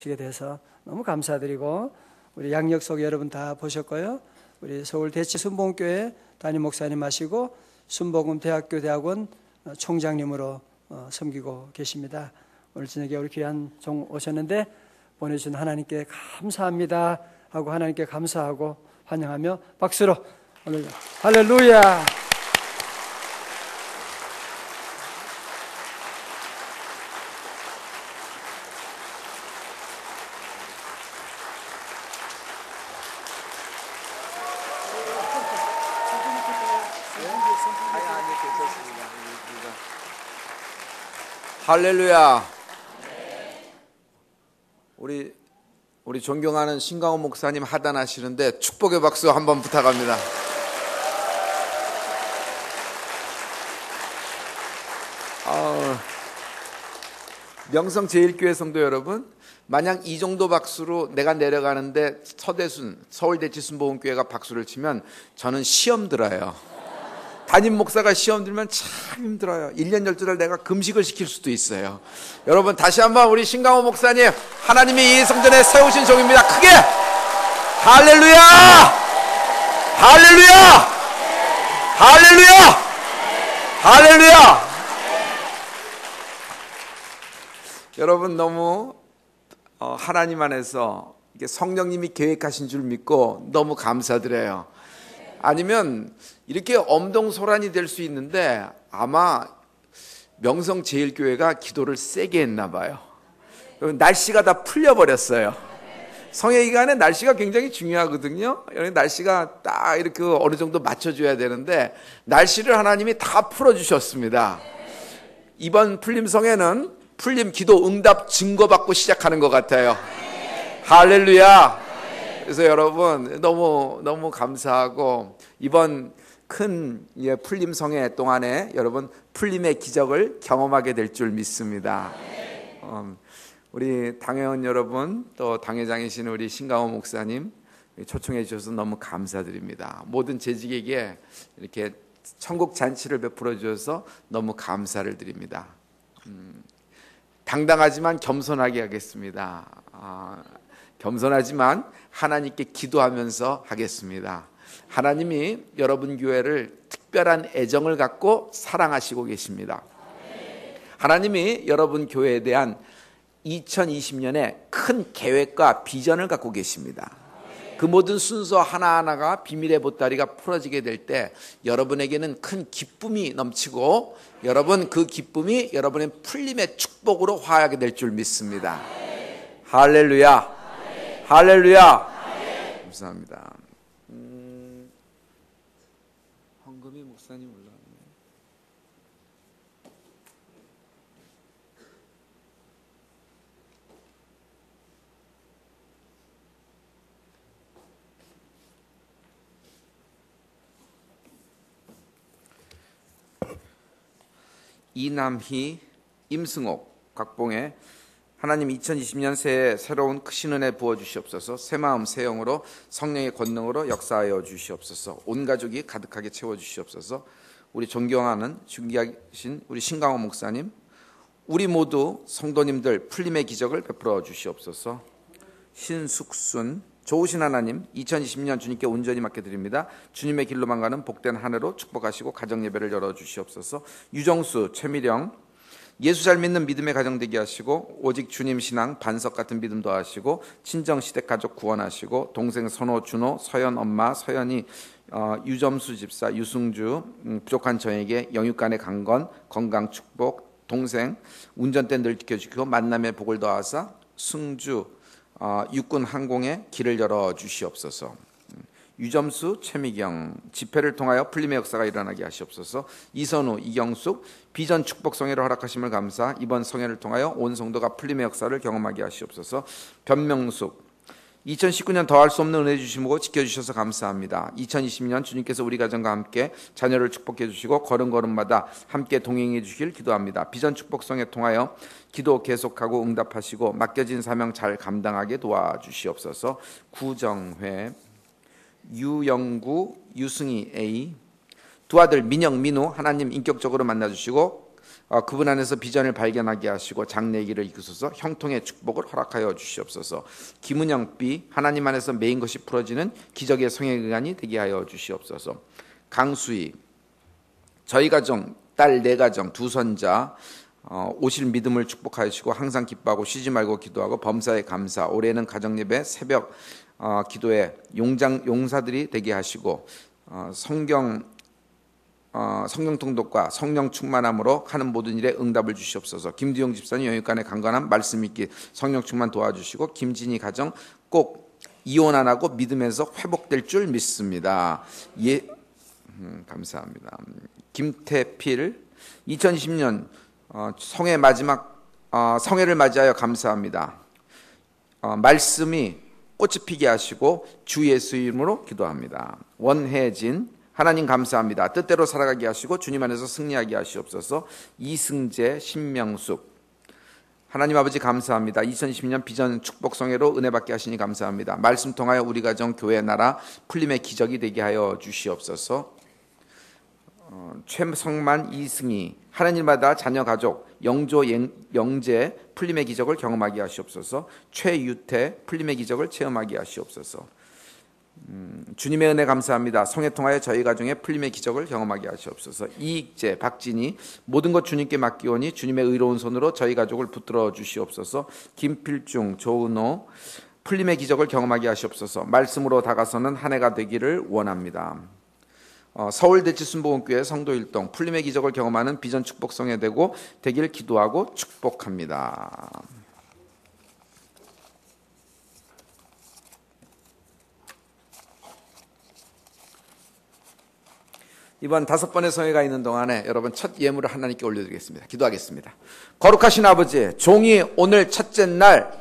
주게 돼서 너무 감사드리고, 우리 양력 속 여러분 다 보셨고요. 우리 서울 대치 순복음교회 담임 목사님 하시고 순복음 대학교 대학원 총장님으로 섬기고 계십니다. 오늘 저녁에 우리 귀한 종 오셨는데 보내주신 하나님께 감사합니다 하고 하나님께 감사하고 환영하며 박수로 오늘 할렐루야. 할렐루야. 우리 존경하는 신강호 목사님 하단하시는데 축복의 박수 한번 부탁합니다. 명성제일교회 성도 여러분, 만약 이 정도 박수로 내가 내려가는데 서대순 서울대치순복음교회가 박수를 치면 저는 시험 들어요. 담임 목사가 시험 들면 참 힘들어요. 1년 12달 내가 금식을 시킬 수도 있어요. 여러분 다시 한번 우리 신강호 목사님, 하나님이 이 성전에 세우신 종입니다. 크게 할렐루야! 할렐루야! 할렐루야! 할렐루야! 여러분 너무 하나님 안에서 이게 성령님이 계획하신 줄 믿고 너무 감사드려요. 아니면 이렇게 엄동소란이 될 수 있는데 아마 명성제일교회가 기도를 세게 했나 봐요. 날씨가 다 풀려버렸어요. 성회 기간에 날씨가 굉장히 중요하거든요. 날씨가 딱 이렇게 어느 정도 맞춰줘야 되는데 날씨를 하나님이 다 풀어주셨습니다. 이번 풀림성회는 풀림 기도 응답 증거받고 시작하는 것 같아요. 할렐루야. 그래서 여러분 너무 감사하고, 이번 큰 풀림성회 동안에 여러분 풀림의 기적을 경험하게 될 줄 믿습니다. 우리 당회원 여러분, 또 당회장이신 우리 신강호 목사님 초청해 주셔서 너무 감사드립니다. 모든 재직에게 이렇게 천국 잔치를 베풀어 주셔서 너무 감사를 드립니다. 당당하지만 겸손하게 하겠습니다. 겸손하지만 하나님께 기도하면서 하겠습니다. 하나님이 여러분 교회를 특별한 애정을 갖고 사랑하시고 계십니다. 하나님이 여러분 교회에 대한 2020년에 큰 계획과 비전을 갖고 계십니다. 그 모든 순서 하나하나가 비밀의 보따리가 풀어지게 될 때 여러분에게는 큰 기쁨이 넘치고, 여러분 그 기쁨이 여러분의 풀림의 축복으로 화하게 될 줄 믿습니다. 할렐루야. 할렐루야. 감사합니다. 헌금이 목사님 올라왔네. 이남희, 임승옥, 곽봉의 하나님 2020년 새해 새로운 크신 은혜 부어주시옵소서. 새 마음 새 영으로 성령의 권능으로 역사하여 주시옵소서. 온 가족이 가득하게 채워주시옵소서. 우리 존경하는 중기하신 우리 신강호 목사님, 우리 모두 성도님들 풀림의 기적을 베풀어 주시옵소서. 신숙순, 좋으신 하나님 2020년 주님께 온전히 맡겨드립니다. 주님의 길로만 가는 복된 한 해로 축복하시고 가정예배를 열어주시옵소서. 유정수, 최미령, 예수 잘 믿는 믿음의 가정 되게 하시고, 오직 주님 신앙 반석 같은 믿음 더하시고, 친정시댁 가족 구원하시고, 동생 선호, 준호, 서연 엄마, 서연이, 유점수 집사, 유승주, 부족한 저에게 영육간의 강건, 건강 축복, 동생 운전대 늘 지켜주시고 만남의 복을 더하사 승주, 육군 항공의 길을 열어 주시옵소서. 유점수, 최미경, 집회를 통하여 풀림의 역사가 일어나게 하시옵소서. 이선우, 이경숙, 비전 축복 성회를 허락하심을 감사, 이번 성회를 통하여 온 성도가 풀림의 역사를 경험하게 하시옵소서. 변명숙, 2019년 더할 수 없는 은혜 주시고 지켜주셔서 감사합니다. 2020년 주님께서 우리 가정과 함께 자녀를 축복해 주시고 걸음걸음마다 함께 동행해 주길 기도합니다. 비전 축복성에 통하여 기도 계속하고 응답하시고 맡겨진 사명 잘 감당하게 도와주시옵소서. 구정회, 유영구, 유승희 A, 두 아들 민영, 민우 하나님 인격적으로 만나주시고 그분 안에서 비전을 발견하게 하시고 장래기를 이끄소서. 형통의 축복을 허락하여 주시옵소서. 김은영 B, 하나님 안에서 메인 것이 풀어지는 기적의 성행기간이 되게 하여 주시옵소서. 강수희, 저희 가정, 딸 4가정, 2손자 오실 믿음을 축복하시고 항상 기뻐하고 쉬지 말고 기도하고 범사에 감사. 올해는 가정예배 새벽 기도에 용사들이 되게 하시고 성경 통독과 성령 충만함으로 하는 모든 일에 응답을 주시옵소서. 김두영 집사님 영육간의 강건한 말씀 읽기 성령 충만 도와주시고 김진희 가정 꼭 이혼 안 하고 믿음에서 회복될 줄 믿습니다. 감사합니다. 김태필 2020년 성회 마지막 성회를 맞이하여 감사합니다. 말씀이 꽃이 피게 하시고 주 예수 이름으로 기도합니다. 원혜진, 하나님 감사합니다. 뜻대로 살아가게 하시고 주님 안에서 승리하게 하시옵소서. 이승재, 신명숙, 하나님 아버지 감사합니다. 2020년 비전 축복성회로 은혜 받게 하시니 감사합니다. 말씀 통하여 우리 가정, 교회, 나라 풀림의 기적이 되게 하여 주시옵소서. 최성만, 이승희, 하나님마다 자녀 가족 영조 영재 풀림의 기적을 경험하게 하시옵소서. 최유태 풀림의 기적을 체험하게 하시옵소서. 주님의 은혜 감사합니다. 성회 통하여 저희 가정의 풀림의 기적을 경험하게 하시옵소서. 이익재, 박진희 모든 것 주님께 맡기오니 주님의 의로운 손으로 저희 가족을 붙들어 주시옵소서. 김필중, 조은호 풀림의 기적을 경험하게 하시옵소서. 말씀으로 다가서는 한 해가 되기를 원합니다. 서울대치 순복음교회 성도일동 풀림의 기적을 경험하는 비전 축복성회 되길 기도하고 축복합니다. 이번 5번의 성회가 있는 동안에 여러분 첫 예물을 하나님께 올려드리겠습니다. 기도하겠습니다. 거룩하신 아버지, 종이 오늘 첫째 날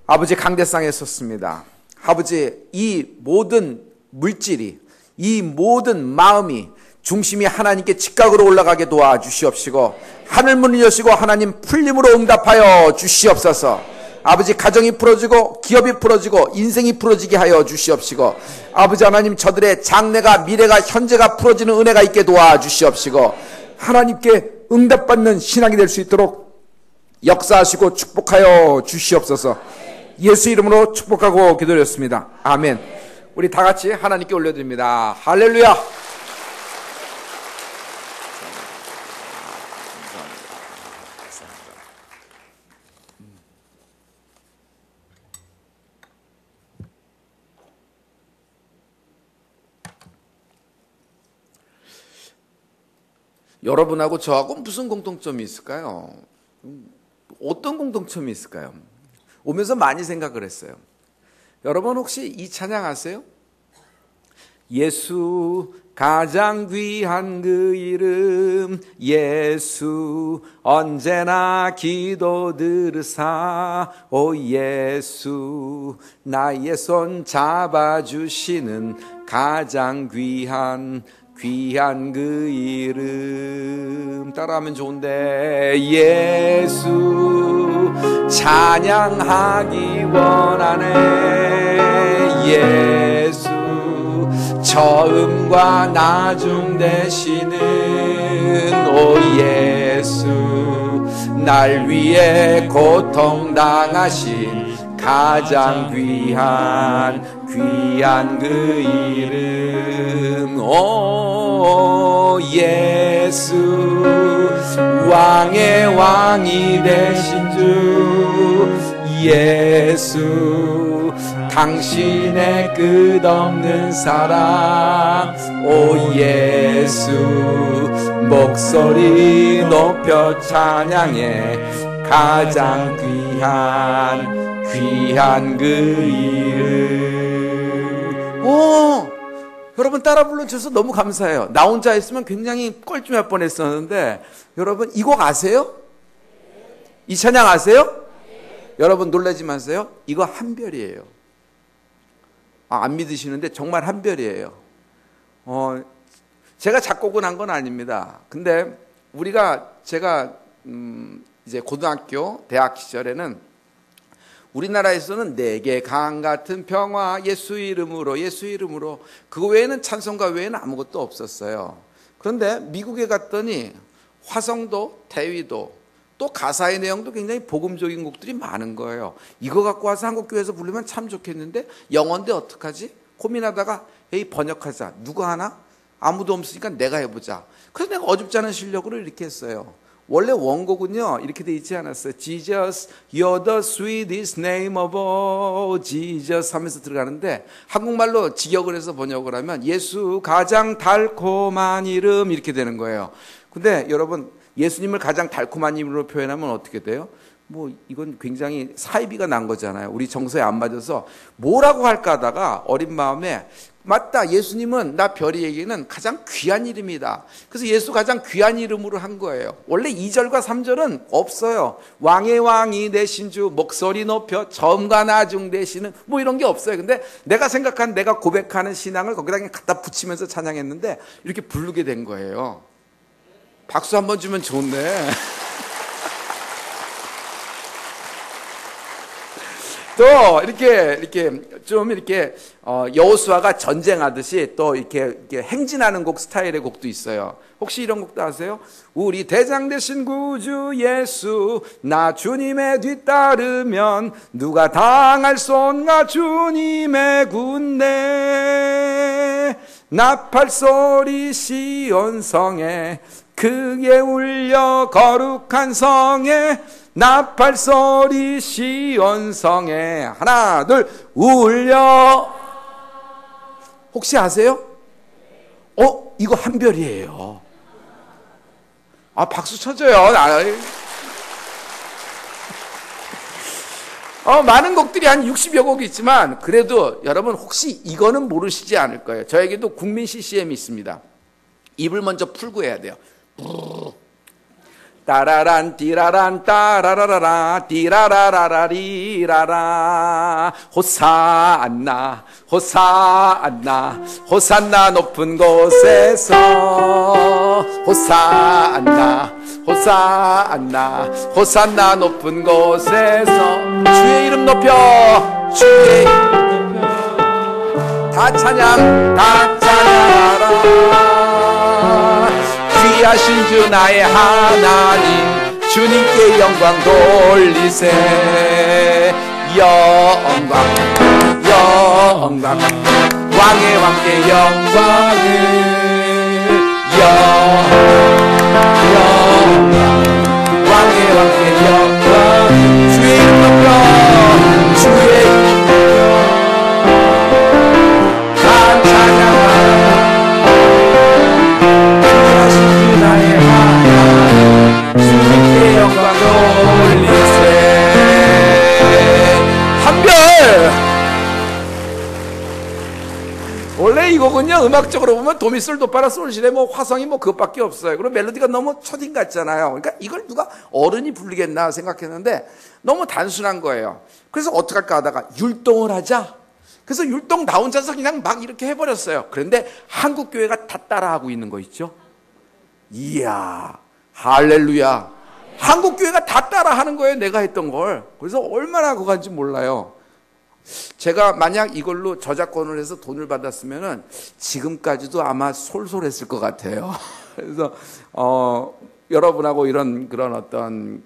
아버지 강대상에 섰습니다. 아버지, 이 모든 물질이, 이 모든 마음이 중심이 하나님께 직각으로 올라가게 도와주시옵시고 하늘 문을 여시고 하나님 풀림으로 응답하여 주시옵소서. 아버지, 가정이 풀어지고 기업이 풀어지고 인생이 풀어지게 하여 주시옵시고 아버지 하나님, 저들의 장래가 미래가 현재가 풀어지는 은혜가 있게 도와주시옵시고 하나님께 응답받는 신앙이 될 수 있도록 역사하시고 축복하여 주시옵소서. 예수 이름으로 축복하고 기도드렸습니다. 아멘. 우리 다 같이 하나님께 올려드립니다. 할렐루야. 여러분하고 저하고 무슨 공통점이 있을까요? 어떤 공통점이 있을까요? 오면서 많이 생각을 했어요. 여러분 혹시 이 찬양 아세요? 예수 가장 귀한 그 이름 예수 언제나 기도 들으사 오 예수 나의 손 잡아주시는 가장 귀한 그 이름. 따라하면 좋은데 예수 찬양하기 원하네. 예수 처음과 나중 되시는 오 예수 날 위해 고통당하신 가장 귀한 그 이름 오 예수 왕의 왕이 되신 주 예수 당신의 끝없는 사랑 오 예수 목소리 높여 찬양해 가장 귀한 그 이름. 오, 여러분 따라 불러주셔서 너무 감사해요. 나 혼자 했으면 굉장히 꼴찌할 뻔했었는데 여러분 이 곡 아세요? 이 찬양 아세요? 여러분 놀라지 마세요. 이거 한별이에요. 안 믿으시는데 정말 한별이에요. 제가 작곡은 한 건 아닙니다. 근데 제가 이제 고등학교, 대학 시절에는 우리나라에서는 내게 강 같은 평화 예수 이름으로 그거 외에는 찬송가 외에는 아무것도 없었어요. 그런데 미국에 갔더니 화성도, 대위도, 또 가사의 내용도 굉장히 복음적인 곡들이 많은 거예요. 이거 갖고 와서 한국교회에서 부르면 참 좋겠는데 영어인데 어떡하지? 고민하다가 에이 번역하자. 누가 하나? 아무도 없으니까 내가 해보자. 그래서 내가 어줍지 않은 실력으로 이렇게 했어요. 원래 원곡은요 이렇게 돼 있지 않았어요. Jesus, you're the sweetest name of all Jesus 하면서 들어가는데 한국말로 직역을 해서 번역을 하면 예수 가장 달콤한 이름 이렇게 되는 거예요. 근데 여러분 예수님을 가장 달콤한 이름으로 표현하면 어떻게 돼요? 뭐 이건 굉장히 사이비가 난 거잖아요. 우리 정서에 안 맞아서 뭐라고 할까 하다가 어린 마음에 맞다, 예수님은 나 별이에게는 가장 귀한 이름이다. 그래서 예수 가장 귀한 이름으로 한 거예요. 원래 2절과 3절은 없어요. 왕의 왕이 되신 주, 목소리 높여 처음과 나중 되시는 뭐 이런 게 없어요. 근데 내가 생각한, 내가 고백하는 신앙을 거기다 그냥 갖다 붙이면서 찬양했는데 이렇게 부르게 된 거예요. 박수 한번 주면 좋네. 또 이렇게 좀 이렇게 여호수아가 전쟁하듯이 또 이렇게 행진하는 곡 스타일의 곡도 있어요. 혹시 이런 곡도 아세요? 우리 대장 되신 구주 예수 나 주님의 뒤따르면 누가 당할 손과 주님의 군대 나팔소리 시온성에 크게 울려 거룩한 성에 나팔소리 시온성에 하나 둘 울려. 혹시 아세요? 이거 한별이에요. 박수 쳐줘요. 많은 곡들이 한 60여 곡이 있지만 그래도 여러분 혹시 이거는 모르시지 않을 거예요. 저에게도 국민 CCM이 있습니다. 입을 먼저 풀고 해야 돼요. 따라란 띠라란 따라라라라 띠라라라리라라 호산나 호산나 호산나 높은 곳에서 호산나 호산나 호산나 높은 곳에서 주의 이름 높여 주의 이름 높여 다 찬양하라 귀하신 주 나의 하나님 주님께 영광 돌리세 영광 영광 왕의 왕께 영광을 영광 왕의 왕께 영광 주의 이름 높여 주의 이름 높여 다 찬양하라 나의 하나님 주님께 영광 돌리세 한별. 원래 이 곡은요 음악적으로 보면 도미솔 도파라 솔시레 뭐 화성이 뭐 그것밖에 없어요. 그리고 멜로디가 너무 초딩 같잖아요. 그러니까 이걸 누가 어른이 부르겠나 생각했는데 너무 단순한 거예요. 그래서 어떡할까 하다가 율동을 하자. 그래서 율동 나 혼자서 그냥 막 이렇게 해버렸어요. 그런데 한국교회가 다 따라하고 있는 거 있죠. 이야, 할렐루야. 한국교회가 다 따라하는 거예요, 내가 했던 걸. 그래서 얼마나 그건지 몰라요. 제가 만약 이걸로 저작권을 해서 돈을 받았으면은 지금까지도 아마 솔솔했을 것 같아요. 그래서 여러분하고 그런 어떤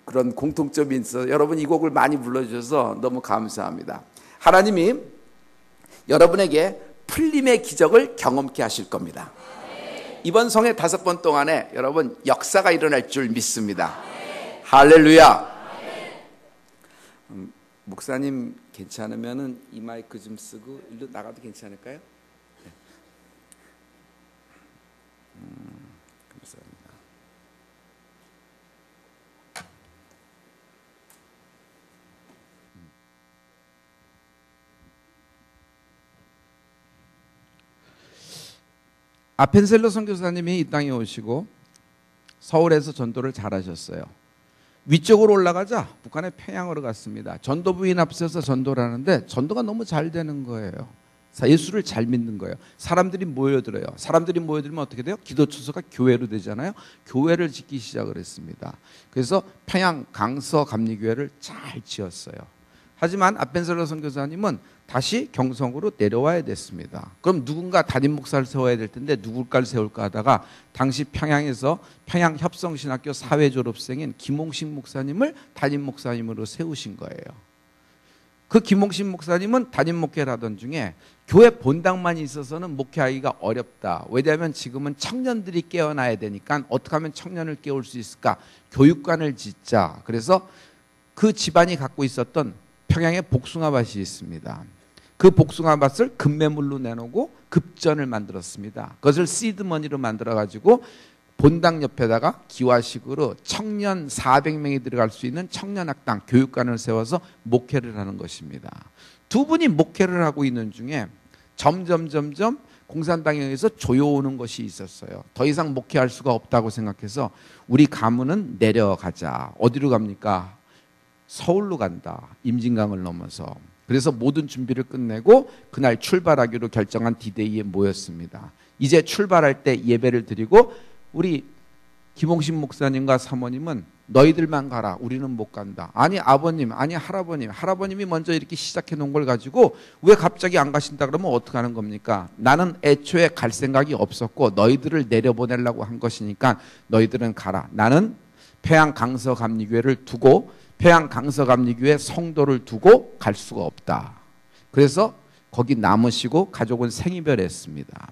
그런 공통점이 있어서 여러분 이 곡을 많이 불러주셔서 너무 감사합니다. 하나님이 여러분에게 풀림의 기적을 경험케 하실 겁니다. 이번 성회 5번 동안에 여러분 역사가 일어날 줄 믿습니다. 할렐루야. 목사님 괜찮으면은 이 마이크 좀 쓰고 일로 나가도 괜찮을까요? 네. 감사합니다. 아펜셀러 선교사님이 이 땅에 오시고 서울에서 전도를 잘하셨어요. 위쪽으로 올라가자 북한의 평양으로 갔습니다. 전도부인 앞서서 전도를 하는데 전도가 너무 잘 되는 거예요. 예수를 잘 믿는 거예요. 사람들이 모여들어요. 사람들이 모여들면 어떻게 돼요? 기도처소가 교회로 되잖아요. 교회를 짓기 시작을 했습니다. 그래서 평양 강서 감리교회를 잘 지었어요. 하지만 아벤셀러 선교사님은 다시 경성으로 내려와야 됐습니다. 그럼 누군가 담임 목사를 세워야 될 텐데 누굴까를 세울까 하다가 당시 평양에서 평양협성신학교 사회졸업생인 김홍식 목사님을 담임 목사님으로 세우신 거예요. 그 김홍식 목사님은 담임 목회를 하던 중에 교회 본당만 있어서는 목회하기가 어렵다. 왜냐하면 지금은 청년들이 깨어나야 되니까 어떻게 하면 청년을 깨울 수 있을까? 교육관을 짓자. 그래서 그 집안이 갖고 있었던 평양에 복숭아밭이 있습니다. 그 복숭아밭을 급매물로 내놓고 급전을 만들었습니다. 그것을 시드머니로 만들어가지고 본당 옆에다가 기와식으로 청년 400명이 들어갈 수 있는 청년학당 교육관을 세워서 목회를 하는 것입니다. 두 분이 목회를 하고 있는 중에 점점 공산당에 의해서 조여오는 것이 있었어요. 더 이상 목회할 수가 없다고 생각해서 우리 가문은 내려가자. 어디로 갑니까? 서울로 간다. 임진강을 넘어서. 그래서 모든 준비를 끝내고 그날 출발하기로 결정한 디데이에 모였습니다. 이제 출발할 때 예배를 드리고 우리 김홍식 목사님과 사모님은 너희들만 가라. 우리는 못 간다. 아니 아버님, 아니 할아버님이 먼저 이렇게 시작해 놓은 걸 가지고 왜 갑자기 안 가신다 그러면 어떻게 하는 겁니까? 나는 애초에 갈 생각이 없었고 너희들을 내려보내려고 한 것이니까 너희들은 가라. 나는 평양 강서감리교회를 두고 평양 강서감리교회 성도를 두고 갈 수가 없다. 그래서 거기 남으시고 가족은 생이별했습니다.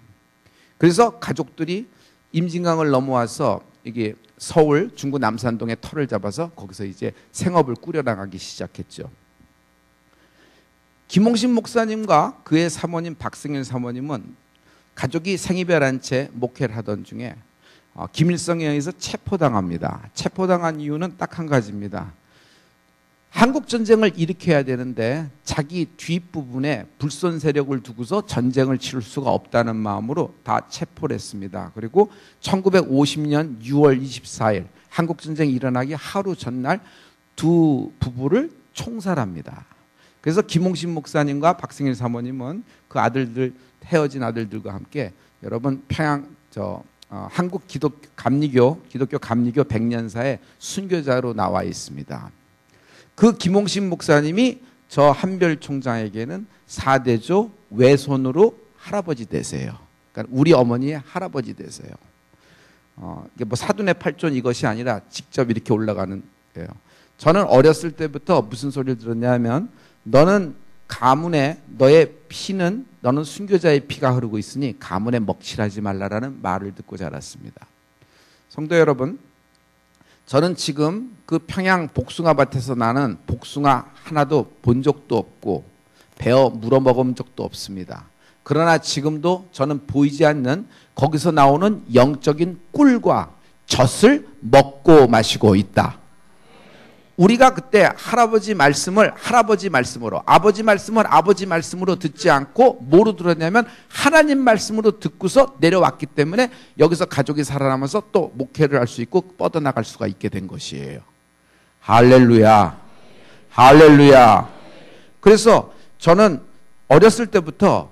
그래서 가족들이 임진강을 넘어와서 이게 서울 중구 남산동에 터를 잡아서 거기서 이제 생업을 꾸려나가기 시작했죠. 김홍식 목사님과 그의 사모님 박승일 사모님은 가족이 생이별한 채 목회를 하던 중에 김일성에 의해서 체포당합니다. 체포당한 이유는 딱 한 가지입니다. 한국전쟁을 일으켜야 되는데 자기 뒷부분에 불손 세력을 두고서 전쟁을 치를 수가 없다는 마음으로 다 체포를 했습니다. 그리고 1950년 6월 24일 한국전쟁이 일어나기 하루 전날 두 부부를 총살합니다. 그래서 김홍식 목사님과 박승일 사모님은 그 아들들 헤어진 아들들과 함께 여러분 평양 한국 기독교 감리교 100년사의 순교자로 나와 있습니다. 그 김홍식 목사님이 저 한별 총장에게는 4대조 외손으로 할아버지 되세요. 그러니까 우리 어머니의 할아버지 되세요. 이게 뭐 사돈의 팔촌 이것이 아니라 직접 이렇게 올라가는 거예요. 저는 어렸을 때부터 무슨 소리를 들었냐면 너는 가문에 너의 피는 너는 순교자의 피가 흐르고 있으니 가문에 먹칠하지 말라라는 말을 듣고 자랐습니다. 성도 여러분, 저는 지금 그 평양 복숭아밭에서 나는 복숭아 하나도 본 적도 없고 베어 물어먹은 적도 없습니다. 그러나 지금도 저는 보이지 않는 거기서 나오는 영적인 꿀과 젖을 먹고 마시고 있다. 우리가 그때 할아버지 말씀을 할아버지 말씀으로, 아버지 말씀을 아버지 말씀으로 듣지 않고 뭐로 들었냐면 하나님 말씀으로 듣고서 내려왔기 때문에 여기서 가족이 살아남아서 또 목회를 할 수 있고 뻗어나갈 수가 있게 된 것이에요. 할렐루야. 할렐루야. 그래서 저는 어렸을 때부터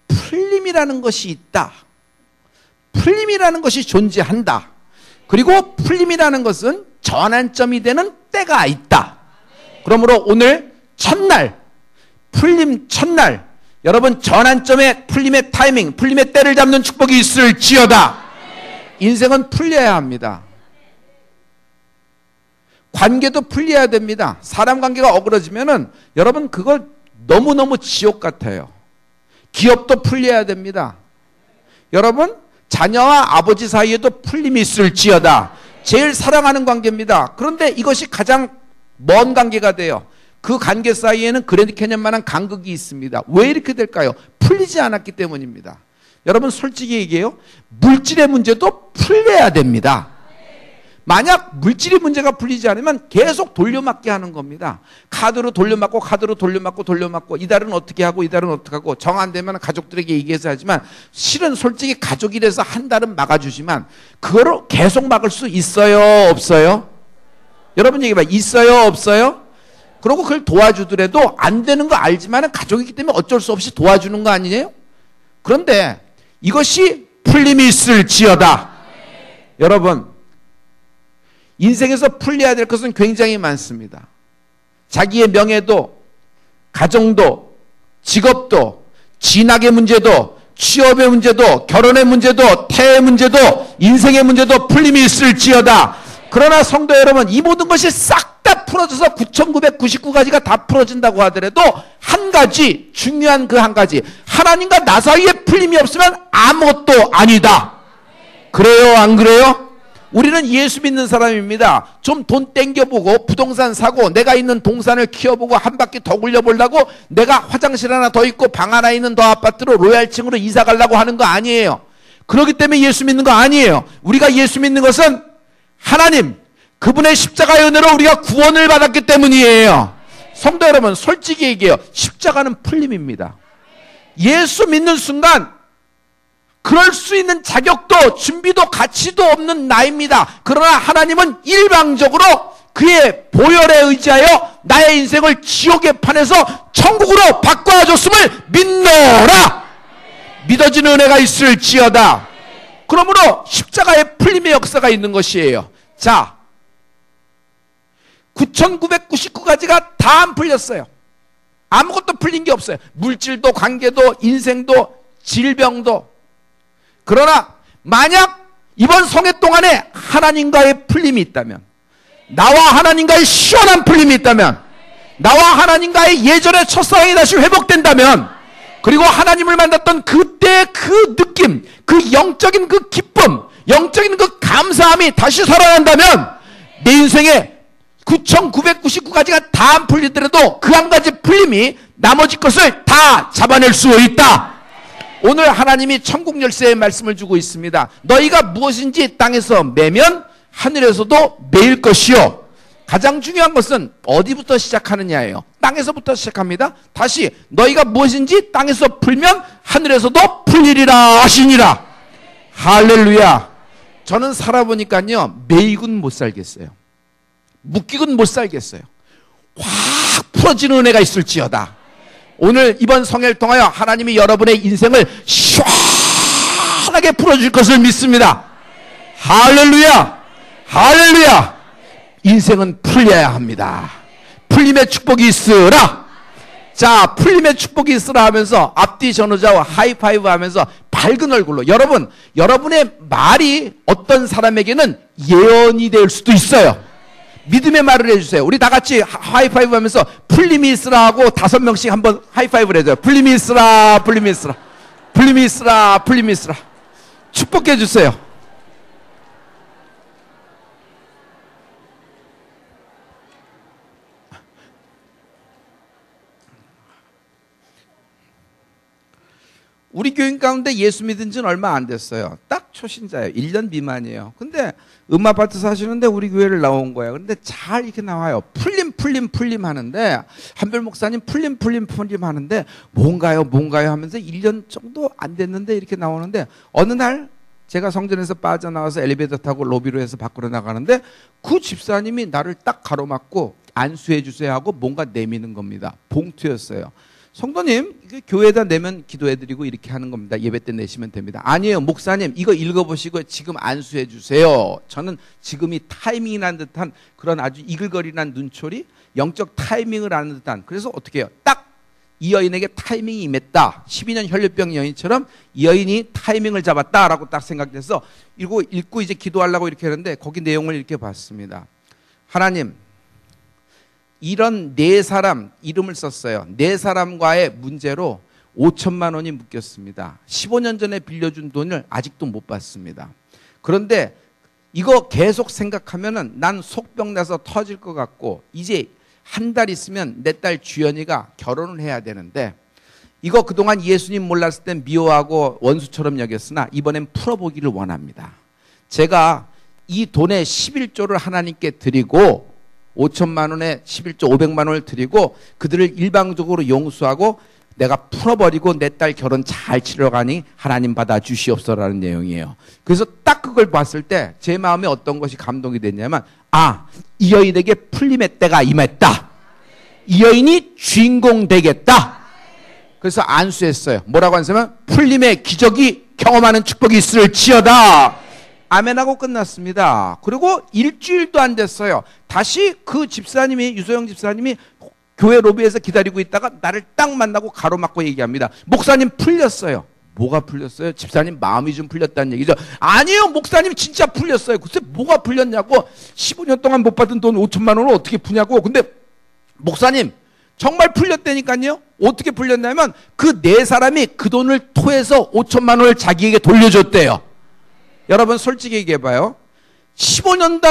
풀림이라는 것이 있다. 풀림이라는 것이 존재한다. 그리고 풀림이라는 것은 전환점이 되는 때가 있다. 그러므로 오늘 첫날, 풀림 첫날, 여러분 전환점에 풀림의 타이밍, 풀림의 때를 잡는 축복이 있을지어다. 인생은 풀려야 합니다. 관계도 풀려야 됩니다. 사람 관계가 어그러지면은 여러분 그거 너무너무 지옥 같아요. 기업도 풀려야 됩니다. 여러분 자녀와 아버지 사이에도 풀림이 있을지어다. 제일 사랑하는 관계입니다. 그런데 이것이 가장 먼 관계가 돼요. 그 관계 사이에는 그랜드 캐년만한 간극이 있습니다. 왜 이렇게 될까요? 풀리지 않았기 때문입니다. 여러분 솔직히 얘기해요. 물질의 문제도 풀려야 됩니다. 만약 물질의 문제가 풀리지 않으면 계속 돌려막기 하는 겁니다. 카드로 돌려막고 카드로 돌려막고 이달은 어떻게 하고 이달은 어떻게 하고 정 안 되면 가족들에게 얘기해서 하지만 실은 솔직히 가족이라서 한 달은 막아주지만 그거를 계속 막을 수 있어요 없어요? 여러분 얘기해봐. 있어요 없어요? 그러고 그걸 도와주더라도 안 되는 거 알지만 가족이기 때문에 어쩔 수 없이 도와주는 거 아니에요? 그런데 이것이 풀림이 있을지어다. 여러분 인생에서 풀려야 될 것은 굉장히 많습니다. 자기의 명예도, 가정도, 직업도, 진학의 문제도, 취업의 문제도, 결혼의 문제도, 태의 문제도, 인생의 문제도 풀림이 있을지어다. 그러나 성도 여러분, 이 모든 것이 싹 다 풀어져서 9,999가지가 다 풀어진다고 하더라도 한 가지, 중요한 그 한 가지, 하나님과 나 사이에 풀림이 없으면 아무것도 아니다. 그래요, 안 그래요? 우리는 예수 믿는 사람입니다. 좀 돈 땡겨보고 부동산 사고 내가 있는 동산을 키워보고 한 바퀴 더 굴려보려고 내가 화장실 하나 더 있고 방 하나 있는 더 아파트로 로얄층으로 이사 가려고 하는 거 아니에요. 그렇기 때문에 예수 믿는 거 아니에요. 우리가 예수 믿는 것은 하나님, 그분의 십자가의 은혜로 우리가 구원을 받았기 때문이에요. 성도 여러분, 솔직히 얘기해요. 십자가는 풀림입니다. 예수 믿는 순간 그럴 수 있는 자격도 준비도 가치도 없는 나입니다. 그러나 하나님은 일방적으로 그의 보혈에 의지하여 나의 인생을 지옥의 판에서 천국으로 바꿔줬음을 믿노라. 믿어지는 은혜가 있을지어다. 그러므로 십자가의 풀림의 역사가 있는 것이에요. 자, 9,999가지가 다 안 풀렸어요. 아무것도 풀린 게 없어요. 물질도, 관계도, 인생도, 질병도. 그러나 만약 이번 성회 동안에 하나님과의 풀림이 있다면, 나와 하나님과의 시원한 풀림이 있다면, 나와 하나님과의 예전의 첫사랑이 다시 회복된다면, 그리고 하나님을 만났던 그때의 그 느낌, 그 영적인 그 기쁨, 영적인 그 감사함이 다시 살아난다면 내 인생에 9,999가지가 다 안 풀리더라도 그 한 가지 풀림이 나머지 것을 다 잡아낼 수 있다. 오늘 하나님이 천국 열쇠의 말씀을 주고 있습니다. 너희가 무엇인지 땅에서 매면 하늘에서도 매일 것이요. 가장 중요한 것은 어디부터 시작하느냐예요. 땅에서부터 시작합니다. 다시 너희가 무엇인지 땅에서 풀면 하늘에서도 풀리리라 하시니라. 할렐루야. 저는 살아보니까요, 매이군 못 살겠어요. 묶이군 못 살겠어요. 확 풀어지는 은혜가 있을지어다. 오늘 이번 성회를 통하여 하나님이 여러분의 인생을 시원하게 풀어줄 것을 믿습니다. 할렐루야. 할렐루야. 인생은 풀려야 합니다. 풀림의 축복이 있으라. 자, 풀림의 축복이 있으라 하면서 앞뒤 전후좌우 하이파이브 하면서 밝은 얼굴로, 여러분, 여러분의 말이 어떤 사람에게는 예언이 될 수도 있어요. 믿음의 말을 해주세요. 우리 다 같이 하이파이브 하면서 풀림이 있으라 하고 5명씩 한번 하이파이브를 해줘요. 풀림이 있으라, 풀림이 있으라, 풀림이 있으라, 풀림이 있으라. 축복해 주세요. 우리 교인 가운데 예수 믿은 지는 얼마 안 됐어요. 딱 초신자예요. 1년 미만이에요. 근데 음아파트 사시는데 우리 교회를 나온 거예요. 근데 잘 이렇게 나와요. 풀림 하는데, 한별 목사님 풀림 하는데, 뭔가요 하면서 1년 정도 안 됐는데 이렇게 나오는데, 어느 날 제가 성전에서 빠져나와서 엘리베이터 타고 로비로 해서 밖으로 나가는데 그 집사님이 나를 딱 가로막고 안수해 주세요 하고 뭔가 내미는 겁니다. 봉투였어요. 성도님, 교회에다 내면 기도해드리고 이렇게 하는 겁니다. 예배 때 내시면 됩니다. 아니에요. 목사님, 이거 읽어보시고 지금 안수해 주세요. 저는 지금이 타이밍이 난 듯한 그런 아주 이글거리는 눈초리, 영적 타이밍을 아는 듯한, 그래서 어떻게 해요? 딱 이 여인에게 타이밍이 임했다. 12년 혈류병 여인처럼 이 여인이 타이밍을 잡았다라고 딱 생각돼서 읽고 이제 기도하려고 이렇게 하는데 거기 내용을 이렇게 봤습니다. 하나님, 이런 4사람 이름을 썼어요. 4사람과의 문제로 5천만 원이 묶였습니다. 15년 전에 빌려준 돈을 아직도 못 받습니다. 그런데 이거 계속 생각하면은 난 속병 나서 터질 것 같고, 이제 한 달 있으면 내 딸 주연이가 결혼을 해야 되는데, 이거 그동안 예수님 몰랐을 땐 미워하고 원수처럼 여겼으나 이번엔 풀어보기를 원합니다. 제가 이 돈의 11조를 하나님께 드리고 5천만 원에 11조 500만 원을 드리고 그들을 일방적으로 용서하고 내가 풀어버리고 내 딸 결혼 잘 치러 가니 하나님 받아 주시옵소서라는 내용이에요. 그래서 딱 그걸 봤을 때 제 마음에 어떤 것이 감동이 됐냐면, 이 여인에게 풀림의 때가 임했다. 이 여인이 주인공 되겠다. 그래서 안수했어요. 뭐라고 안수하면 풀림의 기적이 경험하는 축복이 있을지어다. 아멘하고 끝났습니다. 그리고 일주일도 안 됐어요. 다시 그 집사님이, 유소영 집사님이 교회 로비에서 기다리고 있다가 나를 딱 만나고 가로막고 얘기합니다. 목사님 풀렸어요. 뭐가 풀렸어요? 집사님 마음이 좀 풀렸다는 얘기죠. 아니에요, 목사님 진짜 풀렸어요. 글쎄 뭐가 풀렸냐고. 15년 동안 못 받은 돈 5천만 원을 어떻게 푸냐고. 근데 목사님 정말 풀렸다니까요. 어떻게 풀렸냐면 그 네 사람이 그 돈을 토해서 5천만 원을 자기에게 돌려줬대요. 여러분 솔직히 얘기해봐요. 15년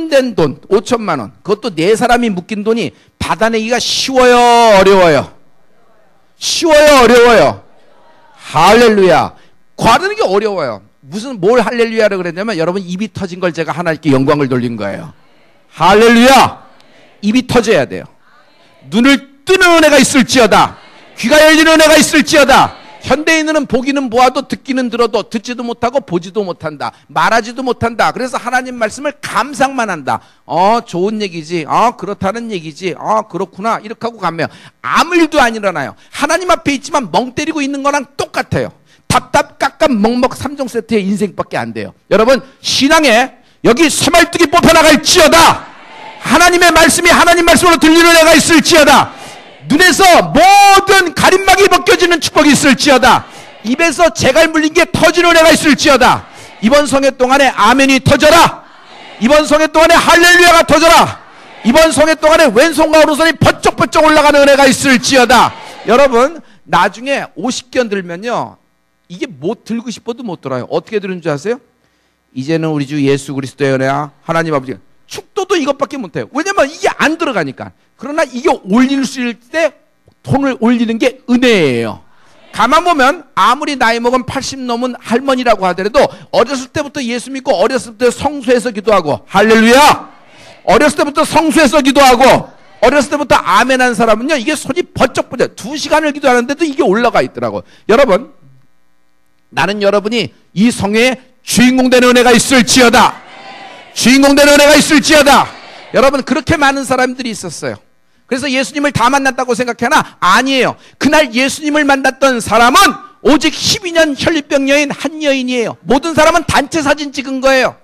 된 돈 5천만 원, 그것도 네 사람이 묶인 돈이 받아내기가 쉬워요, 어려워요? 쉬워요, 어려워요? 할렐루야. 과르는 게 어려워요. 무슨 뭘 할렐루야라고 그랬냐면 여러분 입이 터진 걸 제가 하나님께 영광을 돌린 거예요. 할렐루야. 입이 터져야 돼요. 눈을 뜨는 은혜가 있을지어다. 귀가 열리는 은혜가 있을지어다. 현대인은 보기는 보아도 듣기는 들어도 듣지도 못하고 보지도 못한다. 말하지도 못한다. 그래서 하나님 말씀을 감상만 한다. 좋은 얘기지. 그렇다는 얘기지. 그렇구나. 이렇게 하고 가면 아무 일도 안 일어나요. 하나님 앞에 있지만 멍 때리고 있는 거랑 똑같아요. 답답 깝깝 먹먹 3종 세트의 인생밖에 안 돼요. 여러분 신앙에 여기 새말뚝이 뽑혀나갈지어다. 하나님의 말씀이 하나님 말씀으로 들리는 애가 있을지어다. 눈에서 모든 가림막이 벗겨지는 축복이 있을지어다. 입에서 재갈 물린 게 터지는 애가 있을지어다. 이번 성회 동안에 아멘이 터져라. 이번 성회 동안에 할렐루야가 터져라. 이번 성회 동안에 왼손과 오른손이 번쩍번쩍 올라가는 은혜가 있을지어다. 여러분 나중에 50견 들면요 이게 뭐 들고 싶어도 못 들어요. 어떻게 들은 줄 아세요? 이제는 우리 주 예수 그리스도의 은혜와 하나님 아버지, 축도도 이것밖에 못해요. 왜냐면 이게 안 들어가니까. 그러나 이게 올릴 수 있을 때 돈을 올리는 게 은혜예요. 가만 보면 아무리 나이 먹은 80 넘은 할머니라고 하더라도 어렸을 때부터 예수 믿고 어렸을 때 성수해서 기도하고, 할렐루야, 어렸을 때부터 성수해서 기도하고 어렸을 때부터 아멘한 사람은요 이게 손이 번쩍번쩍 2시간을 기도하는데도 이게 올라가 있더라고. 여러분 나는 여러분이 이 성회에 주인공 되는 은혜가 있을지어다. 주인공 되는 은혜가 있을지어다. 여러분 그렇게 많은 사람들이 있었어요. 그래서 예수님을 다 만났다고 생각하나? 아니에요. 그날 예수님을 만났던 사람은 오직 12년 혈류병 여인 한 여인이에요. 모든 사람은 단체 사진 찍은 거예요.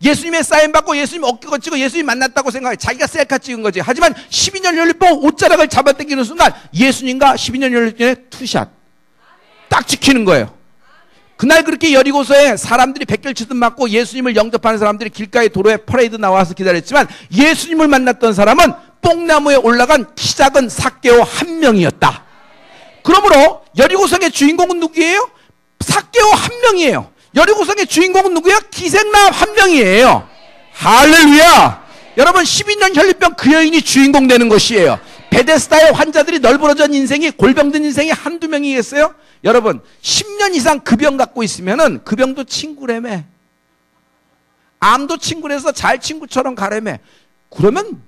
예수님의 사인 받고 예수님 어깨 거치고 예수님 만났다고 생각해. 자기가 셀카 찍은 거지. 하지만 12년 혈류병 옷자락을 잡아당기는 순간 예수님과 12년 혈류병의 투샷 딱 지키는 거예요. 그날 그렇게 여리고서에 사람들이 백결치듯 맞고 예수님을 영접하는 사람들이 길가에 도로에 퍼레이드 나와서 기다렸지만 예수님을 만났던 사람은 뽕나무에 올라간 키 작은 삭개오 한 명이었다. 그러므로 여리고성의 주인공은 누구예요? 삭개오 한 명이에요. 여리고성의 주인공은 누구예요? 기생남 한 명이에요. 할렐루야. 여러분 12년 혈류병 그 여인이 주인공 되는 것이에요. 베데스다의 환자들이 널브러진 인생이, 골병든 인생이 한두 명이겠어요? 여러분 10년 이상 그 병 갖고 있으면은 그 병도 친구라며. 암도 친구라서 잘 친구처럼 가라며. 그러면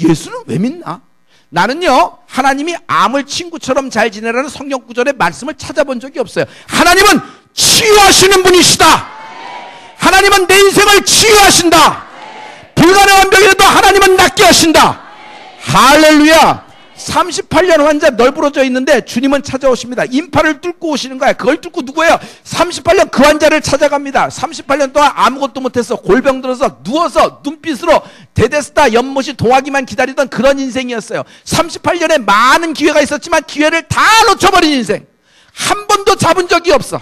예수는 왜 믿나? 나는요 하나님이 암을 친구처럼 잘 지내라는 성경 구절의 말씀을 찾아본 적이 없어요. 하나님은 치유하시는 분이시다. 하나님은 내 인생을 치유하신다. 불가능한 병이라도 하나님은 낫게 하신다. 할렐루야. 38년 환자 널브러져 있는데 주님은 찾아오십니다. 인파를 뚫고 오시는 거야. 그걸 뚫고 누구예요? 38년 그 환자를 찾아갑니다. 38년 동안 아무것도 못했어. 골병 들어서 누워서 눈빛으로 데데스다 연못이 동하기만 기다리던 그런 인생이었어요. 38년에 많은 기회가 있었지만 기회를 다 놓쳐버린 인생. 한 번도 잡은 적이 없어.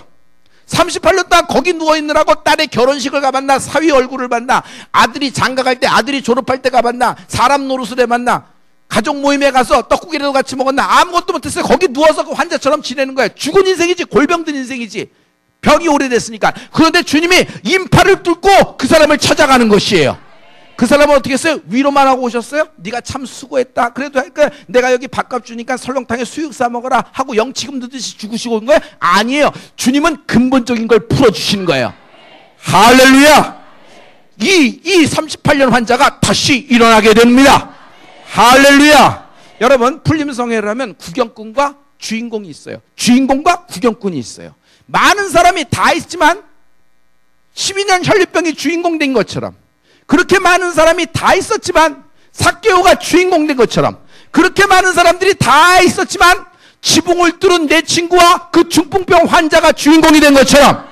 38년 동안 거기 누워있느라고 딸의 결혼식을 가봤나, 사위 얼굴을 봤나, 아들이 장가갈 때, 아들이 졸업할 때 가봤나, 사람 노릇을 해봤나, 가족 모임에 가서 떡국이라도 같이 먹었나, 아무것도 못했어요. 거기 누워서 그 환자처럼 지내는 거예요. 죽은 인생이지, 골병든 인생이지. 병이 오래됐으니까. 그런데 주님이 인파를 뚫고 그 사람을 찾아가는 것이에요. 그 사람은 어떻게 했어요? 위로만 하고 오셨어요? 네가 참 수고했다. 그래도 할까? 내가 여기 밥값 주니까 설렁탕에 수육 싸 먹어라 하고 영치금 넣듯이 죽으시고 온 거예요? 아니에요. 주님은 근본적인 걸 풀어주시는 거예요. 할렐루야. 이 38년 환자가 다시 일어나게 됩니다. 할렐루야. 여러분 풀림성회를 하면 구경꾼과 주인공이 있어요. 주인공과 구경꾼이 있어요. 많은 사람이 다 있지만 12년 혈류병이 주인공 된 것처럼, 그렇게 많은 사람이 다 있었지만 삭개오가 주인공 된 것처럼, 그렇게 많은 사람들이 다 있었지만 지붕을 뚫은 내 친구와 그 중풍병 환자가 주인공이 된 것처럼,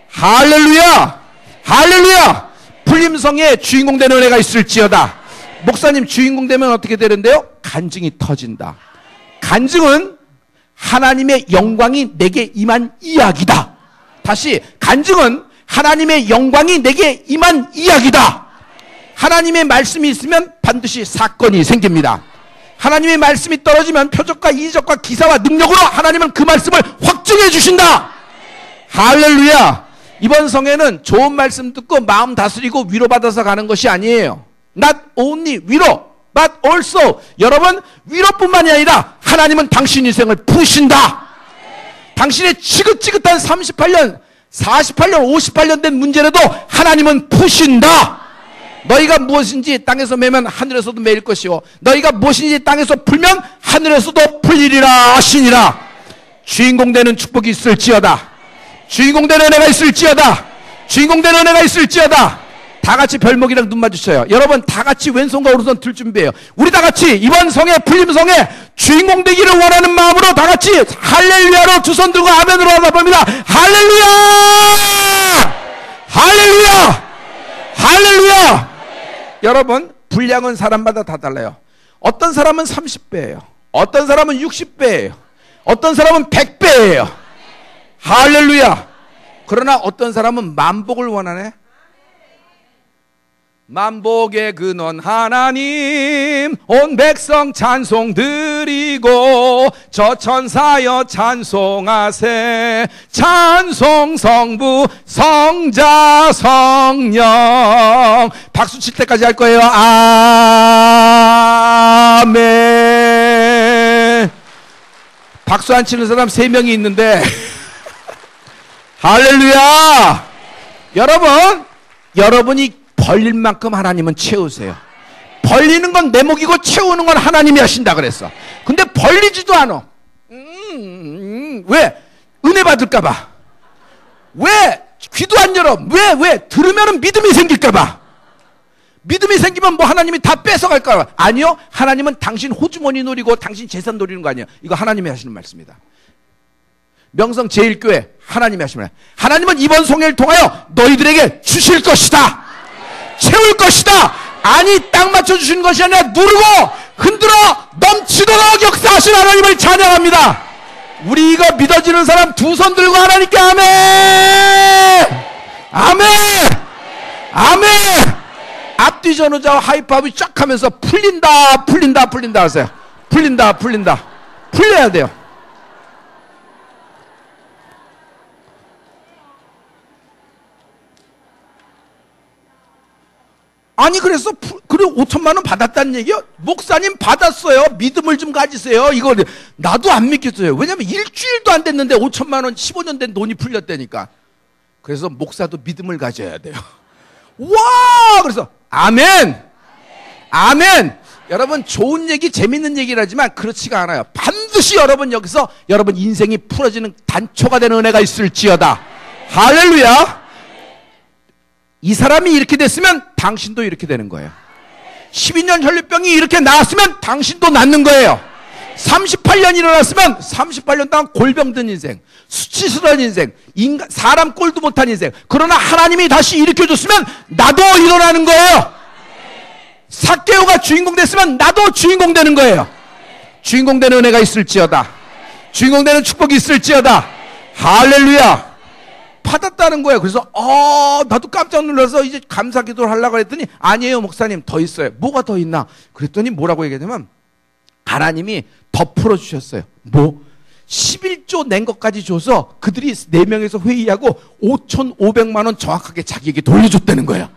할렐루야. 할렐루야. 풀림성에 주인공 되는 은혜가 있을지어다. 목사님 주인공 되면 어떻게 되는데요? 간증이 터진다. 간증은 하나님의 영광이 내게 임한 이야기다. 다시, 간증은 하나님의 영광이 내게 임한 이야기다. 하나님의 말씀이 있으면 반드시 사건이 생깁니다. 하나님의 말씀이 떨어지면 표적과 이적과 기사와 능력으로 하나님은 그 말씀을 확증해 주신다. 할렐루야. 이번 성회는 좋은 말씀 듣고 마음 다스리고 위로받아서 가는 것이 아니에요. Not only 위로, but also 여러분, 위로뿐만이 아니라 하나님은 당신 인생을 푸신다. 당신의 지긋지긋한 38년, 48년, 58년 된 문제라도 하나님은 푸신다. 너희가 무엇인지 땅에서 매면 하늘에서도 매일 것이요, 너희가 무엇인지 땅에서 풀면 하늘에서도 풀리리라 하시니라. 주인공 되는 축복이 있을지어다. 주인공 되는 은혜가 있을지어다. 주인공 되는 은혜가 있을지어다. 다 같이 별목이랑 눈 마주쳐요. 여러분 다 같이 왼손과 오른손 들 준비해요. 우리 다 같이 이번 성회, 풀림성회 주인공 되기를 원하는 마음으로 다 같이 할렐루야로 두 손 들고 아멘으로 하다 봅니다. 할렐루야! 할렐루야! 할렐루야! 여러분, 분량은 사람마다 다 달라요. 어떤 사람은 30배예요. 어떤 사람은 60배예요. 어떤 사람은 100배예요. 할렐루야! 그러나 어떤 사람은 만복을 원하네. 만복의 근원 하나님, 온 백성 찬송 드리고 저 천사여 찬송하세. 찬송 성부 성자 성령. 박수 칠 때까지 할 거예요. 아멘. 박수 안 치는 사람 3명이 있는데 할렐루야. 여러분이 벌릴 만큼 하나님은 채우세요. 벌리는 건 내 목이고 채우는 건 하나님이 하신다 그랬어. 근데 벌리지도 않아. 왜? 은혜 받을까봐. 왜? 귀도 안 열어. 왜? 들으면 믿음이 생길까봐. 믿음이 생기면 뭐 하나님이 다 뺏어갈까봐. 아니요, 하나님은 당신 호주머니 노리고 당신 재산 노리는 거 아니에요. 이거 하나님이 하시는 말씀입니다. 명성 제1교회 하나님이 하시는 말. 하나님은 이번 성회를 통하여 너희들에게 주실 것이다. 채울 것이다. 아니, 딱 맞춰주시는 것이 아니라 누르고 흔들어 넘치도록 역사하신 하나님을 찬양합니다. 우리 이거 믿어지는 사람 두 손 들고 하나님께 아멘! 아멘! 아멘! 앞뒤 전후좌우 하이파이브 쫙 하면서 풀린다 하세요. 풀린다. 풀려야 돼요. 아니, 그래서 그리고 5천만 원 받았다는 얘기요? 목사님 받았어요. 믿음을 좀 가지세요. 이거 나도 안 믿겠어요. 왜냐면 일주일도 안 됐는데 5천만 원 15년 된 돈이 풀렸다니까. 그래서 목사도 믿음을 가져야 돼요. 와! 그래서 아멘. 여러분, 좋은 얘기, 재밌는 얘기를 하지만 그렇지가 않아요. 반드시 여러분 여기서 여러분 인생이 풀어지는 단초가 되는 은혜가 있을지어다. 할렐루야. 이 사람이 이렇게 됐으면 당신도 이렇게 되는 거예요. 12년 혈류병이 이렇게 나았으면 당신도 낫는 거예요. 38년 일어났으면 38년 동안 골병든 인생, 수치스러운 인생, 사람 꼴도 못한 인생. 그러나 하나님이 다시 일으켜줬으면 나도 일어나는 거예요. 삭개오가 주인공 됐으면 나도 주인공 되는 거예요. 주인공 되는 은혜가 있을지어다. 주인공 되는 축복이 있을지어다. 할렐루야. 받았다는 거예요. 그래서 나도 깜짝 놀라서 이제 감사 기도를 하려고 했더니 아니에요, 목사님, 더 있어요. 뭐가 더 있나? 그랬더니 뭐라고 얘기하냐면 하나님이 더 풀어주셨어요. 뭐? 11조 낸 것까지 줘서 그들이 4명에서 회의하고 5,500만 원 정확하게 자기에게 돌려줬다는 거예요.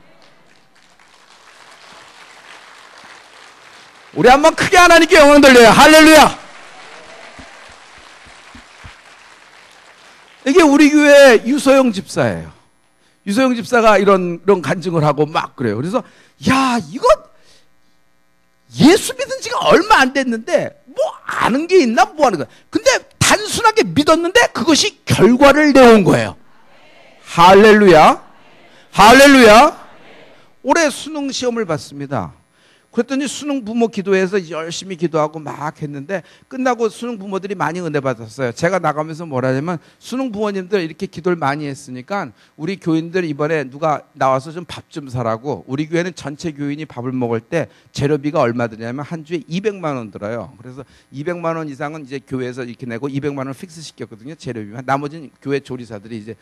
우리 한번 크게 하나님께 영광 돌려요. 할렐루야. 이게 우리 교회 유소영 집사예요. 유소영 집사가 이런 간증을 하고 막 그래요. 그래서 야, 이거 예수 믿은 지가 얼마 안 됐는데 뭐 아는 게 있나 뭐 하는 거야. 근데 단순하게 믿었는데 그것이 결과를 내온 거예요. 할렐루야. 올해 수능 시험을 봤습니다. 그랬더니 수능 부모 기도해서 열심히 기도하고 막 했는데 끝나고 수능 부모들이 많이 은혜 받았어요. 제가 나가면서 뭐라냐면 수능 부모님들 이렇게 기도를 많이 했으니까 우리 교인들 이번에 누가 나와서 좀 밥 좀 사라고. 우리 교회는 전체 교인이 밥을 먹을 때 재료비가 얼마 드냐면 한 주에 200만 원 들어요. 그래서 200만 원 이상은 이제 교회에서 이렇게 내고 200만 원 픽스 시켰거든요. 재료비만. 나머지는 교회 조리사들이 이제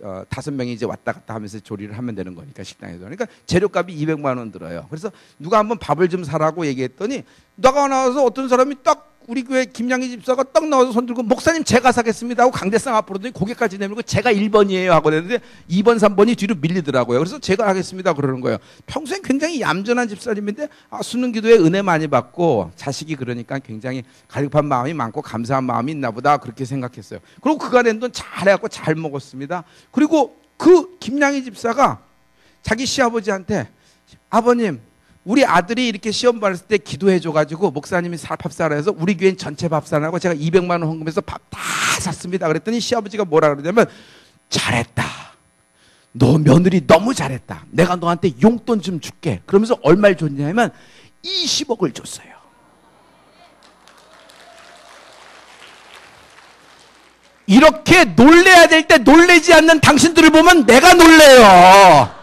5명이 이제 왔다 갔다 하면서 조리를 하면 되는 거니까 식당에서. 그러니까 재료값이 200만 원 들어요. 그래서 누가 한번 밥을 좀 사라고 얘기했더니 누가 나와서 어떤 사람이 딱 우리 교회 김양희 집사가 딱 나와서 손 들고 목사님 제가 사겠습니다 하고 강대상 앞으로 더니 고개까지 내밀고 제가 1번이에요 하고 그랬는데 2번 3번이 뒤로 밀리더라고요. 그래서 제가 하겠습니다 그러는 거예요. 평소엔 굉장히 얌전한 집사님인데 수능 기도에 은혜 많이 받고 자식이 그러니까 굉장히 갈급한 마음이 많고 감사한 마음이 있나 보다 그렇게 생각했어요. 그리고 그가 낸 돈 잘해갖고 잘 먹었습니다. 그리고 그 김양희 집사가 자기 시아버지한테 아버님 우리 아들이 이렇게 시험 봤을 때 기도해줘가지고 목사님이 밥 사라 해서 우리 교회는 전체 밥 사라고 제가 200만 원 헌금해서 밥 다 샀습니다. 그랬더니 시아버지가 뭐라 그러냐면 잘했다. 너 며느리 너무 잘했다. 내가 너한테 용돈 좀 줄게. 그러면서 얼마를 줬냐면 20억을 줬어요. 이렇게 놀래야 될 때 놀래지 않는 당신들을 보면 내가 놀래요.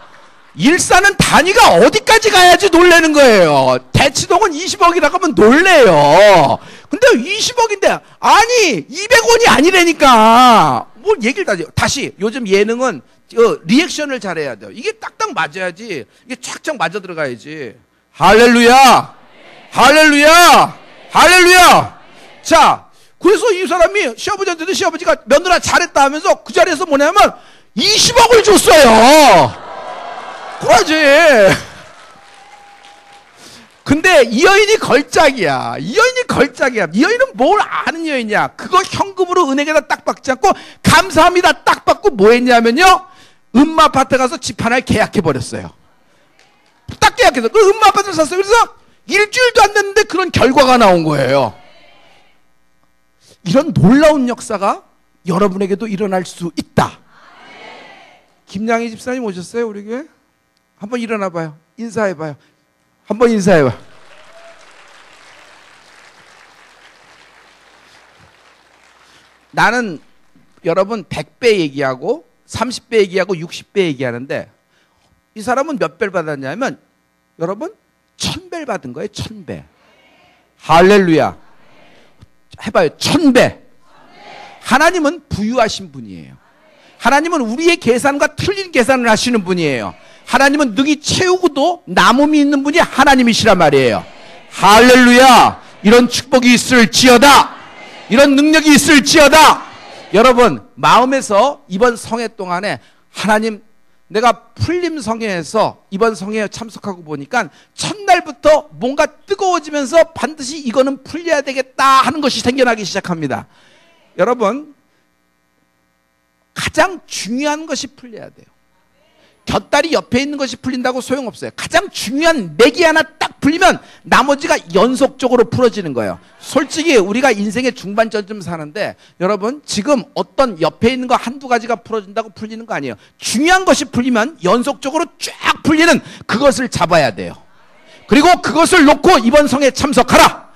일사는 단위가 어디까지 가야지 놀래는 거예요. 대치동은 20억이라고 하면 놀래요. 근데 20억인데 아니 200원이 아니라니까. 뭘 얘기를 다시 요즘 예능은 리액션을 잘해야 돼요. 이게 딱딱 맞아야지. 이게 쫙쫙 맞아 들어가야지. 할렐루야 할렐루야 할렐루야. 자 그래서 이 사람이 시아버지한테도 시아버지가 며느라 잘했다 하면서 그 자리에서 뭐냐면 20억을 줬어요. 그러지. 근데 이 여인이 걸작이야. 이 여인이 걸작이야. 이 여인은 뭘 아는 여인이야. 그거 현금으로 은행에다 딱 박지 않고 감사합니다 딱 받고 뭐 했냐면요. 음마아파트 가서 집 하나를 계약해버렸어요. 딱 계약해서 그 음마아파트를 샀어요. 그래서 일주일도 안 됐는데 그런 결과가 나온 거예요. 이런 놀라운 역사가 여러분에게도 일어날 수 있다. 김양희 집사님 오셨어요 우리 교회? 한번 일어나봐요. 인사해봐요. 한번 인사해봐요. 나는 여러분 100배 얘기하고 30배 얘기하고 60배 얘기하는데 이 사람은 몇 배를 받았냐면 여러분 1000배를 받은 거예요. 1000배. 할렐루야. 해봐요. 1000배. 하나님은 부유하신 분이에요. 하나님은 우리의 계산과 틀린 계산을 하시는 분이에요. 하나님은 능히 채우고도 남음이 있는 분이 하나님이시란 말이에요. 할렐루야. 이런 축복이 있을지어다. 이런 능력이 있을지어다. 여러분 마음에서 이번 성회 동안에 하나님 내가 풀림성회에서 이번 성회에 참석하고 보니까 첫날부터 뭔가 뜨거워지면서 반드시 이거는 풀려야 되겠다 하는 것이 생겨나기 시작합니다. 여러분 가장 중요한 것이 풀려야 돼요. 곁다리 옆에 있는 것이 풀린다고 소용없어요. 가장 중요한 맥이 하나 딱 풀리면 나머지가 연속적으로 풀어지는 거예요. 솔직히 우리가 인생의 중반전쯤 사는데 여러분 지금 어떤 옆에 있는 거 한두 가지가 풀어진다고 풀리는 거 아니에요. 중요한 것이 풀리면 연속적으로 쫙 풀리는 그것을 잡아야 돼요. 그리고 그것을 놓고 이번 성에 참석하라.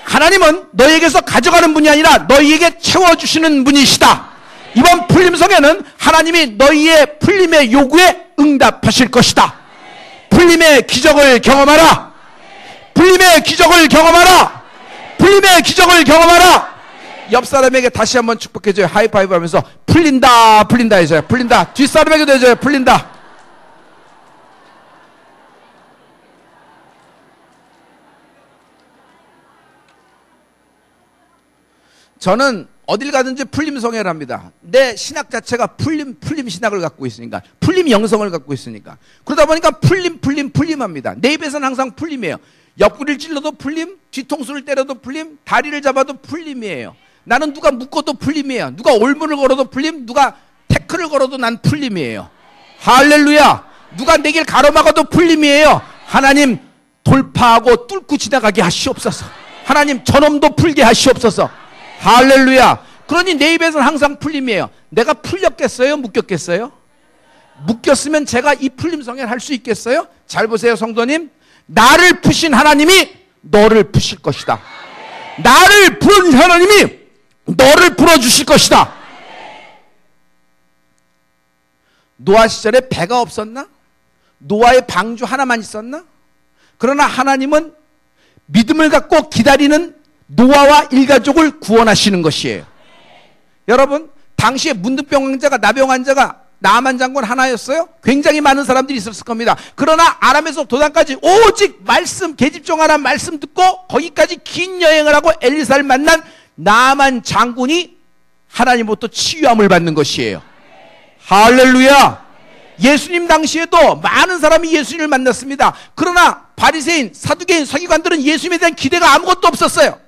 하나님은 너희에게서 가져가는 분이 아니라 너희에게 채워주시는 분이시다. 이번 풀림성에는 하나님이 너희의 풀림의 요구에 응답하실 것이다. 풀림의 기적을 경험하라. 풀림의 기적을 경험하라. 풀림의 기적을 경험하라. 옆 사람에게 다시 한번 축복해줘요. 하이파이브 하면서 풀린다 풀린다 해줘요. 풀린다. 뒷사람에게도 해줘요. 풀린다. 저는 어딜 가든지 풀림성회를 합니다. 내 신학 자체가 풀림 신학을 갖고 있으니까, 풀림 영성을 갖고 있으니까. 그러다 보니까 풀림합니다. 내 입에서는 항상 풀림이에요. 옆구리를 찔러도 풀림, 뒤통수를 때려도 풀림, 다리를 잡아도 풀림이에요. 나는 누가 묶어도 풀림이에요. 누가 올문을 걸어도 풀림, 누가 태클을 걸어도 난 풀림이에요. 할렐루야. 누가 내 길 가로막아도 풀림이에요. 하나님 돌파하고 뚫고 지나가게 하시옵소서. 하나님 저놈도 풀게 하시옵소서. 할렐루야. 그러니 내 입에서는 항상 풀림이에요. 내가 풀렸겠어요? 묶였겠어요? 묶였으면 제가 이 풀림성회를 할 수 있겠어요? 잘 보세요 성도님. 나를 푸신 하나님이 너를 푸실 것이다. 나를 부른 하나님이 너를 불어주실 것이다. 노아 시절에 배가 없었나? 노아의 방주 하나만 있었나? 그러나 하나님은 믿음을 갖고 기다리는 노아와 일가족을 구원하시는 것이에요. 여러분, 당시에 문둥병 환자가, 나병 환자가 나아만 장군 하나였어요? 굉장히 많은 사람들이 있었을 겁니다. 그러나 아람에서 도단까지 오직 말씀, 계집종하라는 말씀 듣고 거기까지 긴 여행을 하고 엘리사를 만난 나아만 장군이 하나님으로부터 치유함을 받는 것이에요. 할렐루야. 예수님 당시에도 많은 사람이 예수님을 만났습니다. 그러나 바리새인, 사두개인, 서기관들은 예수님에 대한 기대가 아무것도 없었어요.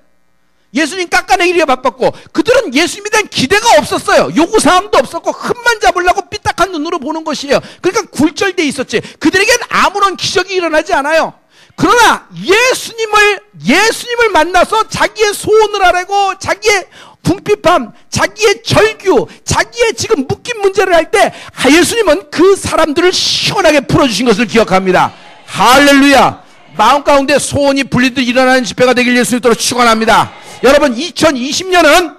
예수님 깎아내기에 바빴고 그들은 예수님에 대한 기대가 없었어요. 요구사항도 없었고 흠만 잡으려고 삐딱한 눈으로 보는 것이에요. 그러니까 굴절돼 있었지. 그들에겐 아무런 기적이 일어나지 않아요. 그러나 예수님을 만나서 자기의 소원을 하라고, 자기의 궁핍함, 자기의 절규, 자기의 지금 묶인 문제를 할 때 예수님은 그 사람들을 시원하게 풀어주신 것을 기억합니다. 할렐루야. 마음 가운데 소원이 분리듯 일어나는 집회가 되길 예수님으로 축원합니다. 여러분, 2020년은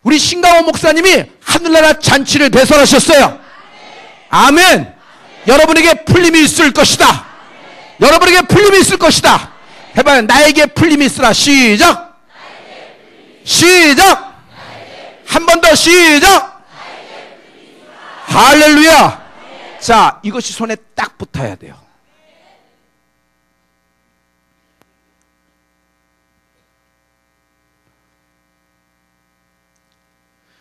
우리 신강호 목사님이 하늘나라 잔치를 배설하셨어요. 아멘. 여러분에게 풀림이 있을 것이다. 여러분에게 풀림이 있을 것이다. 해봐요. 나에게 풀림이 있으라. 시작. 시작. 한 번 더 시작. 할렐루야. 자, 이것이 손에 딱 붙어야 돼요.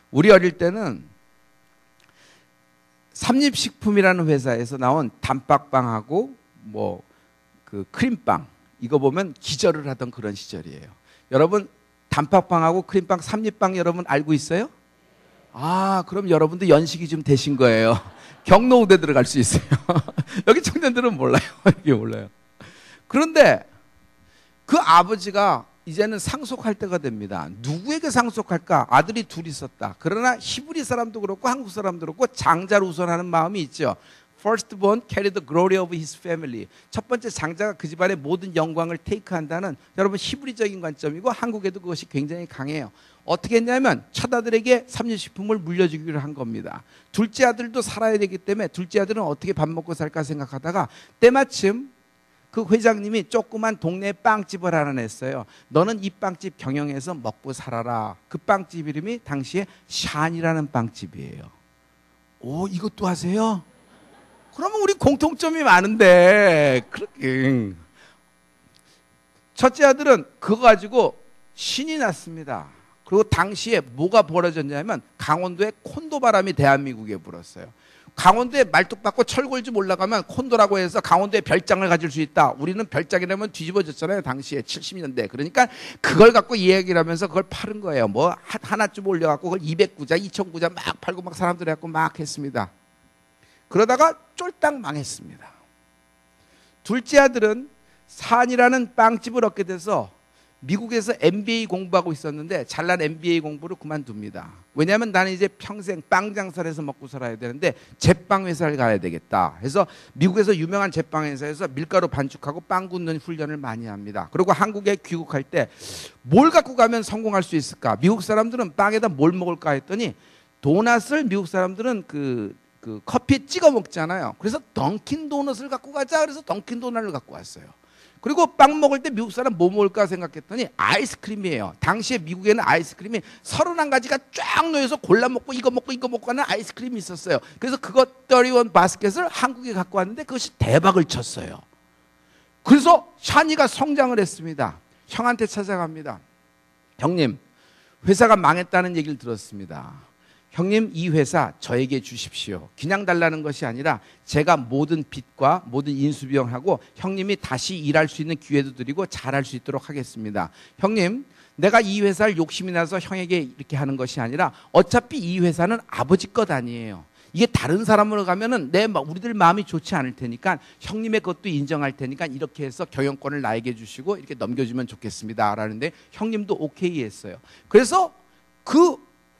우리 어릴 때는 삼립식품이라는 회사에서 나온 단팥빵하고 그 크림빵, 이거 보면 기절을 하던 그런 시절이에요. 여러분, 단팥빵하고 크림빵, 삼립빵 여러분 알고 있어요? 아, 그럼 여러분도 연식이 좀 되신 거예요. 경로우대 들어갈 수 있어요. 여기 청년들은 몰라요. 이게 몰라요. 그런데 그 아버지가 이제는 상속할 때가 됩니다. 누구에게 상속할까? 아들이 둘 있었다. 그러나 히브리 사람도 그렇고 한국 사람도 그렇고 장자를 우선하는 마음이 있죠. Firstborn carry the glory of his family. 첫 번째 장자가 그 집안의 모든 영광을 테이크한다는, 여러분, 히브리적인 관점이고 한국에도 그것이 굉장히 강해요. 어떻게 했냐면 첫 아들에게 삼립식품을 물려주기로 한 겁니다. 둘째 아들도 살아야 되기 때문에 둘째 아들은 어떻게 밥 먹고 살까 생각하다가 때마침 그 회장님이 조그만 동네에 빵집을 하나 냈어요. 너는 이 빵집 경영해서 먹고 살아라. 그 빵집 이름이 당시에 샨이라는 빵집이에요. 오, 이것도 하세요? 그러면 우리 공통점이 많은데. 그렇게. 첫째 아들은 그거 가지고 신이 났습니다. 그리고 당시에 뭐가 벌어졌냐면 강원도에 콘도 바람이 대한민국에 불었어요. 강원도에 말뚝박고 철골집 올라가면 콘도라고 해서 강원도에 별장을 가질 수 있다. 우리는 별장이라면 뒤집어졌잖아요. 당시에 70년대. 그러니까 그걸 갖고 이야기를 하면서 그걸 파는 거예요. 뭐 하나쯤 올려갖고 그걸 200구자, 2000구자 막 팔고 막 사람들이 갖고 막 했습니다. 그러다가 쫄딱 망했습니다. 둘째 아들은 산이라는 빵집을 얻게 돼서 미국에서 MBA 공부하고 있었는데 잘난 MBA 공부를 그만둡니다. 왜냐하면 나는 이제 평생 빵 장사를 해서 먹고 살아야 되는데 제빵 회사를 가야 되겠다. 그래서 미국에서 유명한 제빵 회사에서 밀가루 반죽하고 빵 굽는 훈련을 많이 합니다. 그리고 한국에 귀국할 때 뭘 갖고 가면 성공할 수 있을까? 미국 사람들은 빵에다 뭘 먹을까 했더니 도넛을 미국 사람들은 그 커피에 찍어 먹잖아요. 그래서 던킨 도넛을 갖고 가자. 그래서 던킨 도넛을 갖고 왔어요. 그리고 빵 먹을 때 미국 사람 뭐 먹을까 생각했더니 아이스크림이에요. 당시에 미국에는 아이스크림이 31가지가 쫙 놓여서 골라 먹고 이거 먹고 하는 아이스크림이 있었어요. 그래서 그거 31 바스켓을 한국에 갖고 왔는데 그것이 대박을 쳤어요. 그래서 샤니가 성장을 했습니다. 형한테 찾아갑니다. 형님, 회사가 망했다는 얘기를 들었습니다. 형님, 이 회사 저에게 주십시오. 그냥 달라는 것이 아니라 제가 모든 빚과 모든 인수비용하고 형님이 다시 일할 수 있는 기회도 드리고 잘할 수 있도록 하겠습니다. 형님, 내가 이 회사를 욕심이 나서 형에게 이렇게 하는 것이 아니라 어차피 이 회사는 아버지 것 아니에요. 이게 다른 사람으로 가면은 우리들 마음이 좋지 않을 테니까 형님의 것도 인정할 테니까 이렇게 해서 경영권을 나에게 주시고 이렇게 넘겨주면 좋겠습니다. 라는데 형님도 오케이 했어요. 그래서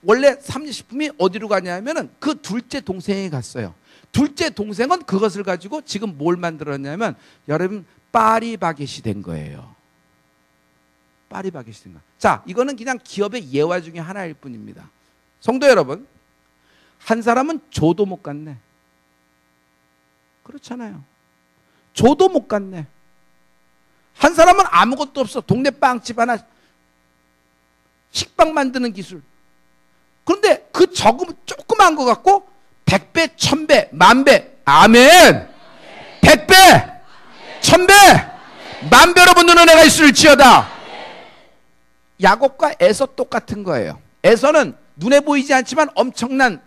원래 삼립식품이 어디로 가냐면은 그 둘째 동생이 갔어요. 둘째 동생은 그것을 가지고 지금 뭘 만들었냐면 여러분 파리바겟이 된 거예요. 파리바겟이 된 거예요. 자, 이거는 그냥 기업의 예화 중에 하나일 뿐입니다. 성도 여러분, 한 사람은 조도 못 갔네. 그렇잖아요. 조도 못 갔네. 한 사람은 아무것도 없어. 동네 빵집 하나, 식빵 만드는 기술. 그런데 그 조그만 거 갖고 100배, 1000배, 10,000배, 아멘! 100배, 1000배, 10,000배로 붙는 은혜가 있을지어다. 야곱과 에서 똑같은 거예요. 에서는 눈에 보이지 않지만 엄청난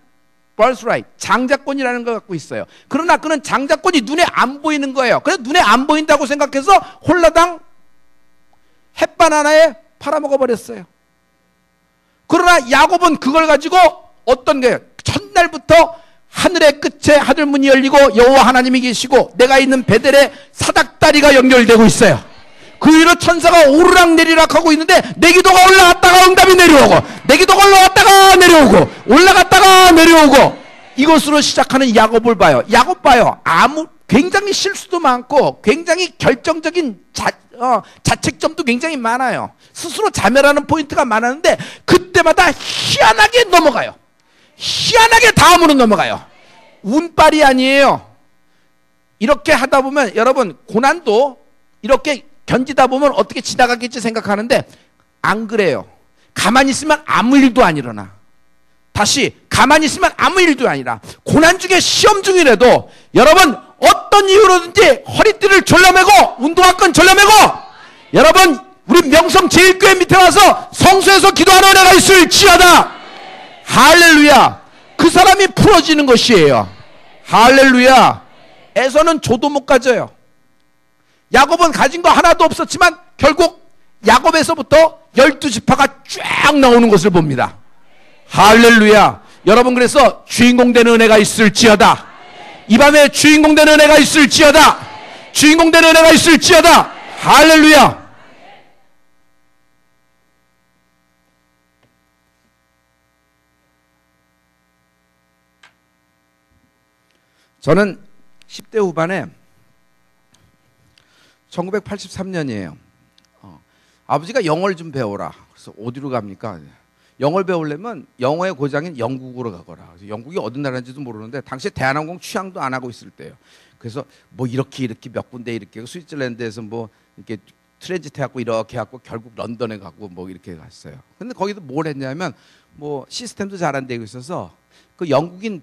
birthright, 장자권이라는 걸 갖고 있어요. 그러나 그는 장자권이 눈에 안 보이는 거예요. 그래서 눈에 안 보인다고 생각해서 홀라당 햇반 하나에 팔아먹어 버렸어요. 그러나 야곱은 그걸 가지고 어떤 거예요? 첫날부터 하늘의 끝에 하늘문이 열리고 여호와 하나님이 계시고 내가 있는 베델에 사닥다리가 연결되고 있어요. 그 위로 천사가 오르락 내리락 하고 있는데 내 기도가 올라갔다가 응답이 내려오고 내 기도가 올라갔다가 내려오고 올라갔다가 내려오고 이것으로 시작하는 야곱을 봐요. 야곱 봐요. 굉장히 실수도 많고 굉장히 결정적인 자책점도 굉장히 많아요. 스스로 자멸하는 포인트가 많았는데 그때마다 희한하게 넘어가요. 희한하게 다음으로 넘어가요. 운빨이 아니에요. 이렇게 하다 보면 여러분 고난도 이렇게 견디다 보면 어떻게 지나가겠지 생각하는데 안 그래요. 가만히 있으면 아무 일도 안 일어나. 다시 가만히 있으면 아무 일도 아니라 고난 중에 시험 중이라도 여러분 어떤 이유로든지 허리띠를 졸라매고 운동화끈 졸라매고 여러분 우리 명성 제일교회 밑에 와서 성소에서 기도하는 은혜가 있을지어다. 할렐루야. 그 사람이 풀어지는 것이에요. 할렐루야. 에서는 조도 못 가져요. 야곱은 가진 거 하나도 없었지만 결국 야곱에서부터 12지파가 쫙 나오는 것을 봅니다. 할렐루야. 여러분 그래서 주인공 되는 은혜가 있을지어다. 이 밤에 주인공 되는 은혜가 있을지어다. 주인공 되는 은혜가 있을지어다. 할렐루야. 저는 10대 후반에 1983년이에요. 아버지가 영어를 좀 배워라. 그래서 어디로 갑니까? 영어를 배우려면 영어의 고장인 영국으로 가거라. 그래서 영국이 어떤 나라인지도 모르는데 당시에 대한항공 취항도 안 하고 있을 때예요. 그래서 뭐 이렇게 몇 군데 이렇게 스위tzerland에서 뭐 이렇게 트랜지트 해갖고 이렇게 해갖고 결국 런던에 가고 뭐 이렇게 갔어요. 근데 거기도 뭘 했냐면 뭐 시스템도 잘 안 되고 있어서 그 영국인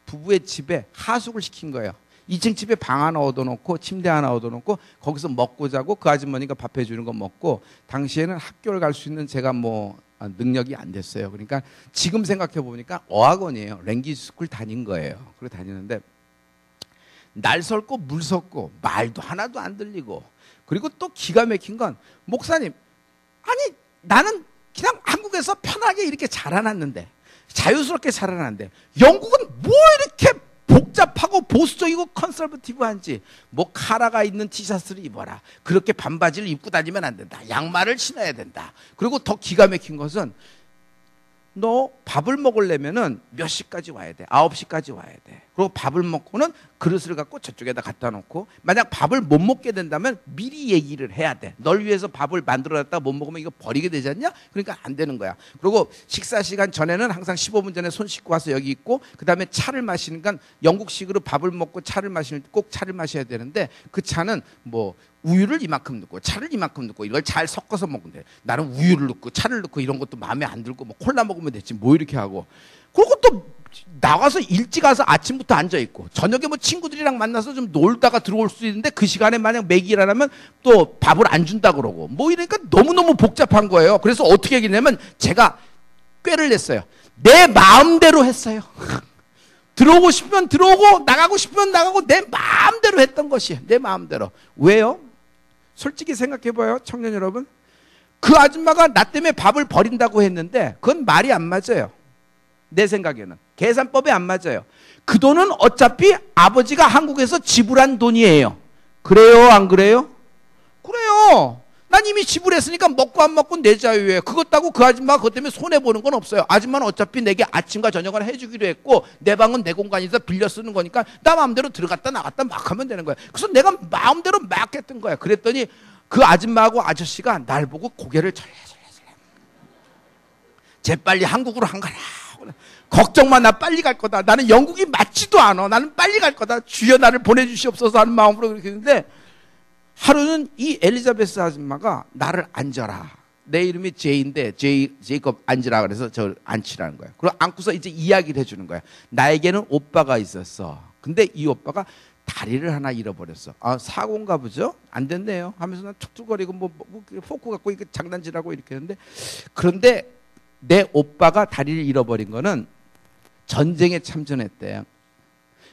부부의 집에 하숙을 시킨 거예요. 2층 집에 방 하나 얻어놓고 침대 하나 얻어놓고 거기서 먹고 자고 그 아주머니가 밥 해주는 거 먹고 당시에는 학교를 갈 수 있는 제가 뭐 능력이 안 됐어요. 그러니까 지금 생각해 보니까 어학원이에요. 랭귀지 스쿨 다닌 거예요. 그리고 다니는데 날 설고 물 섰고 말도 하나도 안 들리고 그리고 또 기가 막힌 건 목사님 아니 나는 그냥 한국에서 편하게 이렇게 자라났는데 자유스럽게 자라났는데 영국은 뭐 이렇게 복잡하고 보수적이고 컨설버티브한지 뭐 카라가 있는 티셔츠를 입어라. 그렇게 반바지를 입고 다니면 안 된다. 양말을 신어야 된다. 그리고 더 기가 막힌 것은 너 밥을 먹으려면은 몇 시까지 와야 돼? 9시까지 와야 돼. 그리고 밥을 먹고는 그릇을 갖고 저쪽에다 갖다 놓고 만약 밥을 못 먹게 된다면 미리 얘기를 해야 돼. 널 위해서 밥을 만들어놨다가 못 먹으면 이거 버리게 되지 않냐? 그러니까 안 되는 거야. 그리고 식사 시간 전에는 항상 15분 전에 손 씻고 와서 여기 있고 그 다음에 차를 마시니까 영국식으로 밥을 먹고 차를 마실 때 꼭 차를 마셔야 되는데 그 차는 뭐 우유를 이만큼 넣고 차를 이만큼 넣고 이걸 잘 섞어서 먹는데 나는 우유를 넣고 차를 넣고 이런 것도 마음에 안 들고 뭐 콜라 먹으면 됐지 뭐 이렇게 하고 그리고 또 나가서 일찍 가서 아침부터 앉아있고 저녁에 뭐 친구들이랑 만나서 좀 놀다가 들어올 수 있는데 그 시간에 만약 매기를 하면 또 밥을 안 준다 그러고 뭐 이러니까 너무너무 복잡한 거예요. 그래서 어떻게 했냐면 제가 꾀를 냈어요. 내 마음대로 했어요. 들어오고 싶으면 들어오고 나가고 싶으면 나가고 내 마음대로 했던 것이에요. 내 마음대로. 왜요? 솔직히 생각해봐요. 청년 여러분. 그 아줌마가 나 때문에 밥을 버린다고 했는데 그건 말이 안 맞아요. 내 생각에는. 계산법에 안 맞아요. 그 돈은 어차피 아버지가 한국에서 지불한 돈이에요. 그래요? 안 그래요? 그래요. 난 이미 지불했으니까 먹고 안 먹고 내 자유예요. 그것다고 그 아줌마가 그것 때문에 손해보는 건 없어요. 아줌마는 어차피 내게 아침과 저녁을 해주기로 했고 내 방은 내 공간에서 빌려 쓰는 거니까 나 마음대로 들어갔다 나갔다 막 하면 되는 거야. 그래서 내가 마음대로 막 했던 거야. 그랬더니 그 아줌마하고 아저씨가 날 보고 고개를 절레절레 재빨리 한국으로 한 거라. 걱정 마, 나 빨리 갈 거다. 나는 영국이 맞지도 않아. 나는 빨리 갈 거다. 주여 나를 보내주시옵소서 하는 마음으로 그렇게 했는데, 하루는 이 엘리자베스 아줌마가 나를 앉아라. 내 이름이 제이인데 제이콥 앉으라 그래서 저를 앉히라는 거예요. 그리고 앉고서 이제 이야기를 해주는 거예요. 나에게는 오빠가 있었어. 근데 이 오빠가 다리를 하나 잃어버렸어. 아, 사고인가 보죠? 안 됐네요 하면서 난 툭툭거리고 뭐 포크 갖고 이렇게 장난질하고 이렇게 했는데, 그런데 내 오빠가 다리를 잃어버린 거는 전쟁에 참전했대요.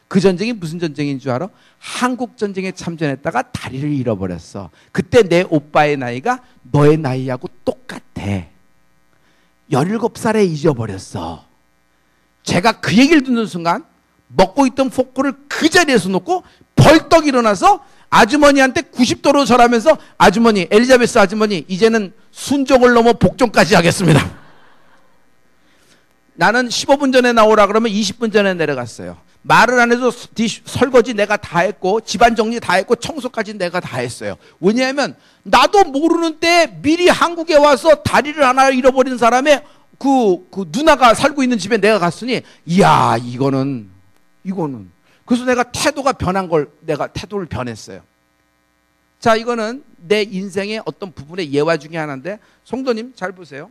그 전쟁이 무슨 전쟁인 줄 알아? 한국 전쟁에 참전했다가 다리를 잃어버렸어. 그때 내 오빠의 나이가 너의 나이하고 똑같아. 17살에 잊어버렸어. 제가 그 얘기를 듣는 순간 먹고 있던 포크를 그 자리에서 놓고 벌떡 일어나서 아주머니한테 90도로 절하면서, 아주머니, 엘리자베스 아주머니, 이제는 순종을 넘어 복종까지 하겠습니다. 나는 15분 전에 나오라 그러면 20분 전에 내려갔어요. 말을 안 해도 설거지 내가 다 했고 집안 정리 다 했고 청소까지 내가 다 했어요. 왜냐하면 나도 모르는 때 미리 한국에 와서 다리를 하나 잃어버린 사람의 그 누나가 살고 있는 집에 내가 갔으니, 이야, 이거는 그래서 내가 태도가 변한 걸, 내가 태도를 변했어요. 자, 이거는 내 인생의 어떤 부분의 예화 중에 하나인데, 성도님 잘 보세요.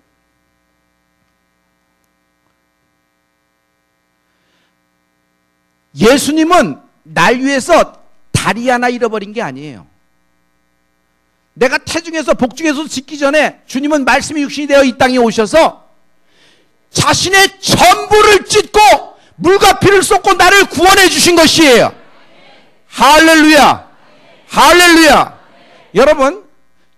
예수님은 날 위해서 다리 하나 잃어버린 게 아니에요. 내가 태중에서 복중에서 짓기 전에 주님은 말씀이 육신이 되어 이 땅에 오셔서 자신의 전부를 찢고 물과 피를 쏟고 나를 구원해 주신 것이에요. 할렐루야, 할렐루야. 여러분,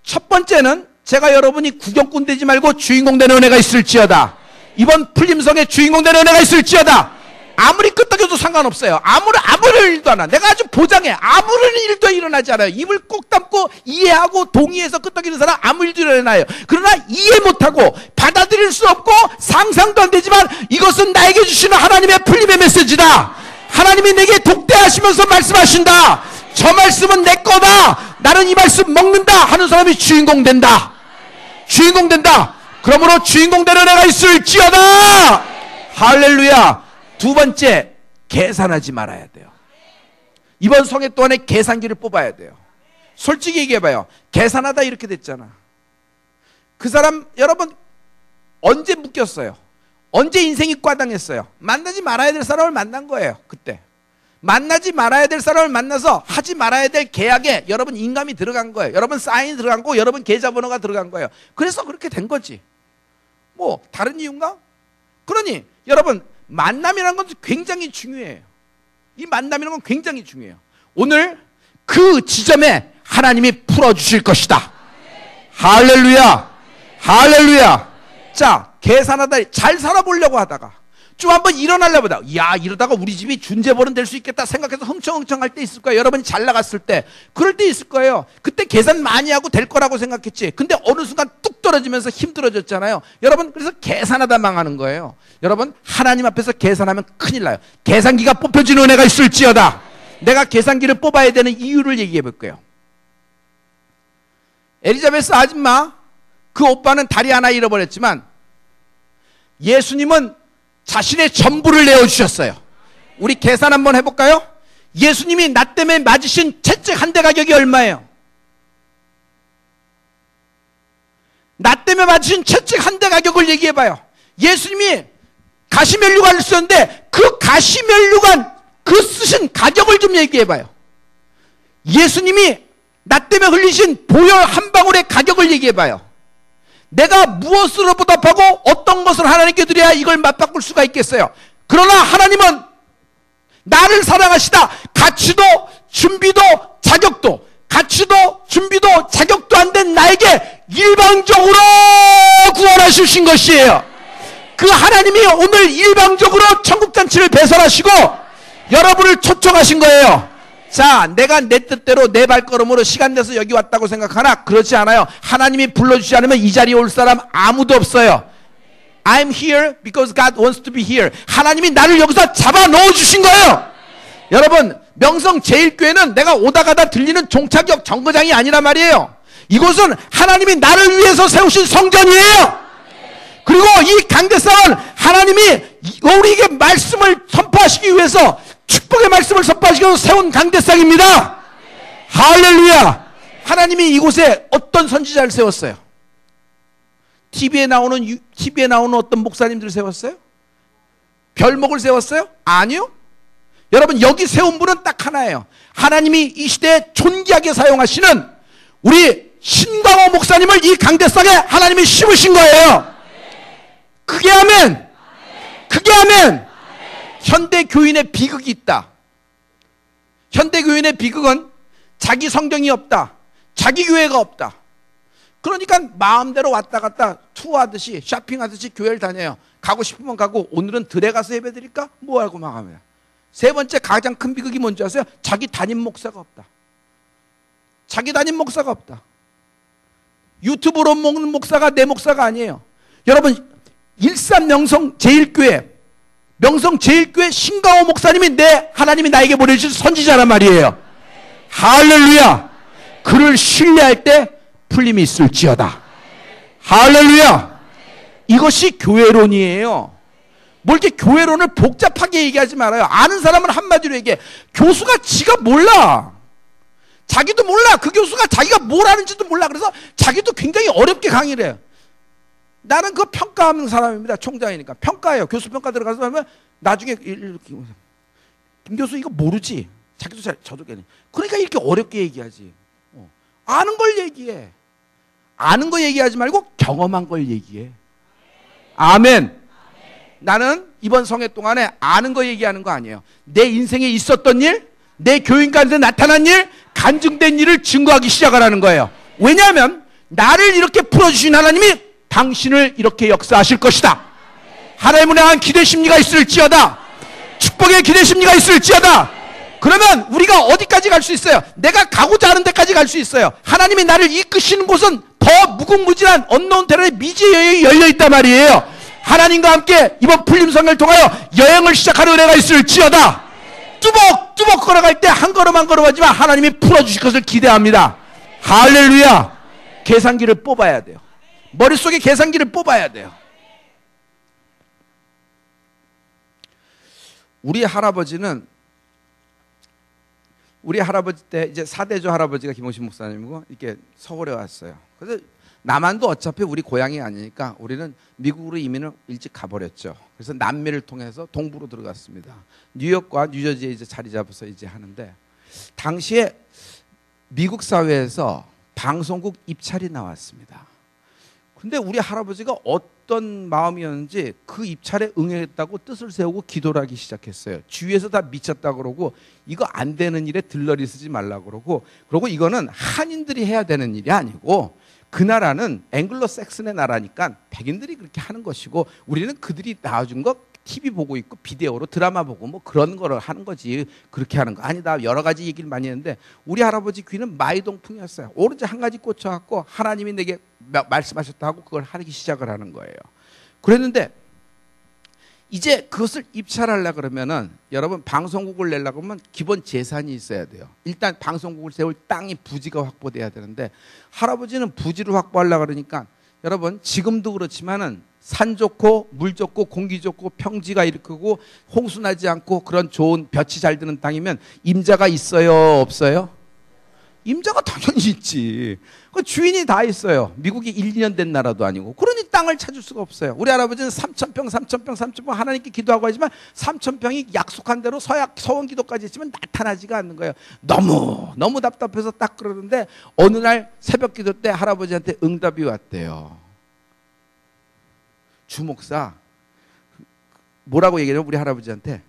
첫 번째는 제가 여러분이 구경꾼 되지 말고 주인공 되는 은혜가 있을지어다. 이번 풀림성에 주인공 되는 은혜가 있을지어다. 아무리 끄떡여도 상관없어요. 아무런 일도 안 하. 내가 아주 보장해. 아무런 일도 일어나지 않아요. 입을 꼭 담고 이해하고 동의해서 끄떡이는 사람 아무 일도 일어나요. 그러나 이해 못하고 받아들일 수 없고 상상도 안 되지만 이것은 나에게 주시는 하나님의 풀림의 메시지다. 하나님이 내게 독대하시면서 말씀하신다. 저 말씀은 내 거다. 나는 이 말씀 먹는다 하는 사람이 주인공 된다. 주인공 된다. 그러므로 주인공 되는 애가 있을지어다. 할렐루야. 두 번째, 계산하지 말아야 돼요. 이번 성회 동안에 계산기를 뽑아야 돼요. 솔직히 얘기해봐요. 계산하다 이렇게 됐잖아. 그 사람, 여러분, 언제 묶였어요? 언제 인생이 과당했어요? 만나지 말아야 될 사람을 만난 거예요. 그때 만나지 말아야 될 사람을 만나서 하지 말아야 될 계약에 여러분 인감이 들어간 거예요. 여러분 사인이 들어간 거고 여러분 계좌번호가 들어간 거예요. 그래서 그렇게 된 거지. 뭐 다른 이유인가? 그러니 여러분, 만남이라는 건 굉장히 중요해요. 이 만남이라는 건 굉장히 중요해요. 오늘 그 지점에 하나님이 풀어주실 것이다. 할렐루야, 할렐루야. 자, 계산하다 잘 살아보려고 하다가 좀 한번 일어나려고 하다가, 야, 이러다가 우리 집이 준재벌은 될 수 있겠다 생각해서 흥청흥청할 때 있을 거예요. 여러분이 잘 나갔을 때 그럴 때 있을 거예요. 그때 계산 많이 하고 될 거라고 생각했지. 근데 어느 순간 뚝 떨어지면서 힘들어졌잖아요. 여러분, 그래서 계산하다 망하는 거예요. 여러분, 하나님 앞에서 계산하면 큰일 나요. 계산기가 뽑혀지는 은혜가 있을지어다. 내가 계산기를 뽑아야 되는 이유를 얘기해 볼게요. 엘리자베스 아줌마, 그 오빠는 다리 하나 잃어버렸지만 예수님은 자신의 전부를 내어주셨어요. 우리 계산 한번 해볼까요? 예수님이 나 때문에 맞으신 채찍 한 대 가격이 얼마예요? 나 때문에 맞으신 채찍 한 대 가격을 얘기해봐요. 예수님이 가시면류관을 쓰는데 그 가시면류관 그 쓰신 가격을 좀 얘기해봐요. 예수님이 나 때문에 흘리신 보혈 한 방울의 가격을 얘기해봐요. 내가 무엇으로 보답하고 어떤 것을 하나님께 드려야 이걸 맞바꿀 수가 있겠어요? 그러나 하나님은 나를 사랑하시다. 가치도 준비도 자격도, 가치도 준비도 자격도 안 된 나에게 일방적으로 구원하신 것이에요. 그 하나님이 오늘 일방적으로 천국잔치를 배설하시고 여러분을 초청하신 거예요. 자, 내가 내 뜻대로 내 발걸음으로 시간 내서 여기 왔다고 생각하나 그렇지 않아요. 하나님이 불러주지 않으면 이 자리에 올 사람 아무도 없어요. I'm here because God wants to be here. 하나님이 나를 여기서 잡아 넣어주신 거예요. 여러분, 명성 제일교회는 내가 오다 가다 들리는 종착역 정거장이 아니란 말이에요. 이곳은 하나님이 나를 위해서 세우신 성전이에요. 그리고 이 강대상은 하나님이 우리에게 말씀을 선포하시기 위해서, 축복의 말씀을 선포하시기 위해서 세운 강대상입니다. 할렐루야. 하나님이 이곳에 어떤 선지자를 세웠어요? TV에 나오는 어떤 목사님들을 세웠어요? 별목을 세웠어요? 아니요. 여러분, 여기 세운 분은 딱 하나예요. 하나님이 이 시대에 존귀하게 사용하시는 우리 신광호 목사님을 이 강대상에 하나님이 심으신 거예요. 크게 하면, 크게 하면, 현대 교인의 비극이 있다. 현대 교인의 비극은 자기 성경이 없다, 자기 교회가 없다. 그러니까 마음대로 왔다 갔다 투어하듯이, 쇼핑하듯이 교회를 다녀요. 가고 싶으면 가고, 오늘은 들에 가서 예배 드릴까? 뭐 하고 막 합니다. 세 번째 가장 큰 비극이 뭔지 아세요? 자기 담임 목사가 없다. 자기 담임 목사가 없다. 유튜브로 먹는 목사가 내 목사가 아니에요. 여러분, 일산 명성 제일교회, 명성 제일교회 신강호 목사님이 하나님이 나에게 보내주신 선지자란 말이에요. 할렐루야. 그를 신뢰할 때 풀림이 있을지어다. 할렐루야. 이것이 교회론이에요. 뭐 이렇게 교회론을 복잡하게 얘기하지 말아요. 아는 사람은 한마디로 얘기해. 교수가 지가 몰라. 자기도 몰라. 그 교수가 자기가 뭘 하는지도 몰라. 그래서 자기도 굉장히 어렵게 강의를 해요. 나는 그 평가하는 사람입니다. 총장이니까. 평가해요. 교수 평가 들어가서 하면 나중에 이렇게 김 교수 이거 모르지. 자기도 잘, 저도 괜히. 그러니까 이렇게 어렵게 얘기하지. 아는 걸 얘기해. 아는 거 얘기하지 말고 경험한 걸 얘기해. 아멘. 나는 이번 성회 동안에 아는 거 얘기하는 거 아니에요. 내 인생에 있었던 일, 내 교인 가운데 나타난 일, 간증된 일을 증거하기 시작하라는 거예요. 왜냐하면 나를 이렇게 풀어주신 하나님이 당신을 이렇게 역사하실 것이다. 하나님을 향한 기대 심리가 있을지어다. 축복의 기대 심리가 있을지어다. 그러면 우리가 어디까지 갈 수 있어요? 내가 가고자 하는 데까지 갈 수 있어요. 하나님이 나를 이끄시는 곳은 더 무궁무진한 언노운 테러의 미지의 여행이 열려있단 말이에요. 하나님과 함께 이번 풀림성을 통하여 여행을 시작하는 은혜가 있을지어다. 뚜벅뚜벅 걸어갈 때 한 걸음 한 걸음 하지만 하나님이 풀어주실 것을 기대합니다. 할렐루야. 계산기를 뽑아야 돼요. 머릿속에 계산기를 뽑아야 돼요. 우리 할아버지 때 이제 사대조 할아버지가 김홍신 목사님이고 이렇게 서울에 왔어요. 그래서 남한도 어차피 우리 고향이 아니니까 우리는 미국으로 이민을 일찍 가버렸죠. 그래서 남미를 통해서 동부로 들어갔습니다. 뉴욕과 뉴저지에 이제 자리 잡아서 이제 하는데, 당시에 미국 사회에서 방송국 입찰이 나왔습니다. 근데 우리 할아버지가 어떤 마음이었는지 그 입찰에 응했다고 뜻을 세우고 기도를 하기 시작했어요. 주위에서 다 미쳤다 그러고 이거 안 되는 일에 들러리 쓰지 말라 그러고 이거는 한인들이 해야 되는 일이 아니고 그 나라는 앵글로색슨의 나라니까 백인들이 그렇게 하는 것이고 우리는 그들이 나와준 거 TV 보고 있고 비디오로 드라마 보고 뭐 그런 거를 하는 거지, 그렇게 하는 거 아니다. 여러 가지 얘기를 많이 했는데 우리 할아버지 귀는 마이동풍이었어요. 오로지 한 가지 꽂혀갖고 하나님이 내게 말씀하셨다고 그걸 하기 시작을 하는 거예요. 그랬는데 이제 그것을 입찰하려고 그러면은 여러분 방송국을 내려고 하면 기본 재산이 있어야 돼요. 일단 방송국을 세울 땅이 부지가 확보돼야 되는데 할아버지는 부지를 확보하려고 그러니까 여러분 지금도 그렇지만은 산 좋고 물 좋고 공기 좋고 평지가 이렇고 홍수 나지 않고 그런 좋은 볕이 잘 드는 땅이면 임자가 있어요, 없어요? 임자가 당연히 있지. 그 주인이 다 있어요. 미국이 1, 2년 된 나라도 아니고. 그러니 땅을 찾을 수가 없어요. 우리 할아버지는 3,000평 하나님께 기도하고 하지만 3,000평이 약속한 대로 서원 기도까지 했지만 나타나지가 않는 거예요. 너무 답답해서 딱 그러는데 어느 날 새벽 기도 때 할아버지한테 응답이 왔대요. 주목사 뭐라고 얘기해요? 우리 할아버지한테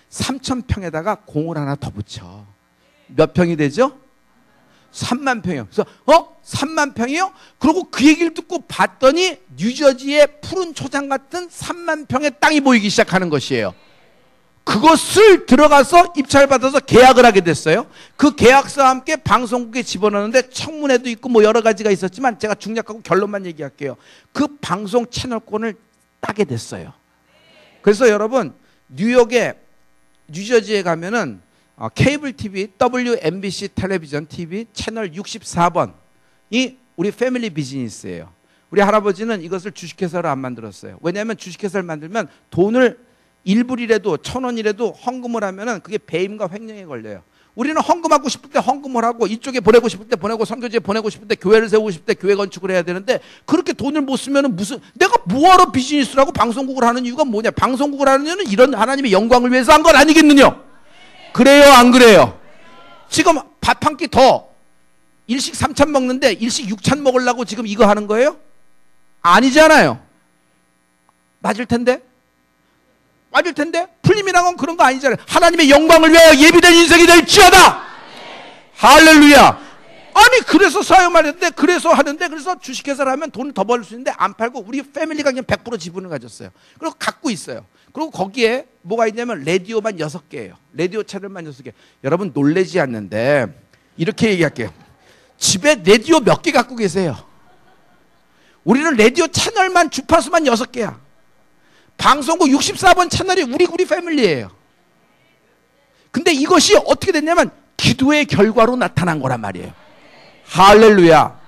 3,000평에다가 공을 하나 더 붙여. 몇 평이 되죠? 3만 평이요. 그래서 3만 평이요? 그리고 그 얘기를 듣고 봤더니 뉴저지의 푸른 초장 같은 3만 평의 땅이 보이기 시작하는 것이에요. 그것을 들어가서 입찰받아서 계약을 하게 됐어요. 그 계약서와 함께 방송국에 집어넣는데 청문회도 있고 뭐 여러 가지가 있었지만 제가 중략하고 결론만 얘기할게요. 그 방송 채널권을 따게 됐어요. 그래서 여러분 뉴욕에 뉴저지에 가면은 케이블 TV, WNBC 텔레비전 TV 채널 64번이 우리 패밀리 비즈니스예요. 우리 할아버지는 이것을 주식회사로 안 만들었어요. 왜냐하면 주식회사를 만들면 돈을 1불이라도 1,000원이라도 헌금을 하면은 그게 배임과 횡령에 걸려요. 우리는 헌금하고 싶을 때 헌금을 하고 이쪽에 보내고 싶을 때 보내고 선교지에 보내고 싶을 때 교회를 세우고 싶을 때 교회 건축을 해야 되는데 그렇게 돈을 못 쓰면은 무슨 내가 뭐하러 비즈니스를 하고 방송국을 하는 이유가 뭐냐? 방송국을 하는 이유는 이런 하나님의 영광을 위해서 한 건 아니겠느냐? 그래요, 안 그래요? 지금 밥 한 끼 더 일식 3찬 먹는데 일식 6찬 먹으려고 지금 이거 하는 거예요? 아니잖아요. 맞을 텐데? 맞을 텐데? 풀림이란 건 그런 거 아니잖아요. 하나님의 영광을 위하여 예비된 인생이 될지어다. 할렐루야. 아니 그래서 사용을 하는데 그래서 주식회사를 하면 돈을 더 벌 수 있는데 안 팔고 우리 패밀리가 그냥 100% 지분을 가졌어요. 그리고 갖고 있어요. 그리고 거기에 뭐가 있냐면 라디오만 6개예요. 라디오 채널만 6개. 여러분 놀라지 않는데 이렇게 얘기할게요. 집에 라디오 몇 개 갖고 계세요? 우리는 라디오 채널만 주파수만 6개야. 방송국 64번 채널이 우리 패밀리예요. 근데 이것이 어떻게 됐냐면 기도의 결과로 나타난 거란 말이에요. 할렐루야.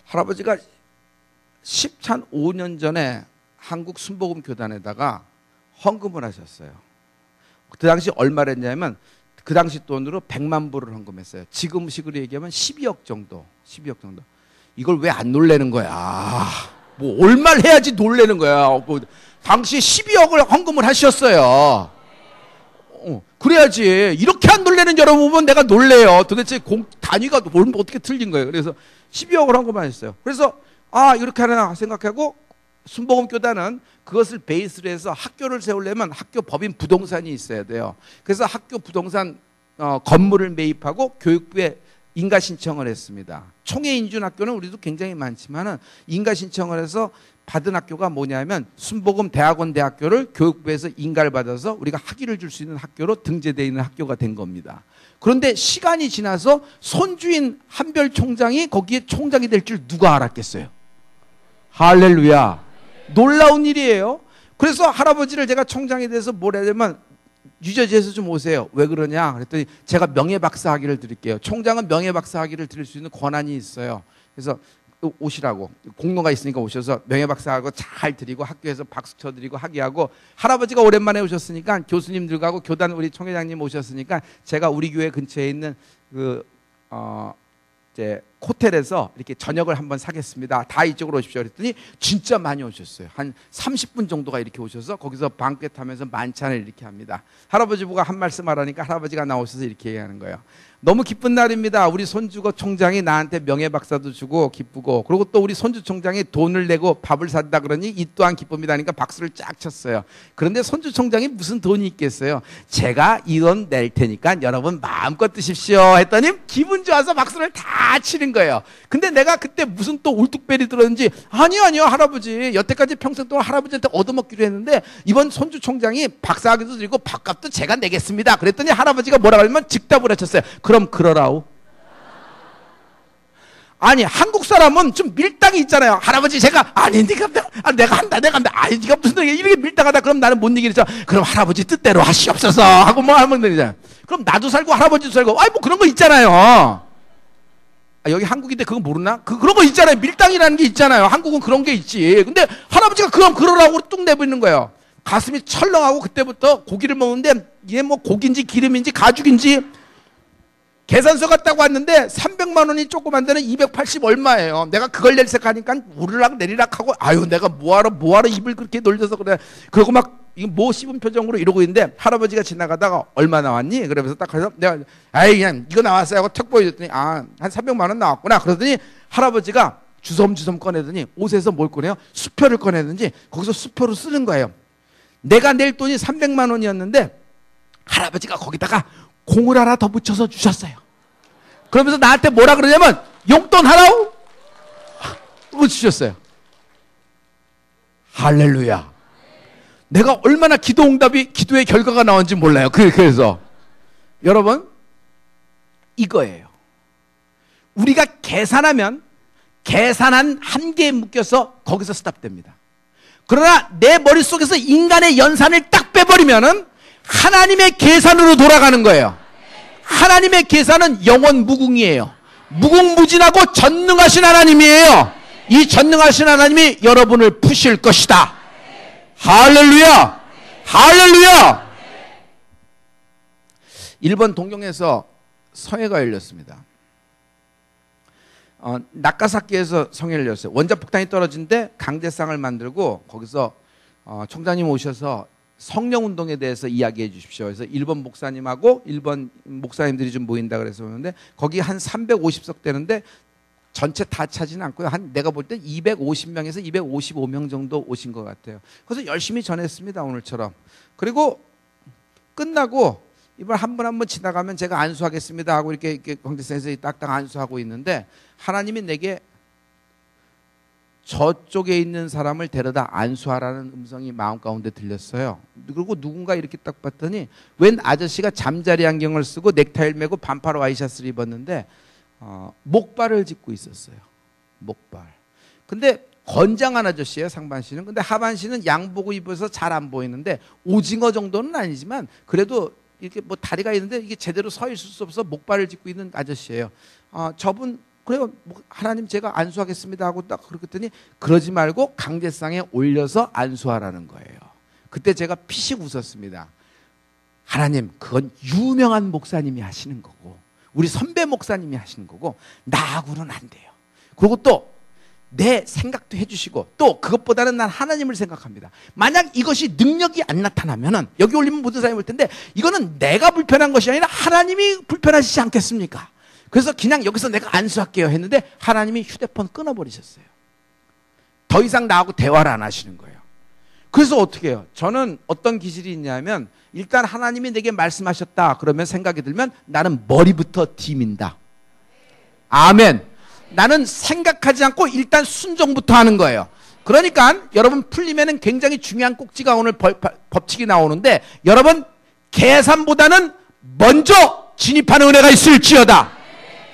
할아버지가 5년 전에 한국 순복음 교단에다가 헌금을 하셨어요. 그 당시 얼마를 했냐면 그 당시 돈으로 100만 불을 헌금했어요. 지금 식으로 얘기하면 12억 정도. 12억 정도. 이걸 왜 안 놀래는 거야? 뭐 얼마를 해야지 놀래는 거야. 뭐 당시에 12억을 헌금을 하셨어요. 그래야지. 이렇게 안 놀래는 여러분 보면 내가 놀래요. 도대체 단위가 어떻게 틀린 거예요. 그래서 12억을 헌금하셨어요. 그래서 이렇게 하나 생각하고 순복음 교단은 그것을 베이스로 해서 학교를 세우려면 학교 법인 부동산이 있어야 돼요. 그래서 학교 부동산 건물을 매입하고 교육부에 인가 신청을 했습니다. 총회 인준 학교는 우리도 굉장히 많지만은 인가 신청을 해서 받은 학교가 뭐냐면 순복음 대학원 대학교를 교육부에서 인가를 받아서 우리가 학위를 줄 수 있는 학교로 등재되어 있는 학교가 된 겁니다. 그런데 시간이 지나서 손주인 한별 총장이 거기에 총장이 될 줄 누가 알았겠어요? 할렐루야. 놀라운 일이에요. 그래서 할아버지를 제가 총장에 대해서 뭐라 하냐면 뉴저지에서 좀 오세요. 왜 그러냐? 그랬더니 제가 명예박사 학위를 드릴게요. 총장은 명예박사 학위를 드릴 수 있는 권한이 있어요. 그래서 오시라고 공로가 있으니까 오셔서 명예박사하고 잘 드리고 학교에서 박수 쳐드리고 학위하고 할아버지가 오랜만에 오셨으니까 교수님들하고 교단 우리 총회장님 오셨으니까 제가 우리 교회 근처에 있는 이제 호텔에서 이렇게 저녁을 한번 사겠습니다. 다 이쪽으로 오십시오. 그랬더니 진짜 많이 오셨어요. 한 30분 정도가 이렇게 오셔서 거기서 방긋 하면서 만찬을 이렇게 합니다. 할아버지 보고 한 말씀 하라니까 할아버지가 나오셔서 이렇게 얘기하는 거예요. 너무 기쁜 날입니다. 우리 손주가 총장이 나한테 명예박사도 주고 기쁘고 그리고 또 우리 손주 총장이 돈을 내고 밥을 산다 그러니 이 또한 기쁩니다 하니까 박수를 쫙 쳤어요. 그런데 손주 총장이 무슨 돈이 있겠어요. 제가 이 돈 낼 테니까 여러분 마음껏 드십시오 했더니 기분 좋아서 박수를 다 치는 거예요. 근데 내가 그때 무슨 또 울뚝배리 들었는지 아니요 할아버지 여태까지 평생 동안 할아버지한테 얻어먹기로 했는데 이번 손주 총장이 박사학위도 드리고 밥값도 제가 내겠습니다. 그랬더니 할아버지가 뭐라 그러면 즉답을 하셨어요. 그럼 그러라우. 아니 한국 사람은 좀 밀당이 있잖아요. 할아버지 제가 아니 내가 한다 아니 네가 무슨 이렇게 밀당하다 그럼 나는 못 이기겠죠. 그럼 할아버지 뜻대로 하시옵소서 하고 뭐 하면 되잖아요. 그럼 나도 살고 할아버지도 살고 아이 뭐 그런 거 있잖아요. 여기 한국인데 그거 모르나? 그런 거 있잖아요. 밀당이라는 게 있잖아요. 한국은 그런 게 있지. 근데 할아버지가 그럼 그러라고 뚝 내버리는 거예요. 가슴이 철렁하고 그때부터 고기를 먹는데 이게 뭐 고기인지 기름인지 가죽인지 계산서 갖다가 왔는데 300만 원이 조금 안 되는 280 얼마예요. 내가 그걸 낼 생각하니까 오르락 내리락 하고 아유 내가 뭐하러 입을 그렇게 놀려서 그래. 그러고 막 이거 뭐 씹은 표정으로 이러고 있는데 할아버지가 지나가다가 얼마 나왔니? 그러면서 딱 해서 내가 아이 그냥 이거 나왔어요 하고 턱 보여줬더니 한 300만 원 나왔구나. 그러더니 할아버지가 주섬주섬 꺼내더니 옷에서 뭘 꺼내요? 수표를 꺼내든지 거기서 수표로 쓰는 거예요. 내가 낼 돈이 300만 원이었는데 할아버지가 거기다가 공을 하나 더 붙여서 주셨어요. 그러면서 나한테 뭐라 그러냐면 용돈 하라고 주셨어요. 할렐루야. 내가 얼마나 기도의 결과가 나온지 몰라요. 그래서 여러분, 이거예요. 우리가 계산하면 계산한 한계에 묶여서 거기서 스탑됩니다. 그러나 내 머릿속에서 인간의 연산을 딱 빼버리면은 하나님의 계산으로 돌아가는 거예요. 하나님의 계산은 영원 무궁이에요. 무궁무진하고 전능하신 하나님이에요. 이 전능하신 하나님이 여러분을 푸실 것이다. 할렐루야! 할렐루야! 일본 동경에서 성회가 열렸습니다. 나카사키에서 성회를 열렸어요. 원자폭탄이 떨어진데 강제상을 만들고 거기서 총장님 오셔서 성령운동에 대해서 이야기해 주십시오. 그래서 일본 목사님하고 일본 목사님들이 좀 모인다 그래서 오는데 거기 한 350석 되는데 전체 다 차지는 않고요. 한 내가 볼 때 250명에서 255명 정도 오신 것 같아요. 그래서 열심히 전했습니다. 오늘처럼. 그리고 끝나고 이번 한 분 한 분 지나가면 제가 안수하겠습니다 하고 이렇게 광대상에서 딱딱 안수하고 있는데 하나님이 내게 저쪽에 있는 사람을 데려다 안수하라는 음성이 마음 가운데 들렸어요. 그리고 누군가 이렇게 딱 봤더니 웬 아저씨가 잠자리 안경을 쓰고 넥타이를 메고 반팔 와이셔츠를 입었는데 목발을 짚고 있었어요. 목발. 근데 건장한 아저씨예요. 상반신은. 근데 하반신은 양복을 입어서 잘 안 보이는데 오징어 정도는 아니지만 그래도 이렇게 뭐 다리가 있는데 이게 제대로 서 있을 수 없어 목발을 짚고 있는 아저씨예요. 저분 그래요. 하나님 제가 안수하겠습니다 하고 딱 그랬더니 그러지 말고 강제상에 올려서 안수하라는 거예요. 그때 제가 피식 웃었습니다. 하나님 그건 유명한 목사님이 하시는 거고 우리 선배 목사님이 하시는 거고 나하고는 안 돼요. 그리고 또 내 생각도 해주시고 또 그것보다는 난 하나님을 생각합니다. 만약 이것이 능력이 안 나타나면은 여기 올리면 모든 사람이 볼 텐데 이거는 내가 불편한 것이 아니라 하나님이 불편하시지 않겠습니까? 그래서 그냥 여기서 내가 안수할게요 했는데 하나님이 휴대폰 끊어버리셨어요. 더 이상 나하고 대화를 안 하시는 거예요. 그래서 어떻게 해요? 저는 어떤 기질이 있냐면 일단 하나님이 내게 말씀하셨다 그러면 생각이 들면 나는 머리부터 디민다. 아멘. 나는 생각하지 않고 일단 순종부터 하는 거예요. 그러니까 여러분 풀리면은 굉장히 중요한 꼭지가 오늘 법칙이 나오는데 여러분 계산보다는 먼저 진입하는 은혜가 있을지어다.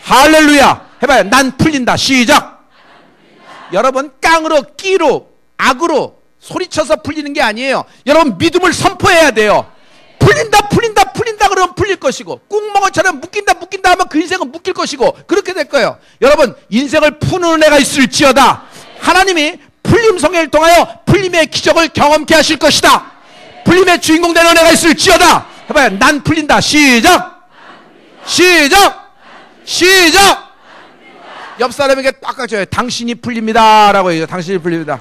할렐루야. 해봐요. 난 풀린다. 시작. 여러분 깡으로 끼로 악으로 소리쳐서 풀리는 게 아니에요. 여러분 믿음을 선포해야 돼요. 풀린다 풀린다 풀린다 그러면 풀릴 것이고 꾹먹어처럼 묶인다 묶인다 하면 그 인생은 묶일 것이고 그렇게 될 거예요. 여러분 인생을 푸는 은혜가 있을지어다. 하나님이 풀림 성회를 통하여 풀림의 기적을 경험케 하실 것이다. 풀림의 주인공 되는 은혜가 있을지어다. 해봐요. 난 풀린다. 시작. 시작. 시작. 옆 사람에게 딱 줘요. 당신이 풀립니다 라고 해요. 당신이 풀립니다.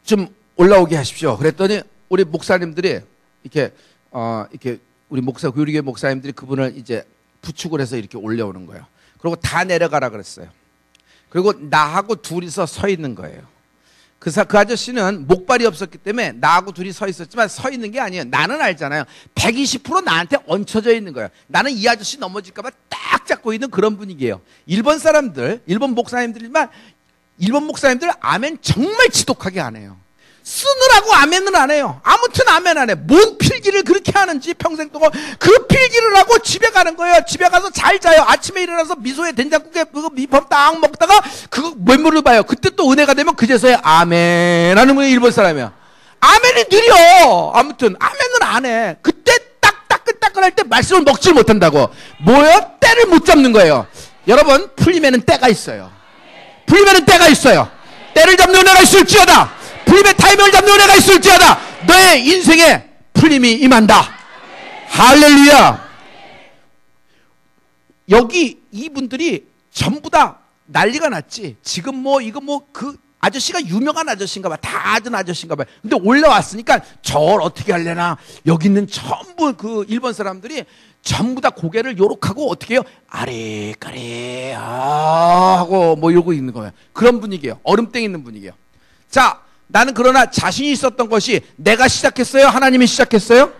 좀 올라오게 하십시오. 그랬더니 우리 목사님들이 이렇게 우리 교리교회 목사님들이 그분을 이제 부축을 해서 이렇게 올려오는 거예요. 그리고 다 내려가라 그랬어요. 그리고 나하고 둘이서 서 있는 거예요. 그 아저씨는 목발이 없었기 때문에 나하고 둘이 서 있었지만 서 있는 게 아니에요. 나는 알잖아요. 120% 나한테 얹혀져 있는 거예요. 나는 이 아저씨 넘어질까 봐 딱 잡고 있는 그런 분위기예요. 일본 목사님들 아멘 정말 지독하게 안 해요. 쓰느라고 아멘을 안 해요. 아무튼 아멘 안 해. 뭔 필기를 그렇게 하는지 평생 동안 그 필기를 하고 집에 가는 거예요. 집에 가서 잘 자요. 아침에 일어나서 미소에 된장국에 그거 미밥 딱 먹다가 그거 메모를 봐요. 그때 또 은혜가 되면 그제서야 아멘 하는 분이 일본 사람이야. 아멘이 느려. 아무튼 아멘을 안 해. 그때 딱 따끈따끈할 때 말씀을 먹질 못한다고. 뭐예요? 때를 못 잡는 거예요. 여러분 풀림에는 때가 있어요. 풀림에는 때가 있어요. 때를 잡는 은혜가 있을지어다. 풀림의 타이밍을 잡는 은혜가 있을지어다. 너의 인생에 풀림이 임한다. 할렐루야. 여기 이분들이 전부 다 난리가 났지. 지금 그 아저씨가 유명한 아저씨인가 봐. 다 아는 아저씨인가 봐. 근데 올라왔으니까 저걸 어떻게 하려나. 여기 있는 전부 그 일본 사람들이 전부 다 고개를 요렇게 하고 어떻게 해요? 아래까래 하고 뭐 이러고 있는 거예요. 그런 분위기예요. 얼음땡 있는 분위기예요. 자, 나는 그러나 자신이 있었던 것이 내가 시작했어요? 하나님이 시작했어요?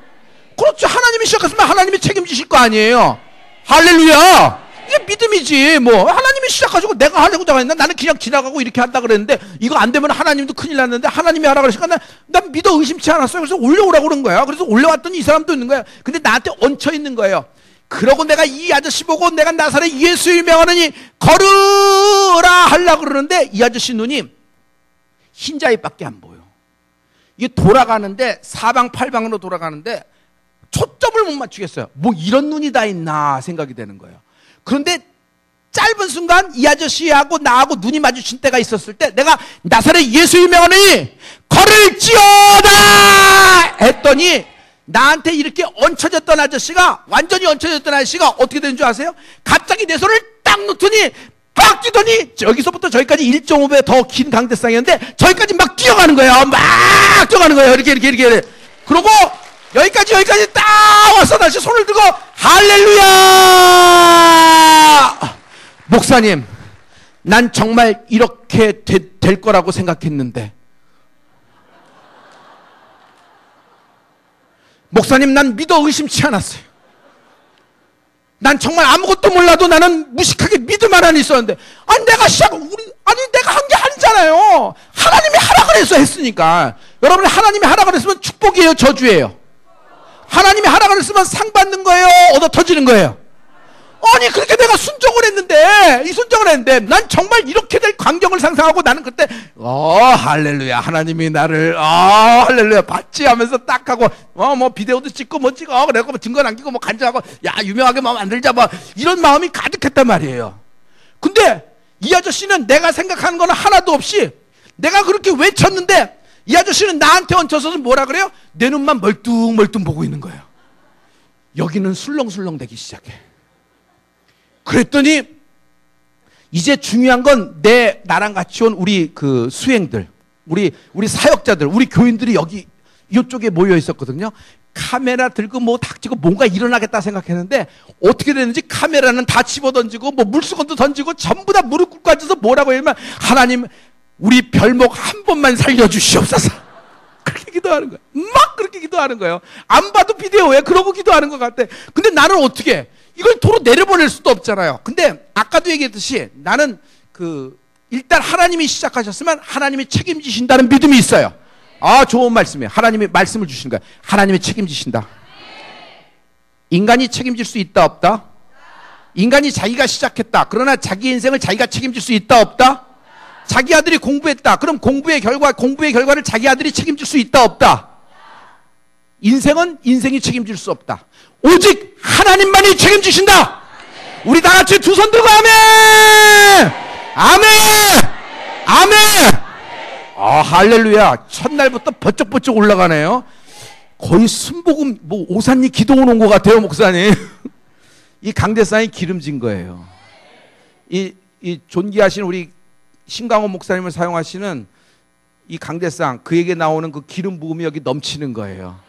그렇죠. 하나님이 시작했으면 하나님이 책임지실 거 아니에요. 할렐루야. 이게 믿음이지. 뭐 하나님이 시작하시고 내가 하려고 했나? 나는 그냥 지나가고 이렇게 한다 그랬는데 이거 안 되면 하나님도 큰일 났는데 하나님이 하라 그러시니까 난 믿어 의심치 않았어요. 그래서 올려오라고 그런 거야. 그래서 올려왔더니 이 사람도 있는 거야. 근데 나한테 얹혀 있는 거예요. 그러고 내가 이 아저씨 보고 내가 나사렛 예수를 명하느니 걸으라 하려고 그러는데 이 아저씨 눈이 흰자위밖에 안 보여. 이게 돌아가는데 사방팔방으로 돌아가는데 초점을 못 맞추겠어요. 뭐 이런 눈이 다 있나 생각이 되는 거예요. 그런데 짧은 순간 이 아저씨하고 나하고 눈이 마주친 때가 있었을 때 내가 나사렛 예수를 명하느니 걸을지어다 했더니 나한테 이렇게 얹혀졌던 아저씨가 완전히 얹혀졌던 아저씨가 어떻게 되는 줄 아세요? 갑자기 내 손을 딱 놓더니 빡 뛰더니 여기서부터 저기까지 1.5배 더 긴 강대상이었는데 저기까지 막 뛰어가는 거예요. 막 뛰어가는 거예요. 이렇게. 그러고 여기까지 딱 와서 다시 손을 들고 할렐루야! 목사님, 난 정말 이렇게 될 거라고 생각했는데 목사님, 난 믿어 의심치 않았어요. 난 정말 아무것도 몰라도 나는 무식하게 믿을만 한 있었는데 내가 내가 한 게 아니잖아요. 하나님이 하라 그래서 했으니까. 여러분, 하나님이 하라 그랬으면 축복이에요, 저주예요? 하나님이 하라 그랬으면 상 받는 거예요, 얻어 터지는 거예요? 아니, 그렇게 내가 순종을 했는데 난 정말 이렇게 될 광경을 상상하고 나는 그때 할렐루야, 하나님이 나를 할렐루야 받지 하면서 딱 하고 뭐 비디오도 찍고 뭐 찍어 그래고 뭐 증거 남기고 뭐 간증하고 야 유명하게 뭐 만들자 뭐 이런 마음이 가득했단 말이에요. 근데 이 아저씨는 내가 생각하는 거는 하나도 없이 내가 그렇게 외쳤는데 이 아저씨는 나한테 얹혀서 뭐라 그래요? 내 눈만 멀뚱멀뚱 보고 있는 거예요. 여기는 술렁술렁 되기 시작해. 그랬더니 이제 중요한 건 나랑 같이 온 우리 그 수행들, 우리 사역자들, 우리 교인들이 여기 이쪽에 모여 있었거든요. 카메라 들고 뭐 닥치고 뭔가 일어나겠다 생각했는데 어떻게 됐는지 카메라는 다 집어던지고 뭐 물수건도 던지고 전부 다 무릎 꿇고 앉아서 뭐라고 하냐면 하나님 우리 별목 한 번만 살려주시옵소서. 그렇게 기도하는 거예요. 막 그렇게 기도하는 거예요. 안 봐도 비디오에 그러고 기도하는 것 같아. 근데 나는 어떻게 이걸 도로 내려보낼 수도 없잖아요. 근데 아까도 얘기했듯이 나는 일단 하나님이 시작하셨으면 하나님이 책임지신다는 믿음이 있어요. 좋은 말씀이에요. 하나님이 말씀을 주시는 거예요. 하나님이 책임지신다. 인간이 책임질 수 있다 없다? 인간이 자기가 시작했다. 그러나 자기 인생을 자기가 책임질 수 있다 없다? 자기 아들이 공부했다. 그럼 공부의 결과를 자기 아들이 책임질 수 있다 없다? 인생은 인생이 책임질 수 없다. 오직 하나님만이 책임지신다. 우리 다 같이 두 손 들고 아멘! 아멘! 아멘! 할렐루야. 첫날부터 버쩍버쩍 올라가네요. 거의 순복음 오산리 기도원 온 것 같아요, 목사님. 이 강대상이 기름진 거예요. 이 존귀하신 우리 신강원 목사님을 사용하시는 이 강대상, 그에게 나오는 그 기름 부음이 여기 넘치는 거예요.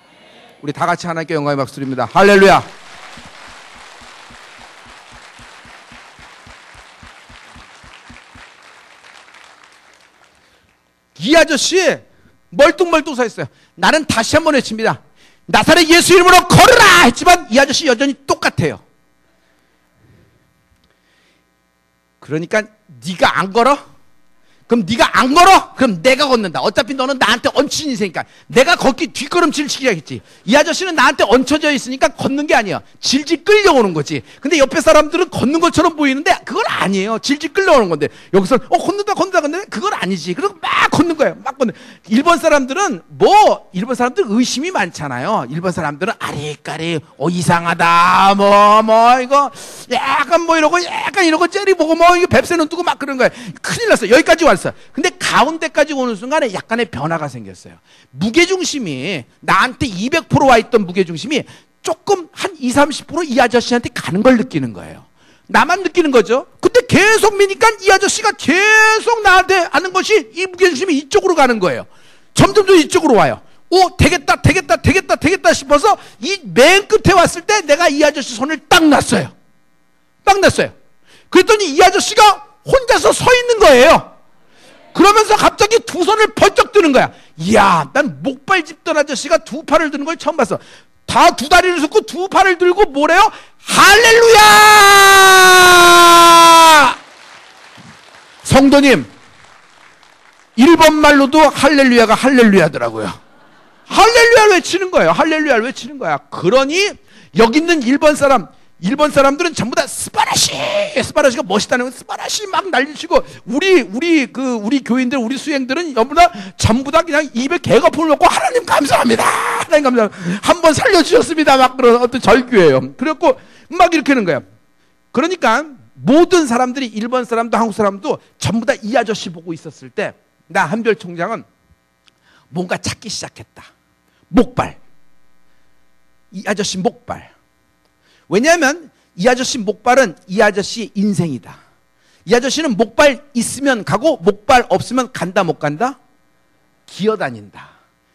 우리 다 같이 하나님께 영광의 박수 드립니다. 할렐루야. 이 아저씨 멀뚱멀뚱 서 있어요. 나는 다시 한번 외칩니다. 나사렛 예수 이름으로 걸으라 했지만 이 아저씨 여전히 똑같아요. 그러니까 네가 안 걸어? 그럼 네가 안 걸어? 그럼 내가 걷는다. 어차피 너는 나한테 얹힌 인생이니까 내가 걷기 뒷걸음질 치기야겠지. 이 아저씨는 나한테 얹혀져 있으니까 걷는 게 아니야. 질질 끌려오는 거지. 근데 옆에 사람들은 걷는 것처럼 보이는데 그건 아니에요. 질질 끌려오는 건데 여기서 걷는다 그건 아니지. 그리고 막 걷는 거예요. 막 걷는. 일본 사람들 의심이 많잖아요. 일본 사람들은 아리까리 이상하다 이거 약간 이러고 째리보고 이거 뱁새는 뜨고 막 그런 거예요. 큰일 났어. 여기까지 왔어. 근데 가운데까지 오는 순간에 약간의 변화가 생겼어요. 무게중심이 나한테 200% 와 있던 무게중심이 조금 한 20-30% 이 아저씨한테 가는 걸 느끼는 거예요. 나만 느끼는 거죠. 근데 계속 미니까 이 아저씨가 계속 나한테 하는 것이 이 무게중심이 이쪽으로 가는 거예요. 점점 더 이쪽으로 와요. 되겠다 싶어서 이 맨 끝에 왔을 때 내가 이 아저씨 손을 딱 놨어요. 그랬더니 이 아저씨가 혼자서 서 있는 거예요. 그러면서 갑자기 두 손을 벌쩍 드는 거야. 이야, 난 목발 짚던 아저씨가 두 팔을 드는 걸 처음 봤어. 다 두 다리를 섰고 두 팔을 들고 뭐래요? 할렐루야! 성도님, 일본 말로도 할렐루야가 할렐루야더라고요. 할렐루야를 외치는 거예요. 할렐루야를 외치는 거야. 그러니 여기 있는 일본 사람들은 전부 다 스바라시가 멋있다는 건 스바라시 막 날리시고, 우리 교인들, 우리 수행들은 전부 다 그냥 입에 개거품을 먹고 하나님 감사합니다. 하나님 감사합니다. 한번 살려주셨습니다. 막 그런 어떤 절규예요. 그래갖고 막 이렇게 하는 거예요. 그러니까 모든 사람들이, 일본 사람도 한국 사람도 전부 다 이 아저씨 보고 있었을 때, 나 한별 총장은 뭔가 찾기 시작했다. 목발. 이 아저씨 목발. 왜냐하면 이 아저씨 목발은 이 아저씨의 인생이다. 이 아저씨는 목발 있으면 가고 목발 없으면 간다 못 간다? 기어다닌다.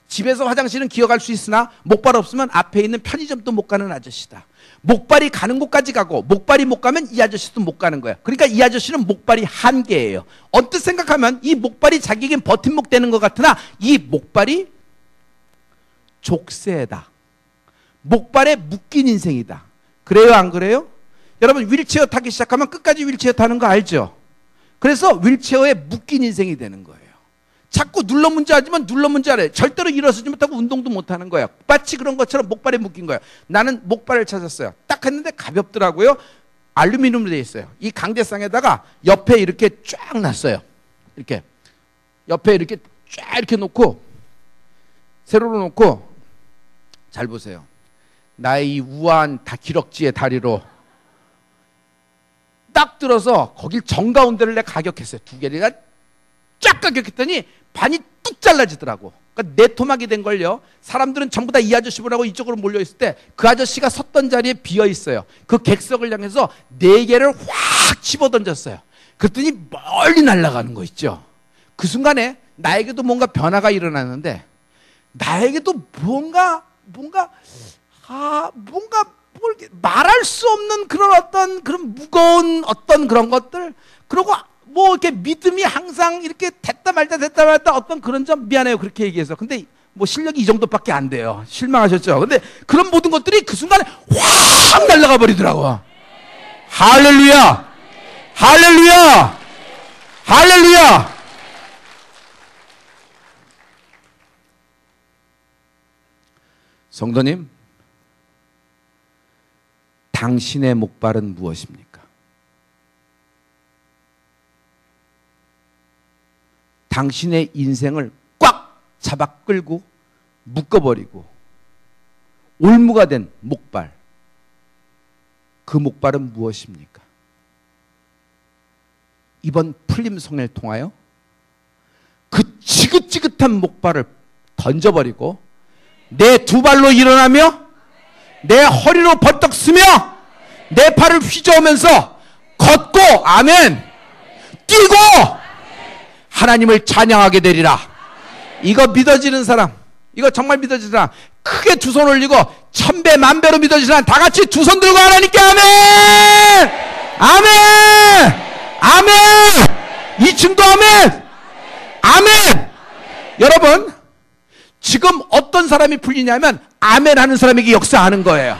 집에서 화장실은 기어갈 수 있으나 목발 없으면 앞에 있는 편의점도 못 가는 아저씨다. 목발이 가는 곳까지 가고 목발이 못 가면 이 아저씨도 못 가는 거야. 그러니까 이 아저씨는 목발이 한계예요. 언뜻 생각하면 이 목발이 자기에겐 버팀목 되는 것 같으나 이 목발이 족쇄다. 목발에 묶인 인생이다. 그래요, 안 그래요? 여러분, 휠체어 타기 시작하면 끝까지 휠체어 타는 거 알죠? 그래서 휠체어에 묶인 인생이 되는 거예요. 자꾸 눌러 문자 하지만 눌러 문자 하래. 절대로 일어서지 못하고 운동도 못하는 거야. 마치 그런 것처럼 목발에 묶인 거야. 나는 목발을 찾았어요. 딱 했는데 가볍더라고요. 알루미늄으로 되어 있어요. 이 강대상에다가 옆에 이렇게 쫙 놨어요. 이렇게 옆에 이렇게 쫙 이렇게 놓고, 세로로 놓고, 잘 보세요. 나의 이 우아한 기럭지의 다리로 딱 들어서 거길 정가운데를 내가 가격했어요. 두 개를 쫙 가격했더니 반이 뚝 잘라지더라고. 그러니까 네토막이 된 걸요. 사람들은 전부 다 이 아저씨 보라고 이쪽으로 몰려있을 때 그 아저씨가 섰던 자리에 비어있어요. 그 객석을 향해서 네 개를 확 집어던졌어요. 그랬더니 멀리 날아가는 거 있죠. 그 순간에 나에게도 뭔가 변화가 일어나는데, 나에게도 뭔가 말할 수 없는 그런 어떤 그런 무거운 어떤 그런 것들, 그리고 뭐 이렇게 믿음이 항상 이렇게 됐다 말다 어떤 그런 점, 미안해요 그렇게 얘기해서. 근데 뭐 실력이 이 정도밖에 안 돼요. 실망하셨죠? 근데 그런 모든 것들이 그 순간에 확 날아가 버리더라고. 할렐루야! 할렐루야! 할렐루야! 성도님, 당신의 목발은 무엇입니까? 당신의 인생을 꽉 잡아 끌고 묶어버리고 올무가 된 목발, 그 목발은 무엇입니까? 이번 풀림성회를 통하여 그 지긋지긋한 목발을 던져버리고 내 두 발로 일어나며 내 허리로 벌떡 쓰며 내 팔을 휘저으면서 걷고, 아멘, 뛰고 하나님을 찬양하게 되리라. 이거 믿어지는 사람, 이거 정말 믿어지는 사람, 크게 두 손 올리고 천배 만배로 믿어지는 사람 다 같이 두 손 들고 하나님께 아멘! 아멘! 아멘! 2층도 아멘! 아멘! 여러분, 지금 어떤 사람이 풀리냐면 아멘 하는 사람에게 역사하는 거예요.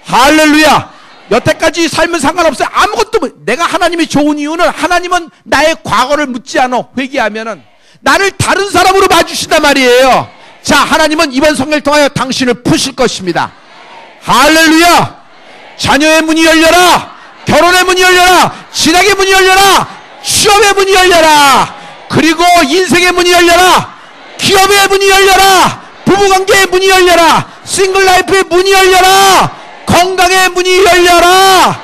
할렐루야! 여태까지 삶은 상관없어요. 아무것도 내가 하나님이 좋은 이유는, 하나님은 나의 과거를 묻지 않아. 회개하면은 나를 다른 사람으로 봐주신단 말이에요. 자, 하나님은 이번 성회를 통하여 당신을 푸실 것입니다. 할렐루야! 자녀의 문이 열려라. 결혼의 문이 열려라. 진학의 문이 열려라. 취업의 문이 열려라. 그리고 인생의 문이 열려라. 기업의 문이 열려라. 부부관계의 문이 열려라. 싱글라이프의 문이 열려라. 건강의 문이 열려라.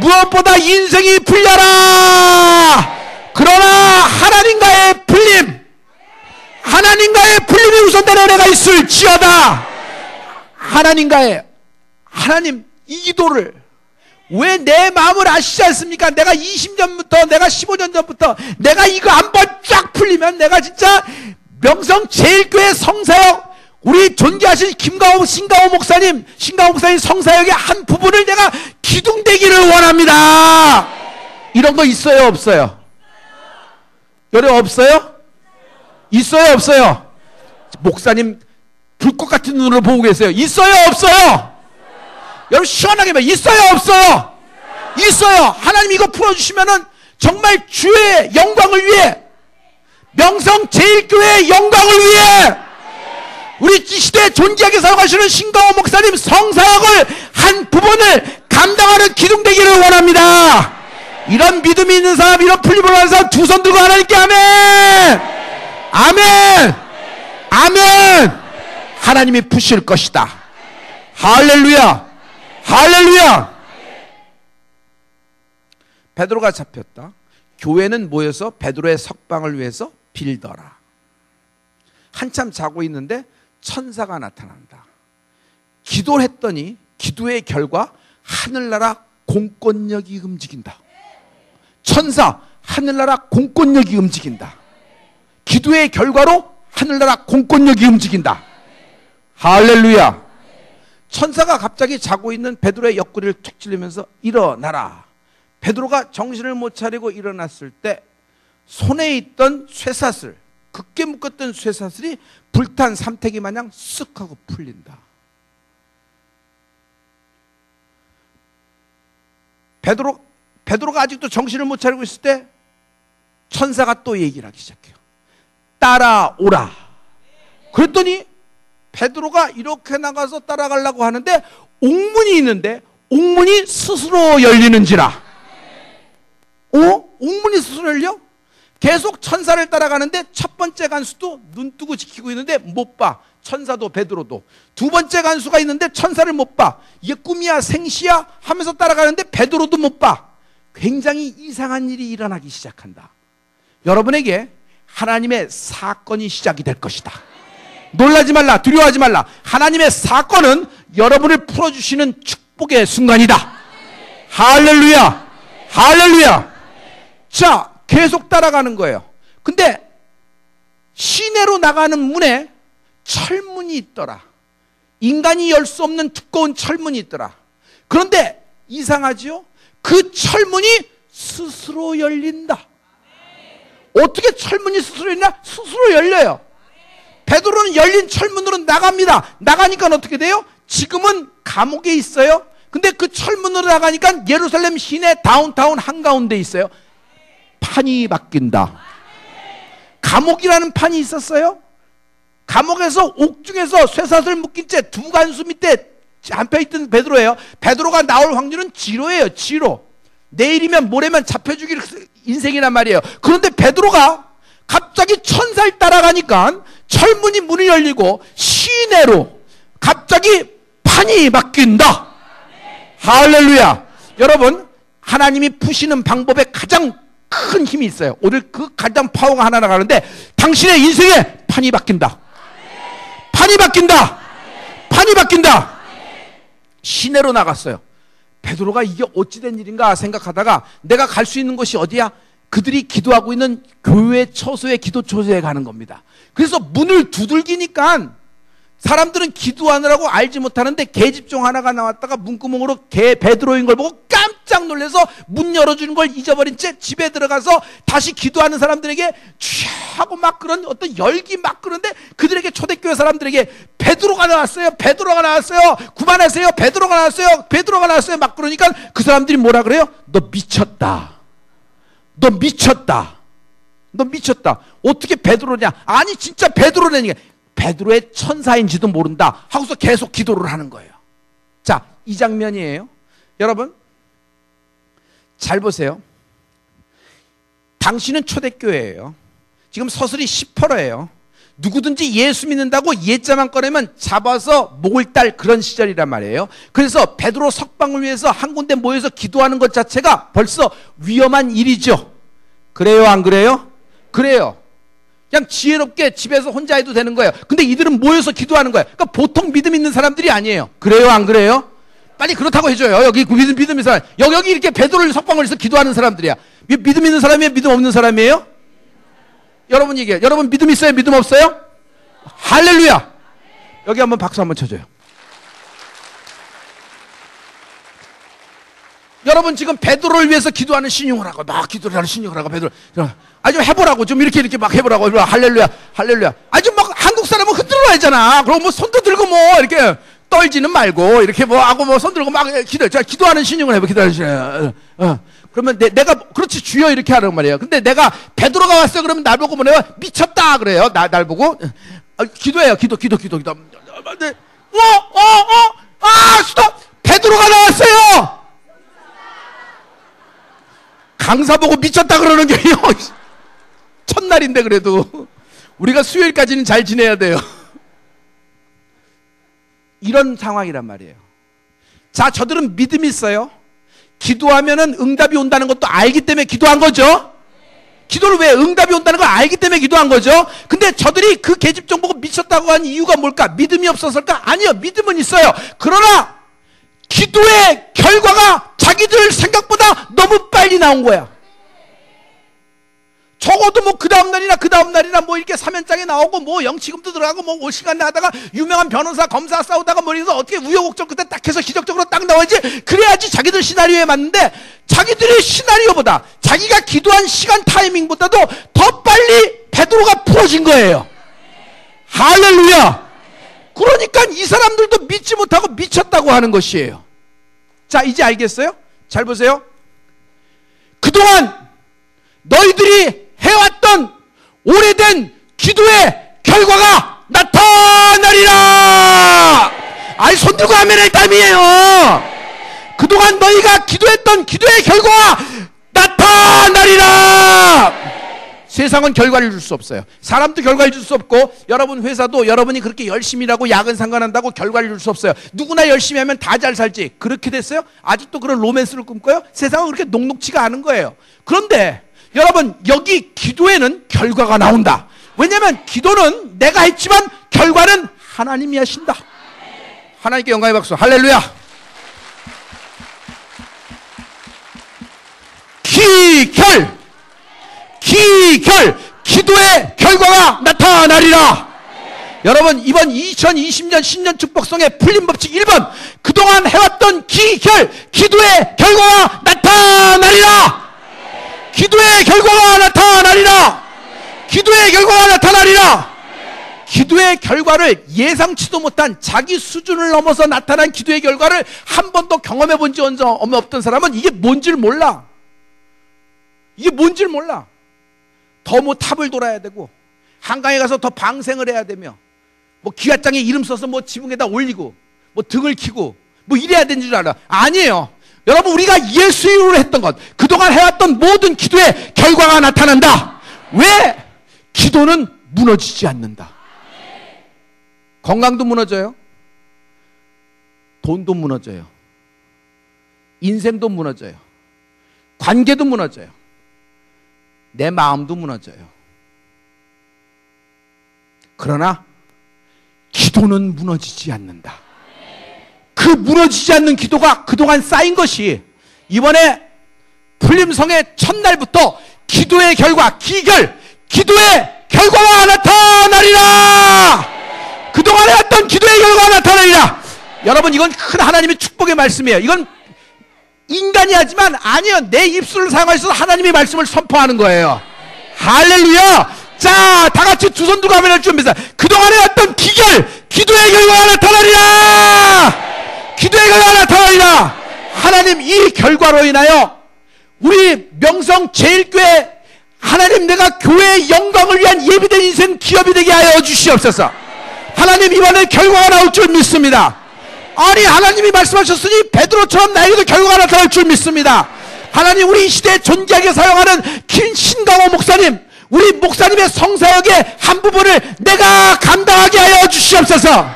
무엇보다 인생이 풀려라. 그러나 하나님과의 풀림, 하나님과의 풀림이 우선되는 은혜가 있을지어다. 하나님 이 기도를 왜 내 마음을 아시지 않습니까? 내가 20년부터, 내가 15년 전부터 내가 이거 한번 쫙 풀리면 내가 진짜 명성 제일교회 성사역, 우리 존귀하신 신강호 목사님 성사역의 한 부분을 내가 기둥되기를 원합니다. 이런 거 있어요, 없어요? 여러분 없어요? 있어요, 없어요? 목사님 불꽃 같은 눈으로 보고 계세요. 있어요, 없어요? 여러분 시원하게 말, 있어요, 없어요? 있어요. 하나님 이거 풀어주시면은 정말 주의 영광을 위해, 명성 제일교회의 영광을 위해, 우리 이 시대에 존귀하게 사용하시는 신강호 목사님 성사역을 한 부분을 감당하는 기둥되기를 원합니다. 이런 믿음이 있는 사람, 이런 풀림을 하는 사람 두 손 들고 하나님께 아멘! 아멘! 아멘! 하나님이 푸실 것이다. 할렐루야! 할렐루야! 베드로가 잡혔다. 교회는 모여서 베드로의 석방을 위해서 빌더라. 한참 자고 있는데 천사가 나타난다. 기도를 했더니 기도의 결과 하늘나라 공권력이 움직인다. 천사, 하늘나라 공권력이 움직인다. 기도의 결과로 하늘나라 공권력이 움직인다. 할렐루야. 천사가 갑자기 자고 있는 베드로의 옆구리를 툭 찔리면서 일어나라. 베드로가 정신을 못 차리고 일어났을 때 손에 있던 쇠사슬, 굳게 묶었던 쇠사슬이 불탄 삼태기 마냥 쓱 하고 풀린다. 베드로가 아직도 정신을 못 차리고 있을 때 천사가 또 얘기를 하기 시작해요. 따라오라. 그랬더니 베드로가 이렇게 나가서 따라가려고 하는데 옥문이 있는데 옥문이 스스로 열리는지라. 옥문이 스스로 열려? 계속 천사를 따라가는데 첫 번째 간수도 눈 뜨고 지키고 있는데 못 봐. 천사도 베드로도. 두 번째 간수가 있는데 천사를 못 봐. 이게 꿈이야 생시야 하면서 따라가는데 베드로도 못 봐. 굉장히 이상한 일이 일어나기 시작한다. 여러분에게 하나님의 사건이 시작이 될 것이다. 놀라지 말라, 두려워하지 말라. 하나님의 사건은 여러분을 풀어주시는 축복의 순간이다. 할렐루야, 할렐루야. 자, 계속 따라가는 거예요. 근데 시내로 나가는 문에 철문이 있더라. 인간이 열 수 없는 두꺼운 철문이 있더라. 그런데 이상하지요? 그 철문이 스스로 열린다. 어떻게 철문이 스스로 열리냐? 스스로 열려요. 베드로는 열린 철문으로 나갑니다. 나가니까 어떻게 돼요? 지금은 감옥에 있어요. 근데 그 철문으로 나가니까 예루살렘 시내 다운타운 한가운데 있어요. 판이 바뀐다. 감옥이라는 판이 있었어요. 감옥에서 옥중에서 쇠사슬 묶인 채 두 간수 밑에 앉혀있던 베드로예요. 베드로가 나올 확률은 지로예요. 지로. 내일이면 모레면 잡혀주길 인생이란 말이에요. 그런데 베드로가 갑자기 천사를 따라가니까 철문이 문이 열리고 시내로 갑자기 판이 바뀐다. 할렐루야. 여러분, 하나님이 푸시는 방법에 가장 큰 힘이 있어요. 오늘 그 가장 파워가 하나 나가는데 당신의 인생에 판이 바뀐다. 판이 바뀐다. 판이 바뀐다. 시내로 나갔어요. 베드로가 이게 어찌된 일인가 생각하다가 내가 갈 수 있는 곳이 어디야? 그들이 기도하고 있는 교회 처소에 기도 처소에 가는 겁니다. 그래서 문을 두들기니까 사람들은 기도하느라고 알지 못하는데 계집종 하나가 나왔다가 문구멍으로 베드로인 걸 보고 깜짝 놀라서 문 열어주는 걸 잊어버린 채 집에 들어가서 다시 기도하는 사람들에게 취하고 막 그런 어떤 열기 막 그런데 그들에게 초대교회 사람들에게 베드로가 나왔어요. 베드로가 나왔어요. 그만하세요. 베드로가 나왔어요. 베드로가 나왔어요. 막 그러니까 그 사람들이 뭐라 그래요? 너 미쳤다. 너 미쳤다. 너 미쳤다. 어떻게 베드로냐? 아니 진짜 베드로냐니까. 베드로의 천사인지도 모른다 하고서 계속 기도를 하는 거예요. 자, 이 장면이에요. 여러분 잘 보세요. 당신은 초대교회예요. 지금 서슬이 10%예요. 누구든지 예수 믿는다고 예자만 꺼내면 잡아서 목을 딸 그런 시절이란 말이에요. 그래서 베드로 석방을 위해서 한 군데 모여서 기도하는 것 자체가 벌써 위험한 일이죠. 그래요, 안 그래요? 그래요. 그냥 지혜롭게 집에서 혼자 해도 되는 거예요. 근데 이들은 모여서 기도하는 거예요. 그러니까 보통 믿음 있는 사람들이 아니에요. 그래요, 안 그래요? 빨리 그렇다고 해줘요. 여기 믿음 있는 사람. 여기 이렇게 베드로를 석방을 해서 기도하는 사람들이야. 믿음 있는 사람이에요? 믿음 없는 사람이에요? 여러분 얘기해요. 여러분 믿음 있어요? 믿음 없어요? 할렐루야. 여기 한번 박수 한번 쳐줘요. 여러분 지금 베드로를 위해서 기도하는 신용을 하고 막 기도를 하는 신용을 하고 베드로 좀 해보라고 좀 이렇게 막 해보라고 할렐루야 할렐루야 아주 막 한국 사람은 흔들어 기도하잖아. 그럼 뭐 손도 들고 뭐 이렇게 떨지는 말고 이렇게 뭐 하고 뭐 손 들고 막 기도. 자, 기도하는 신용을 해봐. 기도하는 신용. 그러면 내가 그렇지 주여 이렇게 하는 말이에요. 근데 내가 베드로가 왔어 그러면 날 보고 뭐래요? 미쳤다 그래요. 날 보고 기도해요. 기도. 스톱. 베드로가 나왔어요. 강사 보고 미쳤다 그러는 게요. 첫날인데 그래도 우리가 수요일까지는 잘 지내야 돼요. 이런 상황이란 말이에요. 자, 저들은 믿음이 있어요. 기도하면은 응답이 온다는 것도 알기 때문에 기도한 거죠. 기도를 왜 응답이 온다는 걸 알기 때문에 기도한 거죠. 근데 저들이 그 계집종 보고 미쳤다고 한 이유가 뭘까? 믿음이 없었을까? 아니요, 믿음은 있어요. 그러나 기도의 결과가 자기들 생각보다 너무 빨리 나온 거야. 적어도 뭐 그 다음날이나 뭐 이렇게 사면장에 나오고 뭐 영치금도 들어가고 뭐 5시간 하다가 유명한 변호사 검사 싸우다가 뭐 이래서 어떻게 우여곡절 끝에 딱 해서 기적적으로 딱 나와야지. 그래야지 자기들 시나리오에 맞는데 자기들의 시나리오보다 자기가 기도한 시간 타이밍보다도 더 빨리 베드로가 풀어진 거예요. 할렐루야. 그러니까 이 사람들도 믿지 못하고 미쳤다고 하는 것이에요. 자, 이제 알겠어요? 잘 보세요. 그동안 너희들이 해왔던 오래된 기도의 결과가 나타나리라. 아이, 손 들고 하면 할 타임이에요. 그동안 너희가 기도했던 기도의 결과가 나타나리라. 세상은 결과를 줄 수 없어요. 사람도 결과를 줄 수 없고, 여러분 회사도 여러분이 그렇게 열심히 일하고 야근 상관한다고 결과를 줄 수 없어요. 누구나 열심히 하면 다 잘 살지. 그렇게 됐어요? 아직도 그런 로맨스를 꿈꿔요? 세상은 그렇게 녹록치가 않은 거예요. 그런데 여러분, 여기 기도에는 결과가 나온다. 왜냐하면 기도는 내가 했지만 결과는 하나님이 하신다. 하나님께 영광의 박수. 할렐루야. 기도의 결과가 나타나리라. 여러분, 이번 2020년 신년 축복성의 풀림 법칙 1번, 그동안 해왔던 기도의 결과가 나타나리라. 기도의 결과가 나타나리라. 기도의 결과가 나타나리라. 기도의 결과를 예상치도 못한 자기 수준을 넘어서 나타난 기도의 결과를 한 번도 경험해 본 적 없던 사람은 이게 뭔지를 몰라. 이게 뭔지를 몰라. 더 뭐 탑을 돌아야 되고, 한강에 가서 더 방생을 해야 되며, 뭐 기와장에 이름 써서 뭐 지붕에다 올리고, 뭐 등을 키고, 뭐 이래야 되는 줄 알아. 아니에요. 여러분, 우리가 예수 이름으로 했던 것, 그동안 해왔던 모든 기도의 결과가 나타난다. 왜? 기도는 무너지지 않는다. 건강도 무너져요. 돈도 무너져요. 인생도 무너져요. 관계도 무너져요. 내 마음도 무너져요. 그러나 기도는 무너지지 않는다. 그 무너지지 않는 기도가 그동안 쌓인 것이 이번에 풀림성의 첫날부터 기도의 결과, 기도의 결과가 나타나리라. 그동안 해왔던 기도의 결과가 나타나리라. 여러분, 이건 큰 하나님의 축복의 말씀이에요. 이건 인간이 하지만 아니요, 내 입술을 사용하셔서 하나님의 말씀을 선포하는 거예요. 할렐루야. 자, 다 같이 두 손 들고 하면 할 준비해서 그동안 해왔던 기도의 결과가 나타나리라. 기도의 결과가 나타나리라. 하나님, 이 결과로 인하여 우리 명성 제일교회, 하나님, 내가 교회의 영광을 위한 예비된 인생 기업이 되게 하여 주시옵소서. 하나님, 이번에 결과가 나올 줄 믿습니다. 아니, 하나님이 말씀하셨으니 베드로처럼 나에게도 결과가 나타날 줄 믿습니다. 하나님, 우리 이 시대에 존귀하게 사용하는 신강호 목사님, 우리 목사님의 성사역의 한 부분을 내가 감당하게 하여 주시옵소서.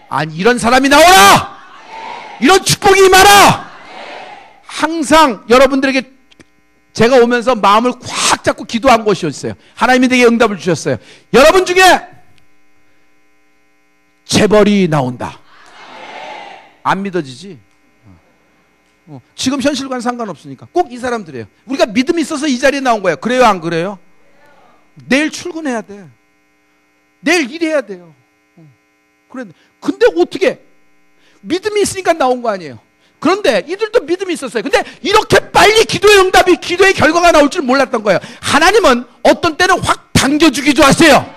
아니, 이런 사람이 나와라. 이런 축복이 임하라. 항상 여러분들에게 제가 오면서 마음을 꽉 잡고 기도한 것이었어요. 하나님이 되게 응답을 주셨어요. 여러분 중에 재벌이 나온다. 안 믿어지지? 지금 현실과는 상관없으니까 꼭 이 사람들이에요. 우리가 믿음이 있어서 이 자리에 나온 거예요. 그래요, 안 그래요? 내일 출근해야 돼. 내일 일해야 돼요. 근데 어떻게? 믿음이 있으니까 나온 거 아니에요. 그런데 이들도 믿음이 있었어요. 근데 이렇게 빨리 기도의 응답이, 기도의 결과가 나올 줄 몰랐던 거예요. 하나님은 어떤 때는 확 당겨주기도 하세요.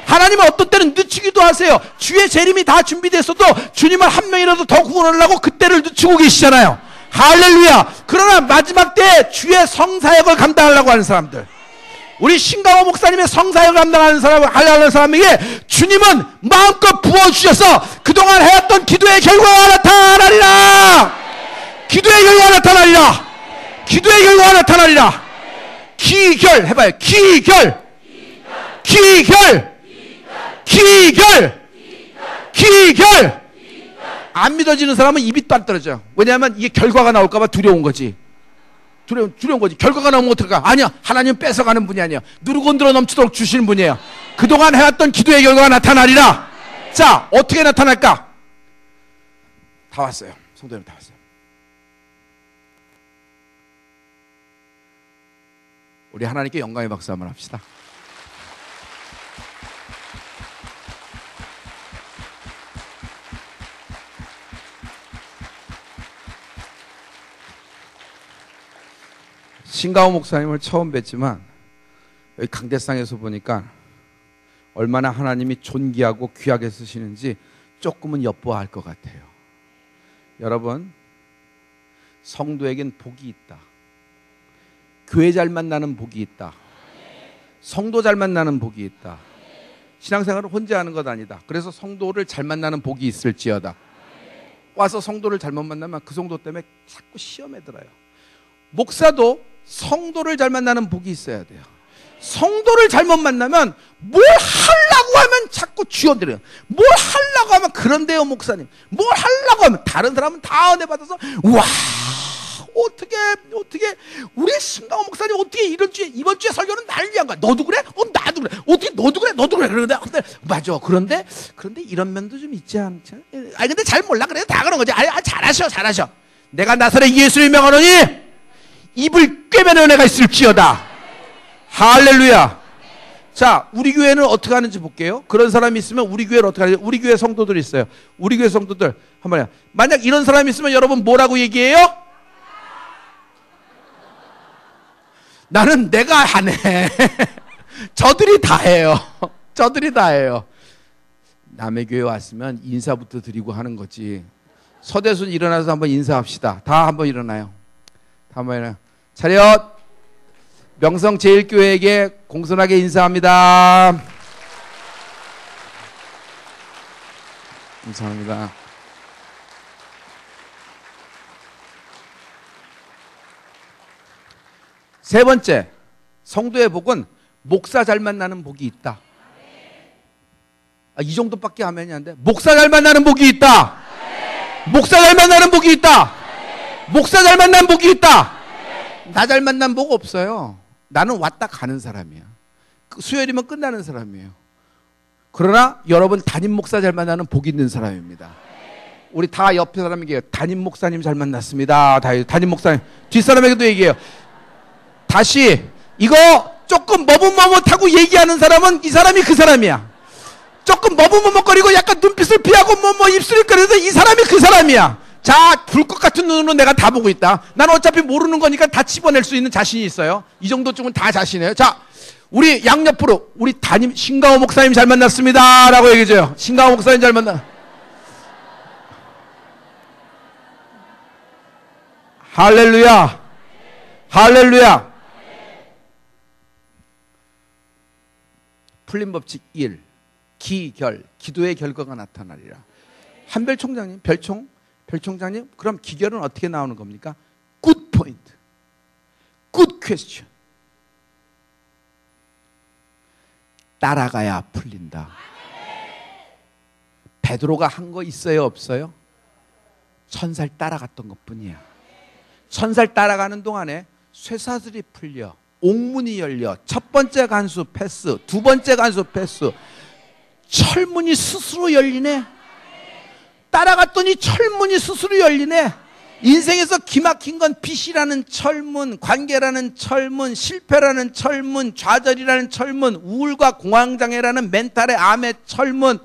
하나님은 어떤 때는 늦추기도 하세요. 주의 재림이 다 준비됐어도 주님을 한 명이라도 더 구원하려고 그때를 늦추고 계시잖아요. 할렐루야. 그러나 마지막 때 주의 성사역을 감당하려고 하는 사람들, 우리 신강호 목사님의 성사역을 감당하는 하려는 사람에게 주님은 마음껏 부어주셔서 그동안 해왔던 기도의 결과가 나타나리라. 기도의 결과가 나타나리라. 기도의 결과가 나타나리라. 기결 해봐요. 기결. 안 믿어지는 사람은 입이 또 안 떨어져요. 왜냐하면 이게 결과가 나올까봐 두려운 거지. 두려운 거지. 결과가 나오면 어떡할까? 아니야. 하나님 뺏어가는 분이 아니야. 누르고 흔들어 넘치도록 주시는 분이에요. 그동안 해왔던 기도의 결과가 나타나리라. 자, 어떻게 나타날까? 다 왔어요. 성도님 다 왔어요. 우리 하나님께 영광의 박수 한번 합시다. 신가호 목사님을 처음 뵀지만 여기 강대상에서 보니까 얼마나 하나님이 존귀하고 귀하게 쓰시는지 조금은 엿보아할 것 같아요. 여러분, 성도에겐 복이 있다. 교회 잘 만나는 복이 있다. 성도 잘 만나는 복이 있다. 신앙생활을 혼자 하는 것 아니다. 그래서 성도를 잘 만나는 복이 있을지어다. 와서 성도를 잘못 만나면 그 성도 때문에 자꾸 시험에 들어요. 목사도 성도를 잘 만나는 복이 있어야 돼요. 성도를 잘못 만나면 뭘 하려고 하면 자꾸 쥐어들어요. 뭘 하려고 하면 그런데요 목사님, 뭘 하려고 하면 다른 사람은 다 은혜 받아서 와 어떻게 우리 신강호 목사님 어떻게 이번 주에 설교는 나를 위한 거야. 너도 그래? 나도 그래. 어떻게 너도 그래? 그런데 맞아. 그런데 이런 면도 좀 있지 않지? 아니 근데 잘 몰라. 그래서 다 그런 거지. 잘하셔. 내가 나사렛 예수를 명하노니 입을 꿰매는 은혜가 있을지어다. 할렐루야. 자, 우리 교회는 어떻게 하는지 볼게요. 그런 사람이 있으면 우리 교회는 어떻게 하는지. 우리 교회 성도들 있어요. 우리 교회 성도들 한번 해요. 만약 이런 사람이 있으면 여러분 뭐라고 얘기해요? 나는 내가 안 해. 저들이 다 해요. 남의 교회 왔으면 인사부터 드리고 하는 거지. 서대순 일어나서 한번 인사합시다. 다 한번 일어나요. 차렷. 명성제일교회에게 공손하게 인사합니다. 감사합니다. 세 번째, 성도의 복은 목사 잘 만나는 복이 있다. 이 정도밖에 하면이 안 돼. 목사 잘 만나는 복이 있다. 목사 잘 만나는 복이 있다. 목사 잘 만나는 복이 있다. 나 잘 만난 복 없어요. 나는 왔다 가는 사람이야. 수요일이면 끝나는 사람이에요. 그러나 여러분 담임 목사 잘 만나는 복 있는 사람입니다. 우리 다 옆에 사람에게 담임 목사님 잘 만났습니다. 담임 목사님. 뒷사람에게도 얘기해요. 다시 이거 조금 머뭇머뭇하고 얘기하는 사람은 이 사람이 그 사람이야. 조금 머뭇머뭇거리고 약간 눈빛을 피하고 입술을 끓여도 이 사람이 그 사람이야. 자, 불꽃 같은 눈으로 내가 다 보고 있다. 난 어차피 모르는 거니까 다 집어낼 수 있는 자신이 있어요. 이 정도쯤은 다 자신해요. 자, 우리 양옆으로 우리 담임 신강호 목사님 잘 만났습니다 라고 얘기해줘요. 신강호 목사님 잘 만나. 할렐루야. 할렐루야. 풀림 법칙 1. 기결. 기도의 결과가 나타나리라. 한별 총장님, 별총장님, 그럼 기결은 어떻게 나오는 겁니까? Good point. Good question. 따라가야 풀린다. 베드로가 한 거 있어요, 없어요? 천살 따라갔던 것뿐이야. 천살 따라가는 동안에 쇠사슬이 풀려, 옥문이 열려, 첫 번째 간수 패스, 두 번째 간수 패스, 철문이 스스로 열리네. 따라갔더니 철문이 스스로 열리네. 인생에서 기막힌 건 빚이라는 철문, 관계라는 철문, 실패라는 철문, 좌절이라는 철문, 우울과 공황장애라는 멘탈의 암의 철문,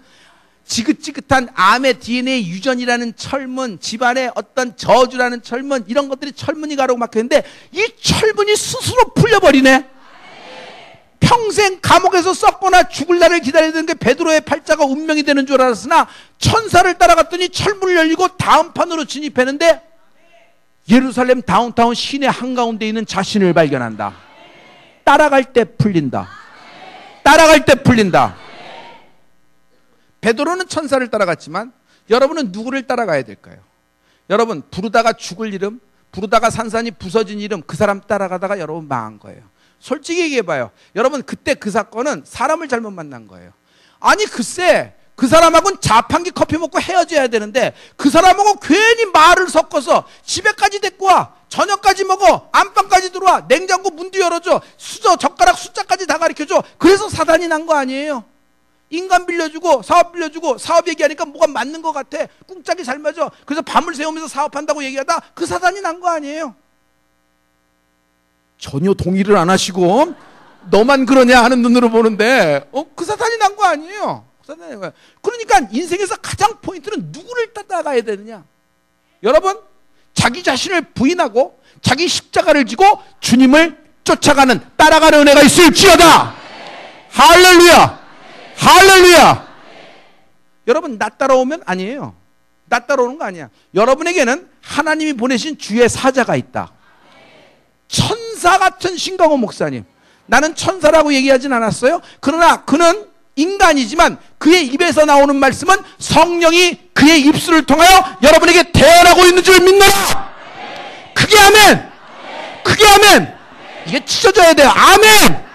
지긋지긋한 암의 DNA 유전이라는 철문, 집안의 어떤 저주라는 철문, 이런 것들이 철문이 가로막혔는데 이 철문이 스스로 풀려버리네. 평생 감옥에서 썩거나 죽을 날을 기다려야 되는 게 베드로의 팔자가 운명이 되는 줄 알았으나 천사를 따라갔더니 철문을 열리고 다음 판으로 진입했는데 예루살렘 다운타운 시내 한가운데 있는 자신을 발견한다. 따라갈 때 풀린다. 따라갈 때 풀린다. 베드로는 천사를 따라갔지만 여러분은 누구를 따라가야 될까요? 여러분, 부르다가 죽을 이름, 부르다가 산산이 부서진 이름, 그 사람 따라가다가 여러분 망한 거예요. 솔직히 얘기해봐요. 여러분, 그때 그 사건은 사람을 잘못 만난 거예요. 아니 글쎄, 그 사람하고는 자판기 커피 먹고 헤어져야 되는데 그 사람하고 괜히 말을 섞어서 집에까지 데리고 와, 저녁까지 먹어, 안방까지 들어와, 냉장고 문도 열어줘, 수저, 젓가락 숫자까지 다 가르쳐줘. 그래서 사단이 난 거 아니에요? 인간 빌려주고 사업 얘기하니까 뭐가 맞는 것 같아, 꿍짝이 잘 맞아, 그래서 밤을 새우면서 사업한다고 얘기하다 그 사단이 난 거 아니에요? 전혀 동의를 안 하시고 너만 그러냐 하는 눈으로 보는데 그 사단이 난 거 아니에요? 그러니까 인생에서 가장 포인트는 누구를 따라가야 되느냐. 여러분, 자기 자신을 부인하고 자기 십자가를 지고 주님을 쫓아가는, 따라가는 은혜가 있을지어다. 할렐루야, 할렐루야. 여러분, 나 따라오면 아니에요. 나 따라오는 거 아니야. 여러분에게는 하나님이 보내신 주의 사자가 있다. 천사 같은 신강호 목사님. 나는 천사라고 얘기하진 않았어요. 그러나 그는 인간이지만 그의 입에서 나오는 말씀은 성령이 그의 입술을 통하여 여러분에게 대언하고 있는 줄 믿노라. 크게 아멘. 크게 아멘. 이게 찢어져야 돼요. 아멘.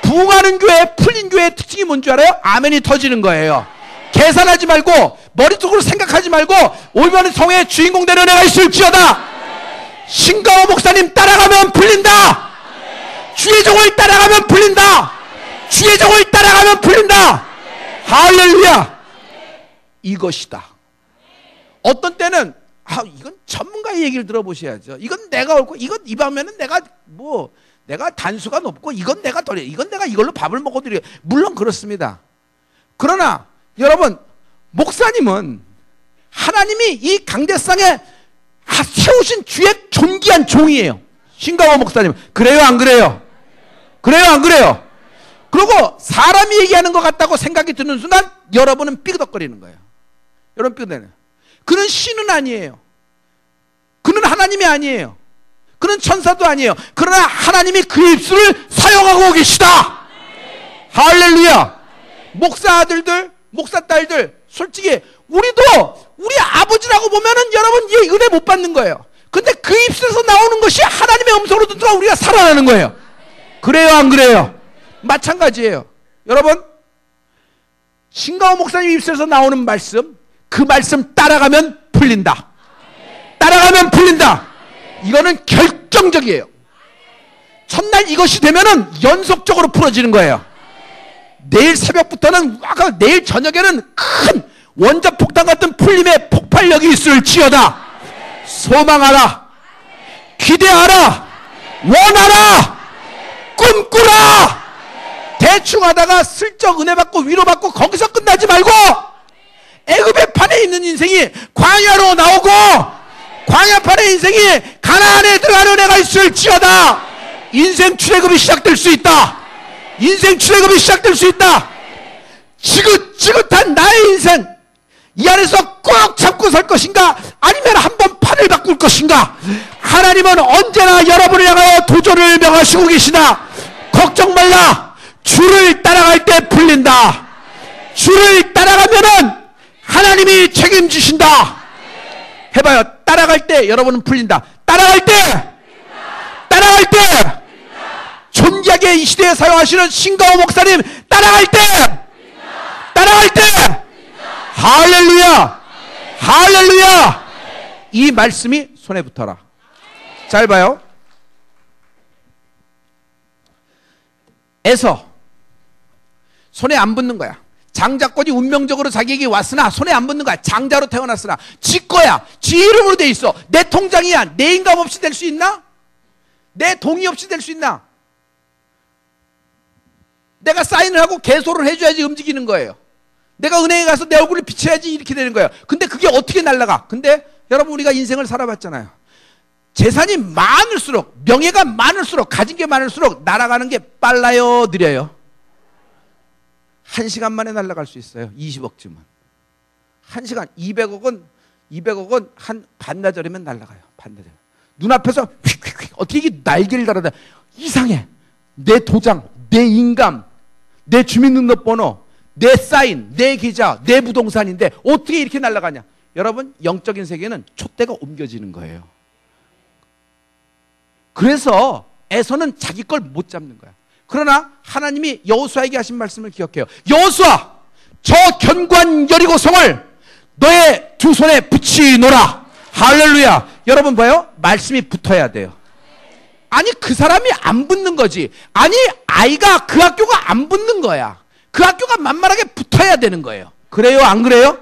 부흥하는 교회, 풀린 교회의 특징이 뭔지 알아요? 아멘이 터지는 거예요. 계산하지 말고 머릿속으로 생각하지 말고 오면 성의 주인공 되는 은혜가 있을지어다. 신강호 목사님 따라가면 풀린다. 주의 종을 따라가면 풀린다. 주의 종을 따라가면 풀린다. 할렐루야. 이것이다. 어떤 때는 이건 전문가의 얘기를 들어보셔야죠. 이건 내가 옳고, 이건 이 밤에는 내가 단수가 높고, 이건 내가 덜해, 이건 내가 이걸로 밥을 먹어드려. 물론 그렇습니다. 그러나 여러분, 목사님은 하나님이 이 강대상에 세우신 주의 존귀한 종이에요. 신강호 목사님. 그래요, 안 그래요? 그래요, 안 그래요? 그리고 사람이 얘기하는 것 같다고 생각이 드는 순간 여러분은 삐그덕거리는 거예요. 여러분 삐그덕거리는. 그는 신은 아니에요. 그는 하나님이 아니에요. 그는 천사도 아니에요. 그러나 하나님이 그의 입술을 사용하고 계시다. 할렐루야. 목사 아들들, 목사 딸들, 솔직히 우리도 우리 아버지라고 보면은 여러분 이 은혜 못 받는 거예요. 근데 그 입술에서 나오는 것이 하나님의 음성으로 듣다가 우리가 살아나는 거예요. 그래요, 안 그래요? 마찬가지예요. 여러분, 신강호 목사님 입술에서 나오는 말씀, 그 말씀 따라가면 풀린다. 따라가면 풀린다. 이거는 결정적이에요. 첫날 이것이 되면은 연속적으로 풀어지는 거예요. 내일 새벽부터는, 내일 저녁에는 큰 원자폭탄 같은 풀림의 폭발력이 있을지어다. 소망하라, 기대하라, 원하라, 꿈꾸라. 대충 하다가 슬쩍 은혜 받고 위로받고 거기서 끝나지 말고 애굽의 판에 있는 인생이 광야로 나오고 광야판의 인생이 가나안에 들어가는 은혜가 있을지어다. 인생 출애굽이 시작될 수 있다. 인생 출애굽이 시작될 수 있다. 지긋지긋한 나의 인생, 이 안에서 꼭 잡고 설 것인가, 아니면 한번 판을 바꿀 것인가. 하나님은 언제나 여러분을 향하여 도전을 명하시고 계시나 걱정 말라. 주를 따라갈 때 풀린다. 주를 따라가면은 하나님이 책임지신다. 해봐요. 따라갈 때 여러분은 풀린다. 따라갈 때, 따라갈 때, 존귀하게 이 시대에 사용하시는 신강호 목사님, 따라갈 때, 따라갈 때, 할렐루야, 할렐루야. 이 말씀이 손에 붙어라. 잘 봐요. 에서 손에 안 붙는 거야. 장자권이 운명적으로 자기에게 왔으나 손에 안 붙는 거야. 장자로 태어났으나 지 거야. 지 이름으로 돼 있어. 내 통장이야. 내 인감 없이 될 수 있나? 내 동의 없이 될 수 있나? 내가 사인을 하고 개소를 해줘야지 움직이는 거예요. 내가 은행에 가서 내 얼굴을 비춰야지 이렇게 되는 거예요. 근데 그게 어떻게 날아가? 근데 여러분, 우리가 인생을 살아봤잖아요. 재산이 많을수록, 명예가 많을수록, 가진 게 많을수록 날아가는 게 빨라요, 느려요? 1시간 만에 날아갈 수 있어요. 20억쯤은. 1시간 200억은 한 반나절이면 날아가요. 반나절. 눈앞에서 휙휙휙 어떻게 이게 날개를 달아다. 이상해. 내 도장, 내 인감, 내 주민등록번호, 내 사인, 내 계좌, 내 부동산인데 어떻게 이렇게 날아가냐. 여러분, 영적인 세계는 촛대가 옮겨지는 거예요. 그래서 에서는 자기 걸 못 잡는 거야. 그러나 하나님이 여호수아에게 하신 말씀을 기억해요. 여호수아, 저 견고한 여리고성을 너의 두 손에 붙이노라. 할렐루야. 여러분 봐요. 말씀이 붙어야 돼요. 아니, 그 사람이 안 붙는 거지. 아니, 아이가 그 학교가 안 붙는 거야. 그 학교가 만만하게 붙어야 되는 거예요. 그래요? 안 그래요?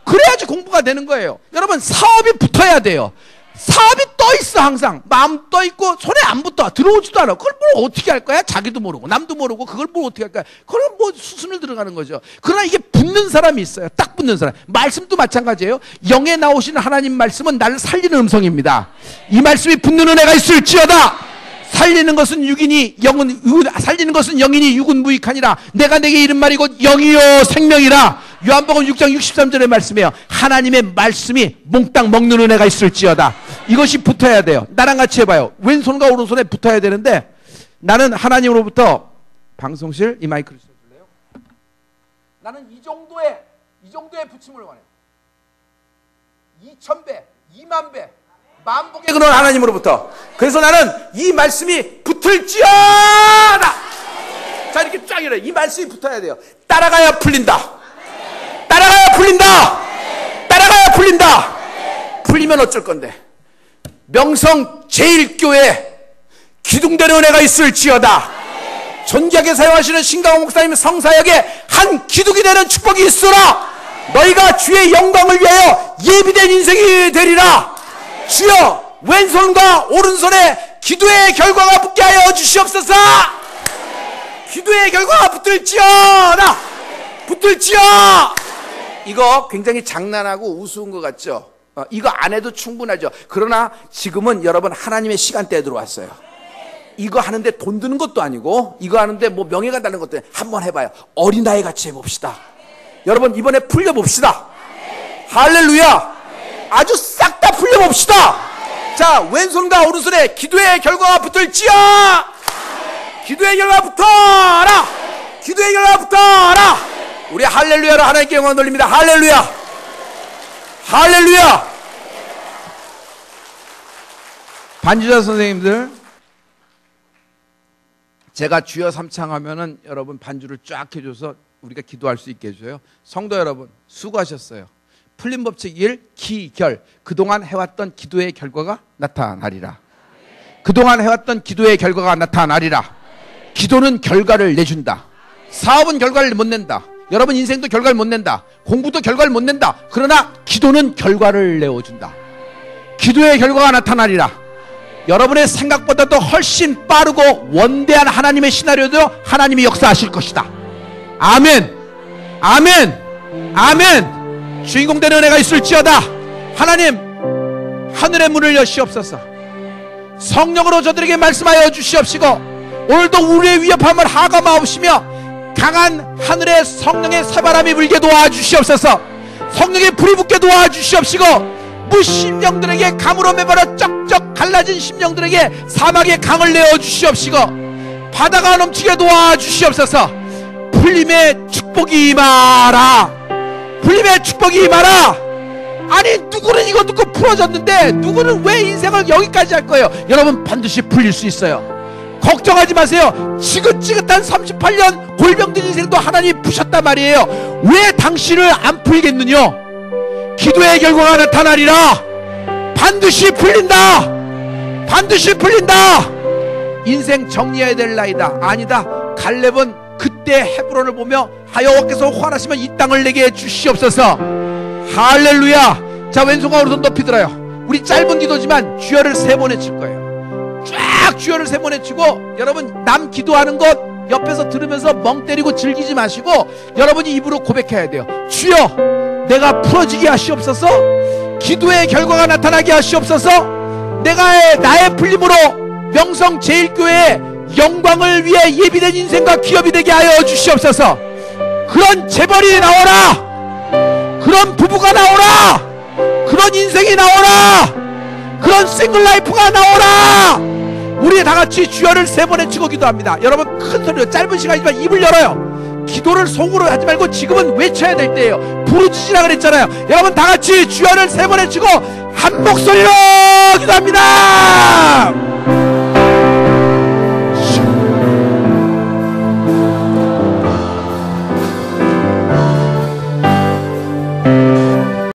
그래야지 공부가 되는 거예요. 여러분, 사업이 붙어야 돼요. 사업이 떠 있어. 항상 마음 떠 있고 손에 안 붙어. 들어오지도 않아. 그걸 뭘 어떻게 할 거야? 자기도 모르고 남도 모르고 그걸 뭘 어떻게 할 거야? 그럼 뭐 수순을 들어가는 거죠. 그러나 이게 붙는 사람이 있어요. 딱 붙는 사람. 말씀도 마찬가지예요. 영에 나오신 하나님 말씀은 나를 살리는 음성입니다. 이 말씀이 붙는 은혜가 있을지어다. 살리는 것은 육이니 영은, 살리는 것은 영이니 육은 무익하니라. 내가 내게 이른 말이 곧 영이요 생명이라. 요한복음 6장 63절의 말씀이에요. 하나님의 말씀이 몽땅 먹는 은혜가 있을지어다. 이것이 붙어야 돼요. 나랑 같이 해봐요. 왼손과 오른손에 붙어야 되는데, 나는 하나님으로부터, 방송실 이 마이크를 써줄래요? 나는 이 정도의 붙임을 원해. 2000배, 2만배, 만복의 근원 하나님으로부터. 그래서 나는 이 말씀이 붙을지어다. 자, 이렇게 쫙 이래. 이 말씀이 붙어야 돼요. 따라가야 풀린다. 따라가야 풀린다. 따라가야 풀린다. 풀리면 어쩔 건데. 명성 제1교회 기둥되는 은혜가 있을지어다. 존귀하게 사용하시는 신강호 목사님 성사역에 한 기둥이 되는 축복이 있으라. 너희가 주의 영광을 위하여 예비된 인생이 되리라. 주여, 왼손과 오른손에 기도의 결과가 붙게 하여 주시옵소서. 기도의 결과가 붙을지어다. 붙을지어. 이거 굉장히 장난하고 우스운 것 같죠? 이거 안 해도 충분하죠. 그러나 지금은 여러분 하나님의 시간대에 들어왔어요. 이거 하는데 돈 드는 것도 아니고, 이거 하는데 뭐 명예가 다른 것도 아니고, 한번 해봐요. 어린아이 같이 해봅시다. 여러분, 이번에 풀려봅시다. 할렐루야. 아주 싹 다 풀려봅시다. 자, 왼손과 오른손에 기도의 결과가 붙을지어. 기도의 결과가 붙어라. 기도의 결과가 붙어라. 우리 할렐루야로 하나님께 영광 돌립니다. 할렐루야. 할렐루야. 반주자 선생님들, 제가 주여 삼창하면은 여러분 반주를 쫙 해줘서 우리가 기도할 수 있게 해줘요. 성도 여러분, 수고하셨어요. 풀림 법칙 1, 기, 결. 그동안 해왔던 기도의 결과가 나타나리라. 그동안 해왔던 기도의 결과가 나타나리라. 기도는 결과를 내준다. 사업은 결과를 못 낸다. 여러분 인생도 결과를 못 낸다. 공부도 결과를 못 낸다. 그러나 기도는 결과를 내어준다. 기도의 결과가 나타나리라. 여러분의 생각보다도 훨씬 빠르고 원대한 하나님의 시나리오도 하나님이 역사하실 것이다. 아멘. 아멘. 아멘. 주인공 되는 은혜가 있을지어다. 하나님, 하늘의 문을 여시옵소서. 성령으로 저들에게 말씀하여 주시옵시고, 오늘도 우리의 위협함을 하감하옵시며 강한 하늘의 성령의 새바람이 불게 도와주시옵소서. 성령의 불이 붙게 도와주시옵시고, 무심령들에게 강으로 매발아 쩍쩍 갈라진 심령들에게 사막의 강을 내어주시옵시고, 바다가 넘치게 도와주시옵소서. 풀림의 축복이 임하라. 풀림의 축복이 임하라. 아니, 누구는 이거 듣고 풀어졌는데 누구는 왜 인생을 여기까지 할 거예요? 여러분 반드시 풀릴 수 있어요. 걱정하지 마세요. 지긋지긋한 38년 골병든 인생도 하나님이 푸셨단 말이에요. 왜 당신을 안 풀겠느냐? 기도의 결과가 나타나리라. 반드시 풀린다. 반드시 풀린다. 인생 정리해야 될 나이다. 아니다. 갈렙은 그때 헤브론을 보며 여호와께서 환하시면 이 땅을 내게 주시옵소서. 할렐루야. 자, 왼손과 오른손 높이 들어요. 우리 짧은 기도지만 주여를 3번 외칠 거예요. 쫙 주여를 3번 외치고, 여러분 남 기도하는 것 옆에서 들으면서 멍 때리고 즐기지 마시고 여러분이 입으로 고백해야 돼요. 주여, 내가 풀어지게 하시옵소서. 기도의 결과가 나타나게 하시옵소서. 나의 불림으로 명성제일교회의 영광을 위해 예비된 인생과 기업이 되게 하여 주시옵소서. 그런 재벌이 나오라. 그런 부부가 나오라. 그런 인생이 나오라. 그런 싱글라이프가 나오라. 우리 다같이 주여를 3번 외치고 기도합니다. 여러분 큰 소리로, 짧은 시간이지만 입을 열어요. 기도를 속으로 하지 말고 지금은 외쳐야 될 때예요. 부르짖으라 그랬잖아요. 여러분 다같이 주여를 3번 외치고 한 목소리로 기도합니다.